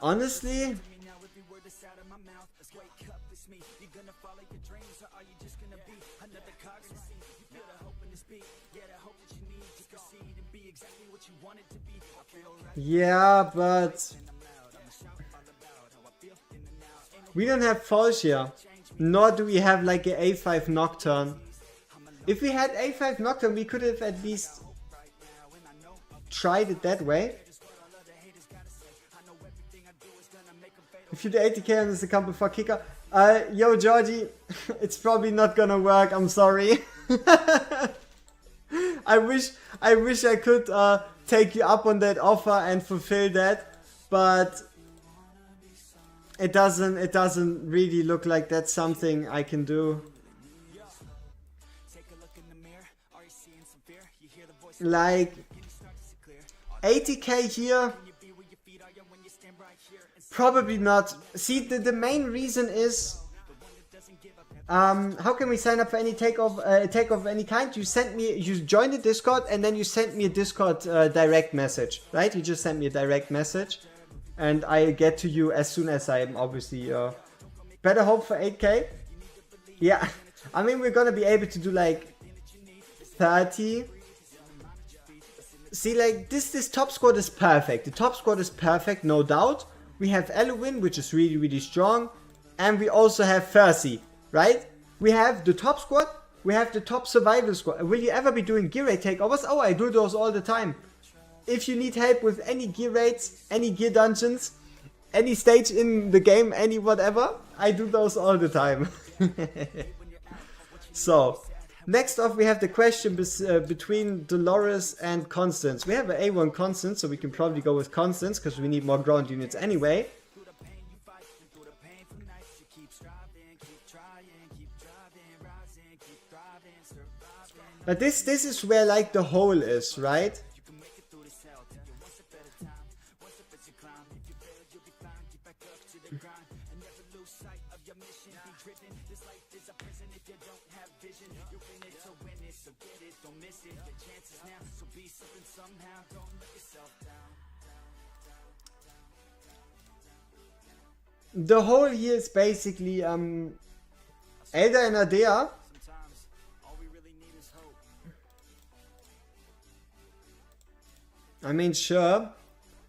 Speaker 1: Honestly, yeah, but we don't have Falls here, nor do we have like a A5 Nocturne. If we had A5 Nocturne, we could have at least tried it that way. If you do 80k on this account before kicker, yo Georgie, it's probably not gonna work. I'm sorry. I wish I could take you up on that offer and fulfill that, but it doesn't really look like that's something I can do. Like 80k here. Probably not. See, the main reason is how can we sign up for any takeover of any kind? You joined the Discord and then you sent me a Discord direct message, right? You just sent me a direct message and I get to you as soon as I am obviously better hope for 8k. Yeah, I mean we're gonna be able to do like 30. See, like this top squad is perfect. The top squad is perfect, no doubt. We have Eluin, which is really, really strong. And we also have Fercy. right? We have the top squad, we have the top survival squad. Will you ever be doing gear raid takeovers? Oh, I do those all the time. If you need help with any gear raids, any gear dungeons, any stage in the game, any whatever, I do those all the time. So, next off we have the question between Dolores and Constance. We have an A1 Constance, so we can probably go with Constance because we need more ground units anyway. But this is where like the hole is, right? The hole here is basically Elder and Ardea. I mean, sure,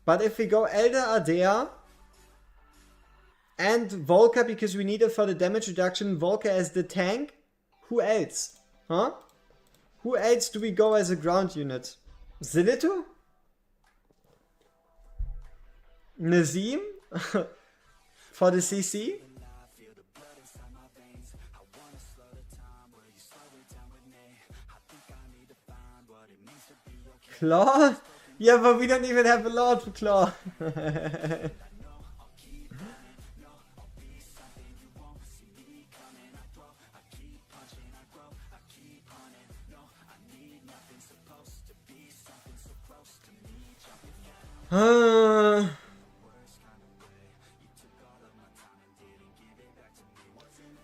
Speaker 1: but if we go Elder, Ardea, and Volker because we need it for the damage reduction, Volker as the tank, who else? Huh? Who else do we go as a ground unit? Zilito? Nazim? For the CC? Claw? Yeah, but we don't even have a Lord for Claw.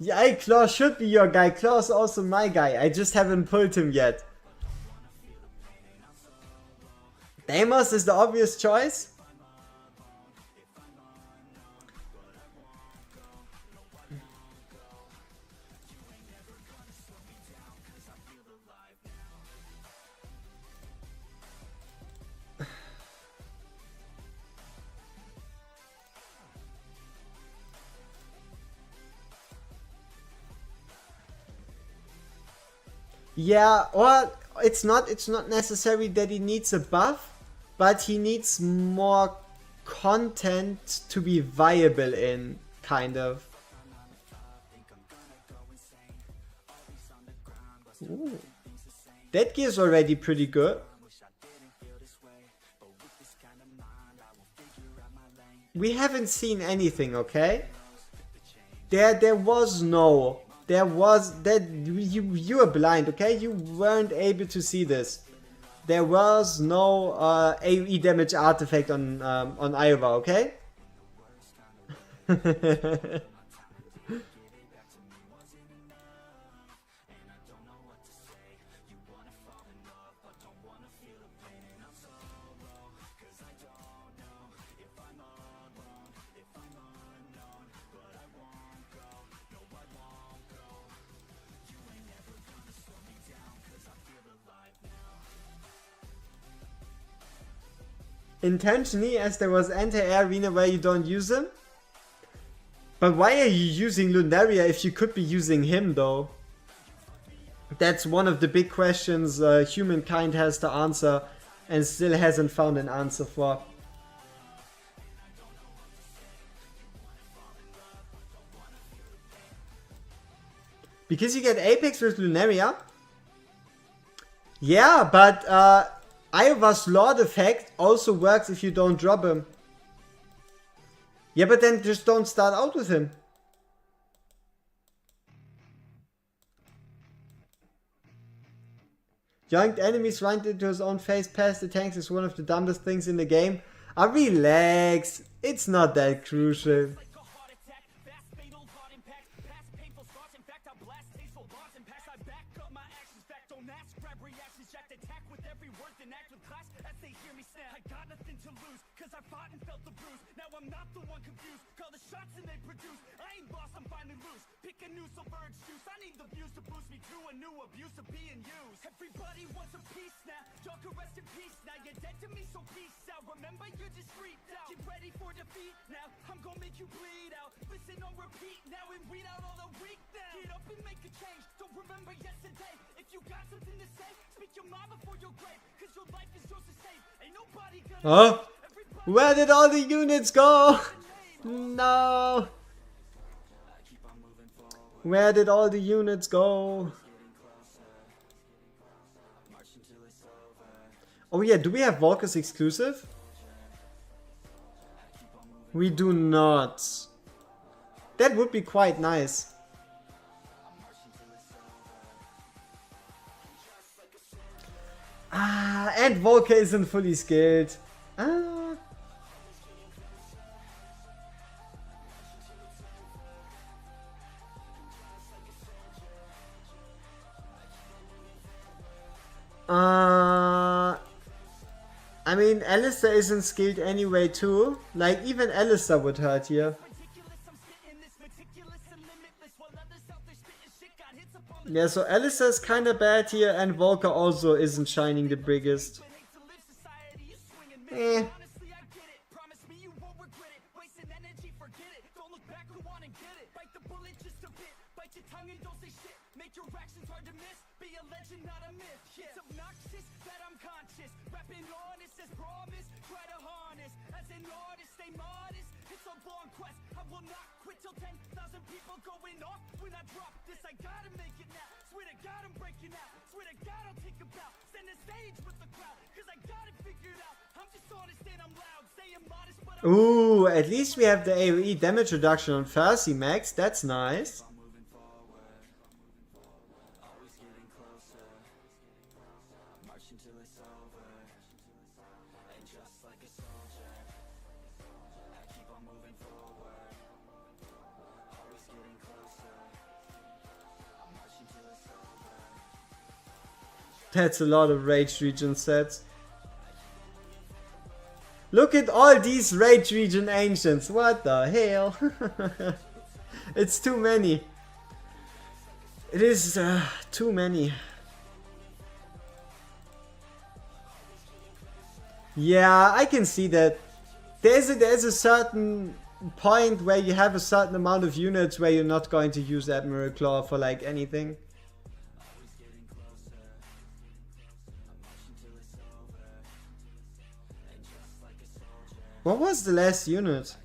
Speaker 1: Yeah, Claw should be your guy. Claw is also my guy. I just haven't pulled him yet. Deimos is the obvious choice. Yeah, or it's not necessary that he needs a buff, but he needs more content to be viable in, kind of. Ooh. That gear's already pretty good. We haven't seen anything, okay? There was that you were blind, okay? You weren't able to see this. There was no AoE damage artifact on Iowa, okay? Intentionally, as there was anti-air arena where you don't use him. But why are you using Lunaria if you could be using him though? That's one of the big questions humankind has to answer and still hasn't found an answer for. Because you get Apex with Lunaria? Yeah, but Iowa's Lord effect also works if you don't drop him. Yeah, but then just don't start out with him. Yoinked enemies right into his own face past the tanks is one of the dumbest things in the game. Relax, it's not that crucial.
Speaker 2: could rest in peace. Now you're dead to me, so peace out. Remember, you're just freaked out. Get ready for defeat now. I'm gonna make you bleed out. Listen on repeat now and weed out all the weak now. Get up and make a change. Don't remember yesterday. If you got something to say, speak your mind before your grave. Cause your life is yours to save. Ain't nobody gonna.
Speaker 1: Huh? Where did all the units go? No. Where did all the units go? Oh yeah, do we have Volker's exclusive? We do not. That would be quite nice. Ah, and Volker isn't fully skilled. Ah. I mean, Alistair isn't skilled anyway too. Like, even Alistair would hurt here. Yeah, so Alistair's kinda bad here, and Volker also isn't shining the biggest. Eh. Ooh, at least we have the AoE damage reduction on Farsi Max. That's nice. That's a lot of Rage Region sets. Look at all these Rage Region Ancients. What the hell? It's too many. It is too many. Yeah, I can see that. There's a certain point where you have a certain amount of units where you're not going to use Admiral Claw for like anything. What was the last unit?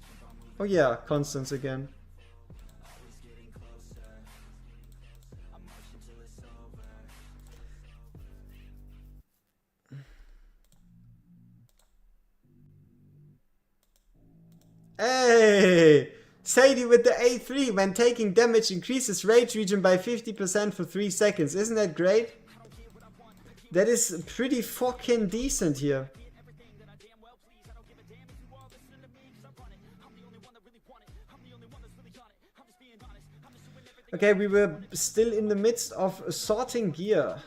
Speaker 1: Oh yeah, Constance again. Hey! Sadie with the A3, when taking damage increases rage region by 50% for 3 seconds. Isn't that great? That is pretty fucking decent here. Okay, we were still in the midst of sorting gear.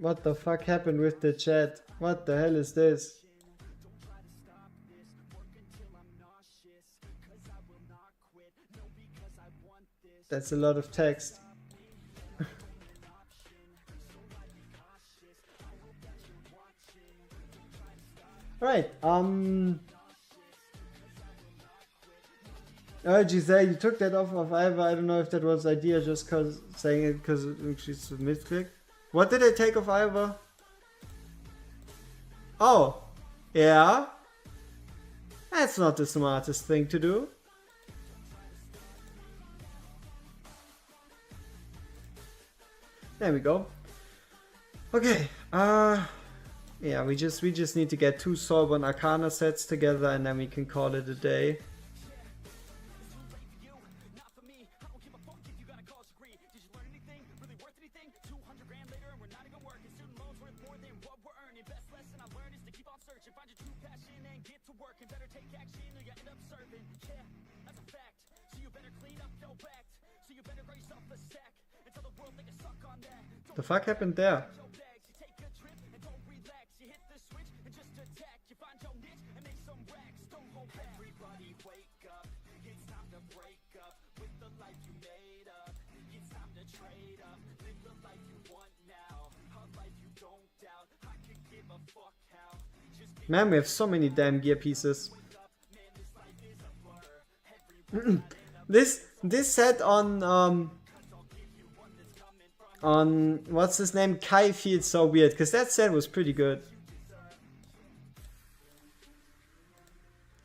Speaker 1: What the fuck happened with the chat? What the hell is this? That's a lot of text. Alright, Oh, Giselle, you took that off of Ivor. I don't know if that was the idea, just cause saying it because she's a mid-click. What did I take off Ivor? Oh, yeah. That's not the smartest thing to do. There we go. Okay. Yeah, we just need to get 2 Sorbonne Arcana sets together and then we can call it a day. The fuck happened there? Man, we have so many damn gear pieces. This set on what's his name, Kai, feels so weird because that set was pretty good.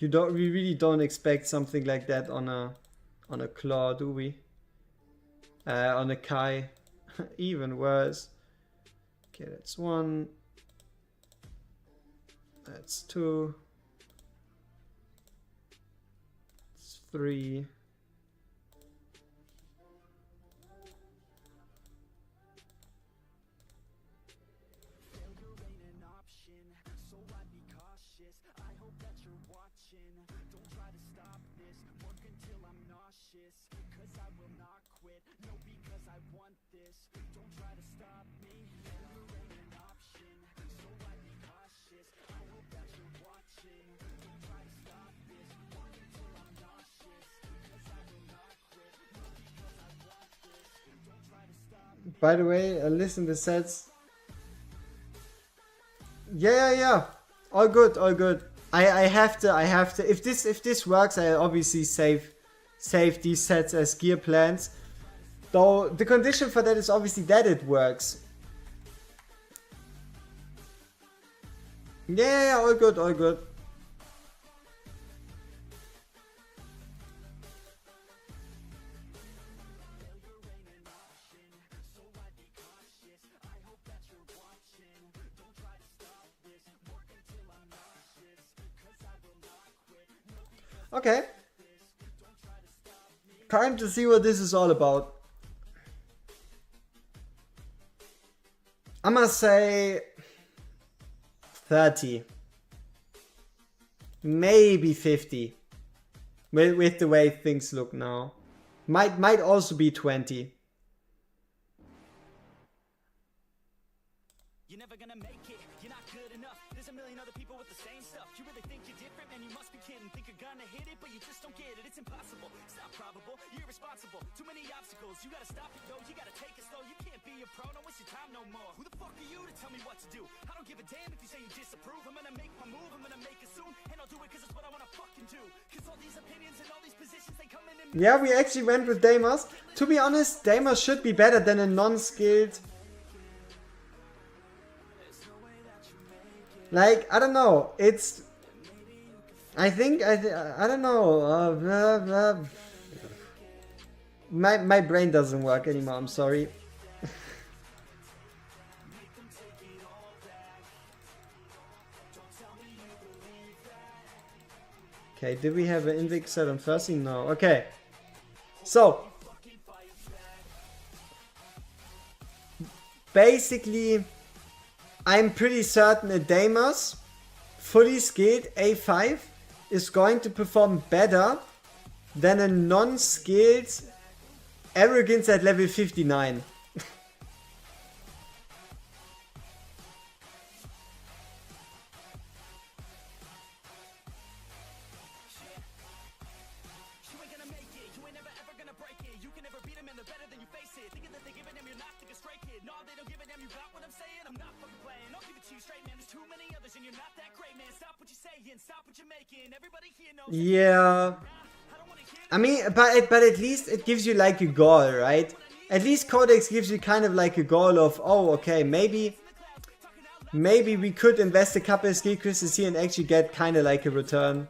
Speaker 1: We really don't expect something like that on a claw, do we? On a Kai, even worse. Okay, that's 1. That's 2. That's 3. By the way, listen to sets. Yeah. All good. I have to. If this works, I obviously save these sets as gear plans. Though the condition for that is obviously that it works. Yeah, all good. Okay. Time to see what this is all about. I'm gonna say 30. Maybe 50. With the way things look now. Might also be 20.
Speaker 2: You're never gonna make it, you're not good enough. There's a million other people with the same stuff. You really think you're different, man, you must be kidding. Think you're gonna hit it, but you just don't get it. It's impossible, it's not probable, you're irresponsible. Too many obstacles, you gotta stop it though. You gotta take it slow, you can't be a pro, don't waste your time no more. Who the fuck are you to tell me what to do? I don't give a damn if you say you disapprove. I'm gonna make my move, I'm gonna make it soon. And I'll do it cause it's what I wanna fucking do. Cause all these opinions and all these positions, they come in and...
Speaker 1: Yeah, we actually went with Damas. To be honest, Damas should be better than a non-skilled... Like, I don't know, it's... I don't know, my brain doesn't work anymore, I'm sorry. Okay, did we have an Invic set on Fussy? No, okay. So, basically, I'm pretty certain a Damas, fully skilled A5, is going to perform better than a non-skilled Arrogance at level 59. Yeah, I mean, but at least it gives you like a goal, right? At least Codex gives you kind of like a goal of, oh, okay, maybe we could invest a couple of skill crystals here and actually get kind of like a return.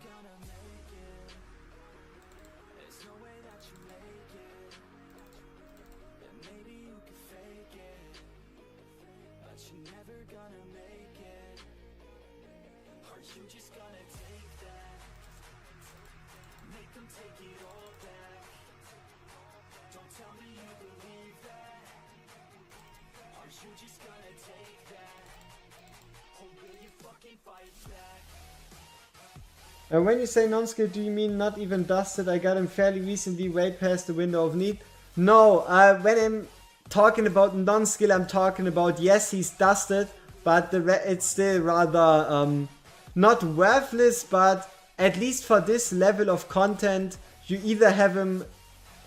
Speaker 1: When you say non-skill, do you mean not even dusted? I got him fairly recently, way past the window of need. No, when I'm talking about non-skill, I'm talking about, yes, he's dusted, but it's still rather not worthless, but at least for this level of content, you either have him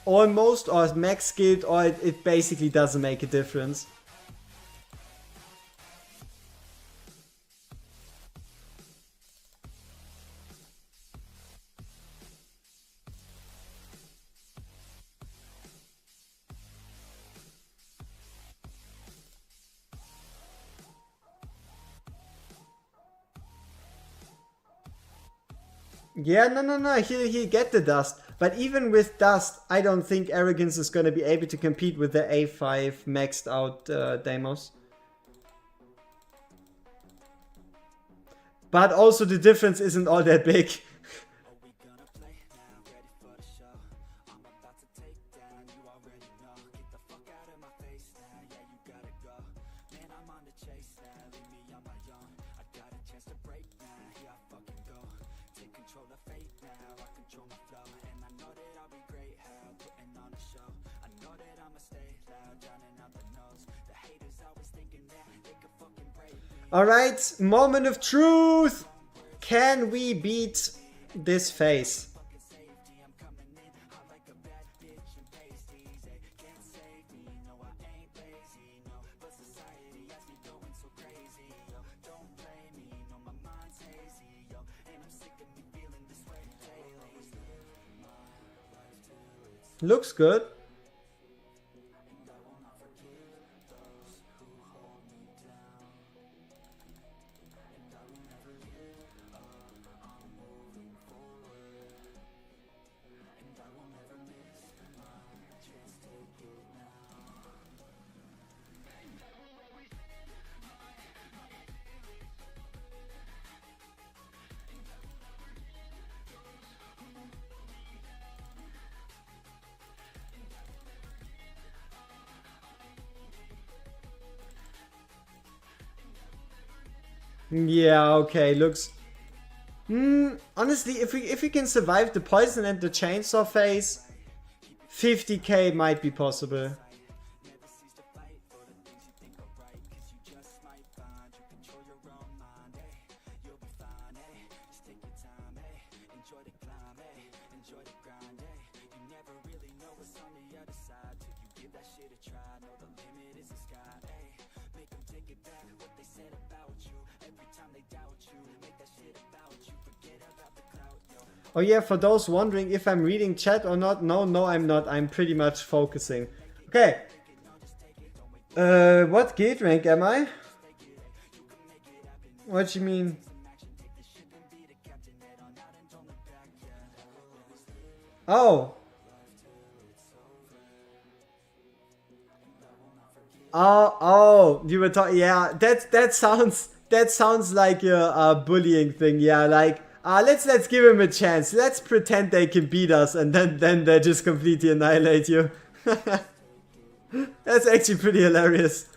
Speaker 1: almost or max skilled, or it basically doesn't make a difference. Yeah, no, he'll get the dust. But even with dust, I don't think Arrogance is gonna be able to compete with the A5 maxed out Deimos. But also the difference isn't all that big. Alright, moment of truth! Can we beat this phase? Looks good. Yeah, okay, looks... honestly, if we can survive the poison and the chainsaw phase, 50k might be possible. Oh yeah, for those wondering if I'm reading chat or not, no, I'm not. I'm pretty much focusing. Okay. What guild rank am I? What do you mean? Oh. Oh, you were talking, yeah, that sounds like a bullying thing, yeah, like, let's give him a chance. Let's pretend they can beat us, and then they just completely annihilate you. That's actually pretty hilarious.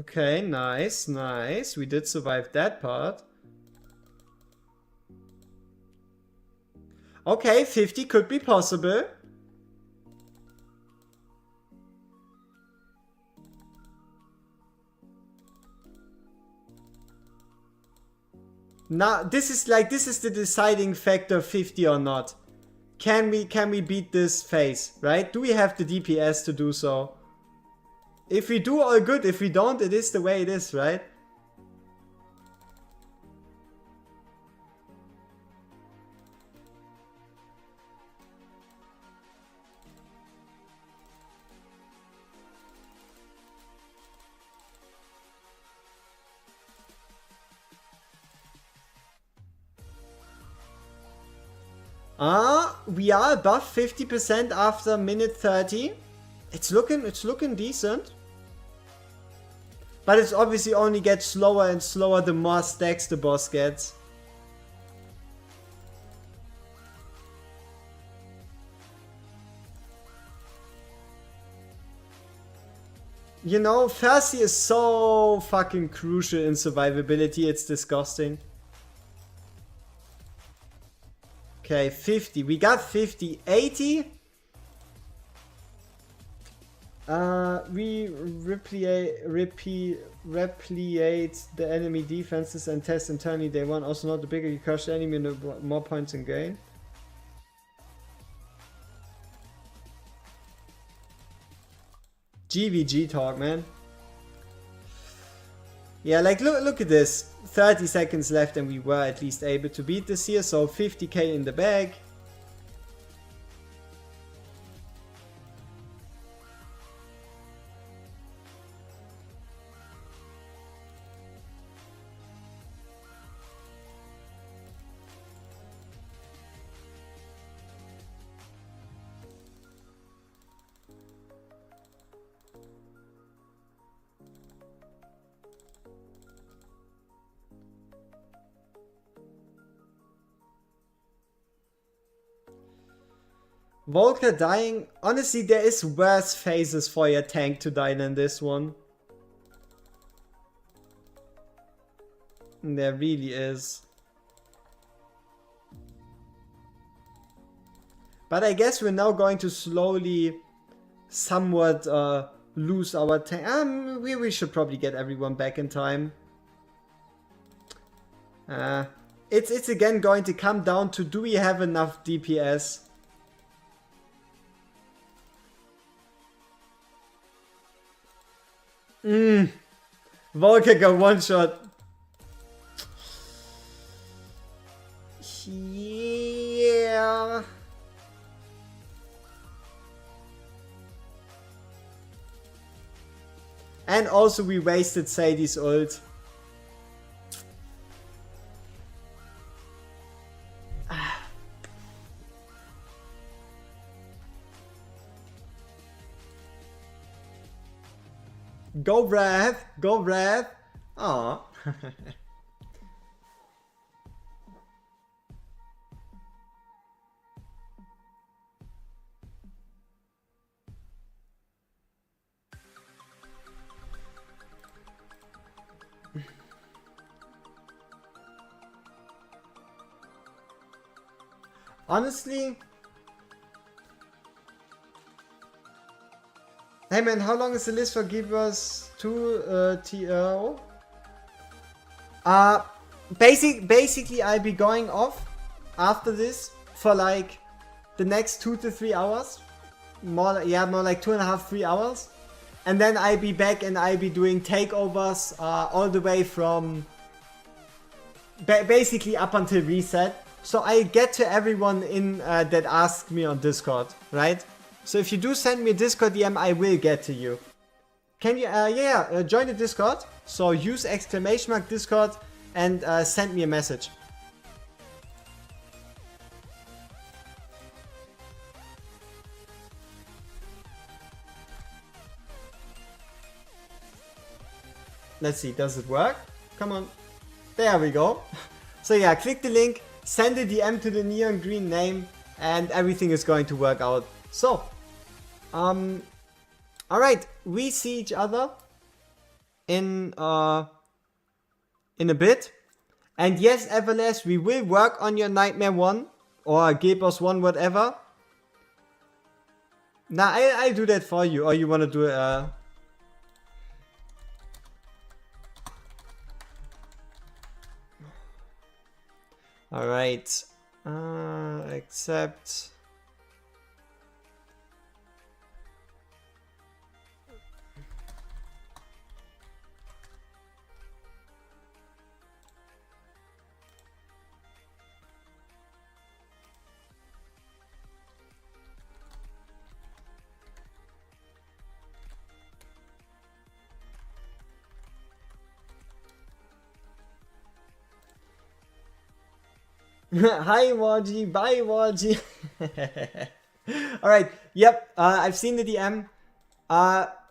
Speaker 1: Okay, nice, nice. We did survive that part. Okay, 50 could be possible. Now, this is the deciding factor, 50 or not. Can we beat this phase, right? Do we have the DPS to do so? If we do, all good. If we don't, it is the way it is, right? We are above 50% after minute 30. It's looking decent. But it's obviously only gets slower and slower the more stacks the boss gets. You know, Fersi is so fucking crucial in survivability, it's disgusting. Okay, 50. We got 50. 80. We repliate the enemy defenses and test internally day one. Also, not the bigger you crush the enemy, the more points in gain. GVG talk, man. Yeah, like look at this. 30 seconds left and we were at least able to beat this here, so 50k in the bag. Volker dying. Honestly, there is worse phases for your tank to die than this one. There really is. But I guess we're now going to slowly, somewhat lose our tank. We should probably get everyone back in time. It's again going to come down to, do we have enough DPS? Volker got one shot. Yeah. And also we wasted Sadie's ult. Go Brad! Go Brad! Aww. Honestly, hey man, how long is the list for GB2 TO? Basically I'll be going off after this for like the next 2 to 3 hours. More like 2.5, 3 hours. And then I'll be back and I'll be doing takeovers all the way from basically up until reset. So I get to everyone in that asked me on Discord, right? So if you do send me a Discord DM, I will get to you. Can you, join the Discord. So use !Discord and send me a message. Let's see, does it work? Come on. There we go. So yeah, click the link, send a DM to the neon green name, and everything is going to work out. So, alright, we see each other in a bit. And yes, Everlast, we will work on your Nightmare 1 or Gebos 1, whatever. Nah, I'll do that for you. Or you want to do Alright. Accept. Hi Wargy, bye Wargy. Alright, yep, I've seen the DM.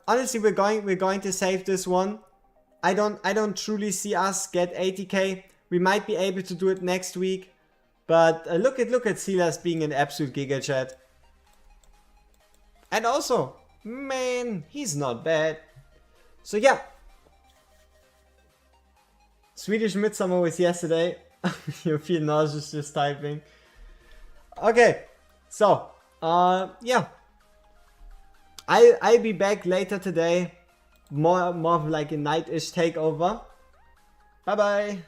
Speaker 1: Honestly, we're going to save this one. I don't truly see us get 80k. We might be able to do it next week. But look at Silas being an absolute giga chat. And also, man, he's not bad. So yeah. Swedish Midsummer was yesterday. You feel nauseous just typing. Okay, so yeah, I'll be back later today. More of like a night-ish takeover. Bye bye.